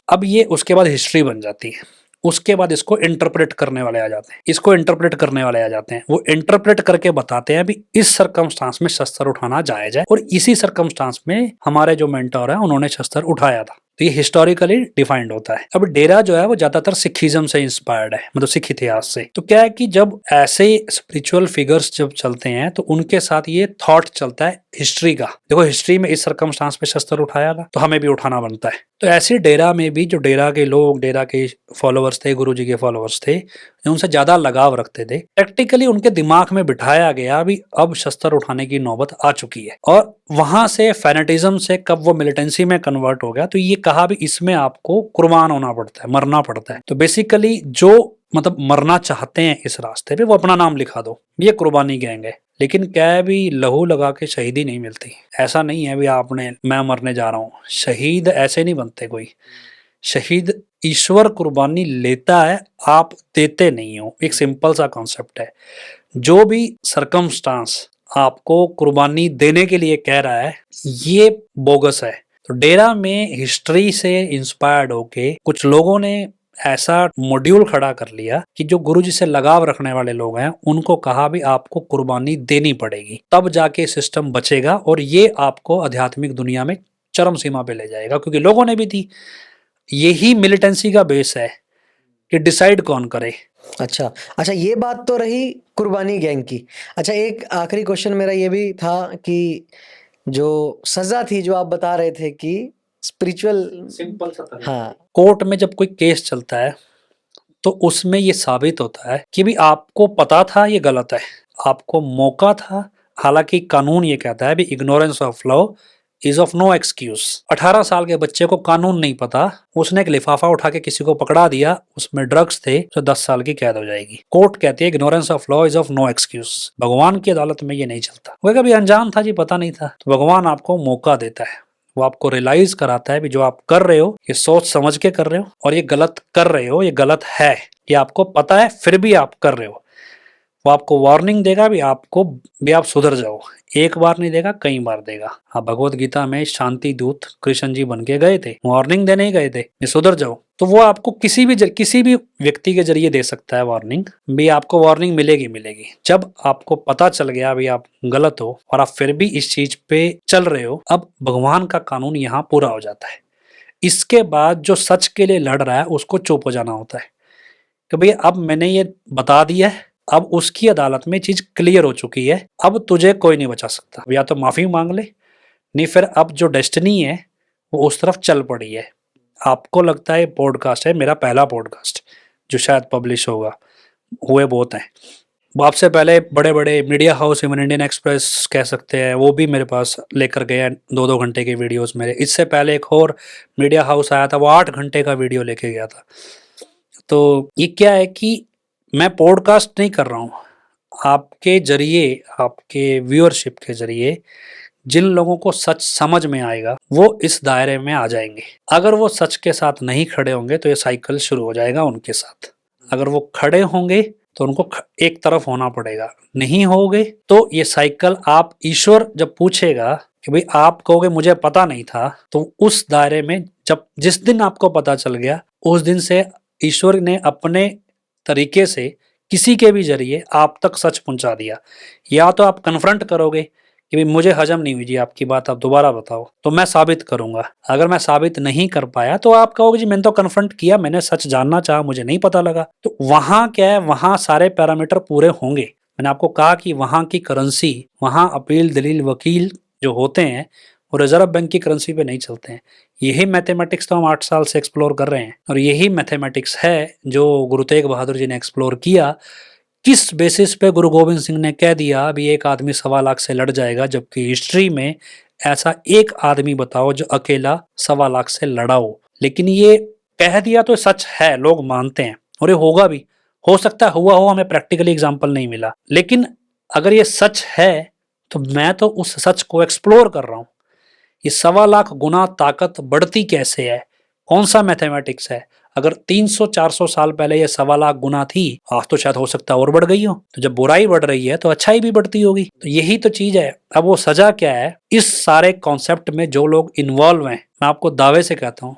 Speaker 2: अब ये उसके बाद हिस्ट्री बन जाती है, उसके बाद इसको इंटरप्रेट करने वाले आ जाते हैं, इसको इंटरप्रेट करने वाले आ जाते हैं। वो इंटरप्रेट करके बताते हैं भी इस सर्कमस्टांस में शस्त्र उठाना जायज है और इसी सर्कमस्टांस में हमारे जो मेंटर है उन्होंने शस्त्र उठाया था। तो ये हिस्टोरिकली डिफाइंड होता है। अब डेरा जो है वो ज्यादातर सिखिज्म से इंस्पायर्ड है, मतलब सिख इतिहास से। तो क्या है कि जब ऐसे स्पिरिचुअल फिगर्स जब चलते हैं तो उनके साथ ये थॉट चलता है हिस्ट्री का, देखो हिस्ट्री में इस सर्कमस्टांस पे शस्त्र उठाया था तो हमें भी उठाना बनता है। तो ऐसे डेरा में भी जो डेरा के लोग, डेरा के फॉलोअर्स थे, गुरु जी के फॉलोअर्स थे, जो उनसे ज्यादा लगाव रखते थे, प्रैक्टिकली उनके दिमाग में बिठाया गया भी अब शस्त्र उठाने की नौबत आ चुकी है। और वहां से फैनेटिज्म से कब वो मिलिटेंसी में कन्वर्ट हो गया तो ये कहा भी इसमें आपको कुर्बान होना पड़ता है, मरना पड़ता है। तो बेसिकली जो मतलब मरना चाहते हैं इस रास्ते पे वो अपना नाम लिखा दो, ये कुर्बानी गैंग है। लेकिन क्या है भी लहू लगा के शहीदी नहीं मिलती। ऐसा नहीं है भी आपने मैं मरने जा रहा हूँ, शहीद ऐसे नहीं बनते कोई। शहीद ईश्वर कुर्बानी लेता है, आप देते नहीं हो। एक सिंपल सा कॉन्सेप्ट है। जो भी सरकमस्टांस आपको कुर्बानी देने के लिए कह रहा है ये बोगस है। तो डेरा में हिस्ट्री से इंस्पायर्ड होके कुछ लोगों ने ऐसा मॉड्यूल खड़ा कर लिया कि जो गुरुजी से लगाव रखने वाले लोग हैं उनको कहा भी आपको कुर्बानी देनी पड़ेगी, तब जाके सिस्टम बचेगा और ये आपको आध्यात्मिक दुनिया में चरम सीमा पे ले जाएगा। क्योंकि लोगों ने भी दी, यही मिलिटेंसी का बेस है कि डिसाइड कौन करे।
Speaker 1: अच्छा, ये बात तो रही कुर्बानी गैंग की। अच्छा, एक आखिरी क्वेश्चन मेरा ये भी था कि जो सजा थी जो आप बता रहे थे कि स्पिरिचुअल,
Speaker 2: सिंपल सा था।
Speaker 1: हाँ,
Speaker 2: कोर्ट में जब कोई केस चलता है तो उसमें ये साबित होता है कि भी आपको पता था ये गलत है, आपको मौका था। हालांकि कानून ये कहता है भी ignorance of law is of no excuse. 18 साल के बच्चे को कानून नहीं पता, उसने एक लिफाफा उठा के किसी को पकड़ा दिया, उसमें ड्रग्स थे, तो 10 साल की कैद हो जाएगी। कोर्ट कहती है ignorance of law is of no excuse. भगवान की अदालत में ये नहीं चलता। वो कभी अनजान था जी, पता नहीं था, तो भगवान आपको मौका देता है, वो आपको रियलाइज कराता है भी जो आप कर रहे हो ये सोच समझ के कर रहे हो और ये गलत कर रहे हो, ये गलत है, ये आपको पता है फिर भी आप कर रहे हो। वो आपको वार्निंग देगा भी, आपको भी आप सुधर जाओ। एक बार नहीं देगा, कई बार देगा। हाँ, भगवत गीता में शांति दूत कृष्ण जी बन के गए थे, वार्निंग देने ही गए थे ये सुधर जाओ। तो वो आपको किसी भी व्यक्ति के जरिए दे सकता है वार्निंग भी, आपको वार्निंग मिलेगी। जब आपको पता चल गया भी आप गलत हो और आप फिर भी इस चीज पे चल रहे हो, अब भगवान का कानून यहाँ पूरा हो जाता है। इसके बाद जो सच के लिए लड़ रहा है उसको चुप हो जाना होता है कि भाई अब मैंने ये बता दिया है, अब उसकी अदालत में चीज क्लियर हो चुकी है, अब तुझे कोई नहीं बचा सकता। या तो माफी मांग ले, नहीं फिर अब जो डेस्टिनी है वो उस तरफ चल पड़ी है। आपको लगता है पॉडकास्ट है मेरा पहला पॉडकास्ट जो शायद पब्लिश होगा, हुए बहुत हैं। आपसे पहले बड़े बड़े media house, even Indian express कह सकते हैं, वो भी मेरे पास लेकर गए हैं 2-2 घंटे के वीडियोस मेरे। इससे पहले एक और मीडिया हाउस आया था, वो 8 घंटे का वीडियो लेके गया था। तो ये क्या है कि मैं पॉडकास्ट नहीं कर रहा हूँ, आपके जरिए, आपके व्यूअरशिप के जरिए जिन लोगों को सच समझ में आएगा वो इस दायरे में आ जाएंगे। अगर वो सच के साथ नहीं खड़े होंगे तो ये साइकिल शुरू हो जाएगा उनके साथ। अगर वो खड़े होंगे तो उनको एक तरफ होना पड़ेगा, नहीं होगे तो ये साइकिल, आप ईश्वर जब पूछेगा कि भाई आप कहोगे मुझे पता नहीं था, तो उस दायरे में जब जिस दिन आपको पता चल गया उस दिन से ईश्वर ने अपने तरीके से किसी के भी जरिए आप तक सच पहुंचा दिया। या तो आप कन्फ्रंट करोगे कि भाई मुझे हजम नहीं हुई जी आपकी बात, आप दोबारा बताओ, तो मैं साबित करूंगा। अगर मैं साबित नहीं कर पाया तो आप कहोगे जी मैंने तो कन्फ्रंट किया, मैंने सच जानना चाहा, मुझे नहीं पता लगा। तो वहां क्या है, वहां सारे पैरामीटर पूरे होंगे। मैंने आपको कहा कि वहां की करेंसी, वहां अपील दलील वकील जो होते हैं वो रिजर्व बैंक की करेंसी पे नहीं चलते हैं। यही मैथमेटिक्स तो हम 8 साल से एक्सप्लोर कर रहे हैं, और यही मैथमेटिक्स है जो गुरु तेग बहादुर जी ने एक्सप्लोर किया। किस बेसिस पे गुरु गोविंद सिंह ने कह दिया अभी एक आदमी 1.25 लाख से लड़ जाएगा, जबकि हिस्ट्री में ऐसा एक आदमी बताओ जो अकेला 1.25 लाख से लड़ा हो। लेकिन ये कह दिया तो सच है, लोग मानते हैं, और ये होगा भी। हो सकता है हुआ हो, हमें प्रैक्टिकली एग्जाम्पल नहीं मिला, लेकिन अगर ये सच है तो मैं तो उस सच को एक्सप्लोर कर रहा हूं। ये 1.25 लाख गुना ताकत बढ़ती कैसे है, कौन सा मैथमेटिक्स है? अगर 300-400 साल पहले ये 1.25 लाख गुना थी, आज तो शायद हो सकता है और बढ़ गई हो। तो जब बुराई बढ़ रही है तो अच्छाई भी बढ़ती होगी। तो यही तो चीज है। अब वो सजा क्या है, इस सारे कॉन्सेप्ट में जो लोग इन्वॉल्व हैं, मैं आपको दावे से कहता हूँ,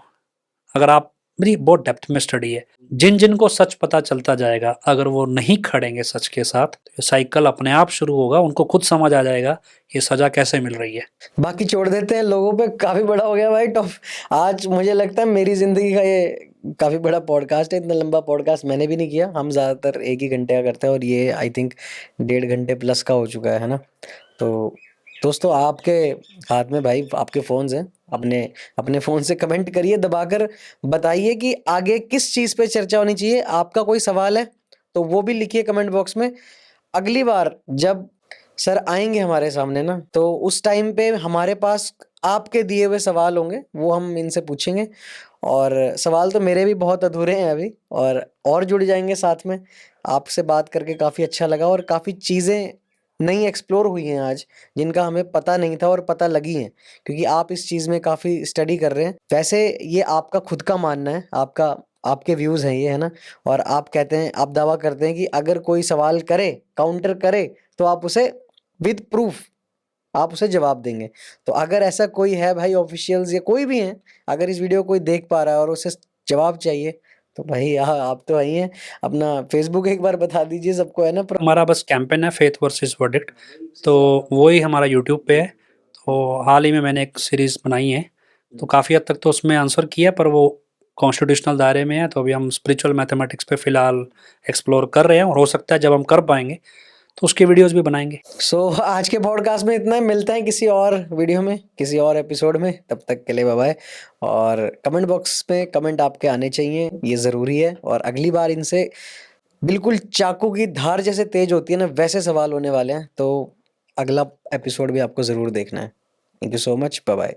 Speaker 2: अगर आप, मेरी बहुत डेप्थ में स्टडी है, जिन जिन को सच पता चलता जाएगा, अगर वो नहीं खड़ेंगे सच के साथ, तो ये साइकिल अपने आप शुरू होगा। उनको खुद समझ आ जाएगा ये सजा कैसे मिल रही है।
Speaker 1: बाकी छोड़ देते हैं लोगों पे। काफी बड़ा हो गया भाई टॉप। आज मुझे लगता है मेरी जिंदगी का ये काफी बड़ा पॉडकास्ट है। इतना लंबा पॉडकास्ट मैंने भी नहीं किया। हम ज्यादातर 1 ही घंटे का करते हैं, और ये आई थिंक 1.5 घंटे प्लस का हो चुका है ना। तो दोस्तों, आपके हाथ में भाई आपके फोन्स हैं, अपने अपने फोन से कमेंट करिए, दबाकर बताइए कि आगे किस चीज पे चर्चा होनी चाहिए। आपका कोई सवाल है तो वो भी लिखिए कमेंट बॉक्स में। अगली बार जब सर आएंगे हमारे सामने ना, तो उस टाइम पे हमारे पास आपके दिए हुए सवाल होंगे, वो हम इनसे पूछेंगे। और सवाल तो मेरे भी बहुत अधूरे हैं अभी, और जुड़ जाएंगे साथ में। आपसे बात करके काफ़ी अच्छा लगा, और काफ़ी चीज़ें नई एक्सप्लोर हुई हैं आज, जिनका हमें पता नहीं था और पता लगी हैं, क्योंकि आप इस चीज़ में काफ़ी स्टडी कर रहे हैं। वैसे ये आपका खुद का मानना है, आपके व्यूज़ हैं ये, है ना। और आप कहते हैं, आप दावा करते हैं कि अगर कोई सवाल करे, काउंटर करे, तो आप उसे विद प्रूफ आप उसे जवाब देंगे। तो अगर ऐसा कोई है भाई, ऑफिशियल्स या कोई भी है, अगर इस वीडियो को कोई देख पा रहा है और उसे जवाब चाहिए, तो भाई आप तो आई हैं। अपना फेसबुक एक बार बता दीजिए सबको, है ना।
Speaker 2: हमारा बस कैंपेन है फेथ वर्सेस वर्डिक्ट, तो वही हमारा यूट्यूब पे है। तो हाल ही में मैंने एक सीरीज बनाई है, तो काफ़ी हद तक तो उसमें आंसर किया, पर वो कॉन्स्टिट्यूशनल दायरे में है। तो अभी हम स्पिरिचुअल मैथमेटिक्स पे फिलहाल एक्सप्लोर कर रहे हैं, और हो सकता है जब हम कर पाएंगे तो उसके वीडियोस भी बनाएंगे।
Speaker 1: सो आज के पॉडकास्ट में इतना ही। मिलते हैं किसी और वीडियो में, किसी और एपिसोड में। तब तक के लिए बाय बाय। और कमेंट बॉक्स में कमेंट आपके आने चाहिए, ये ज़रूरी है। और अगली बार इनसे बिल्कुल चाकू की धार जैसे तेज होती है ना, वैसे सवाल होने वाले हैं। तो अगला एपिसोड भी आपको ज़रूर देखना है। Thank you so much, bye bye.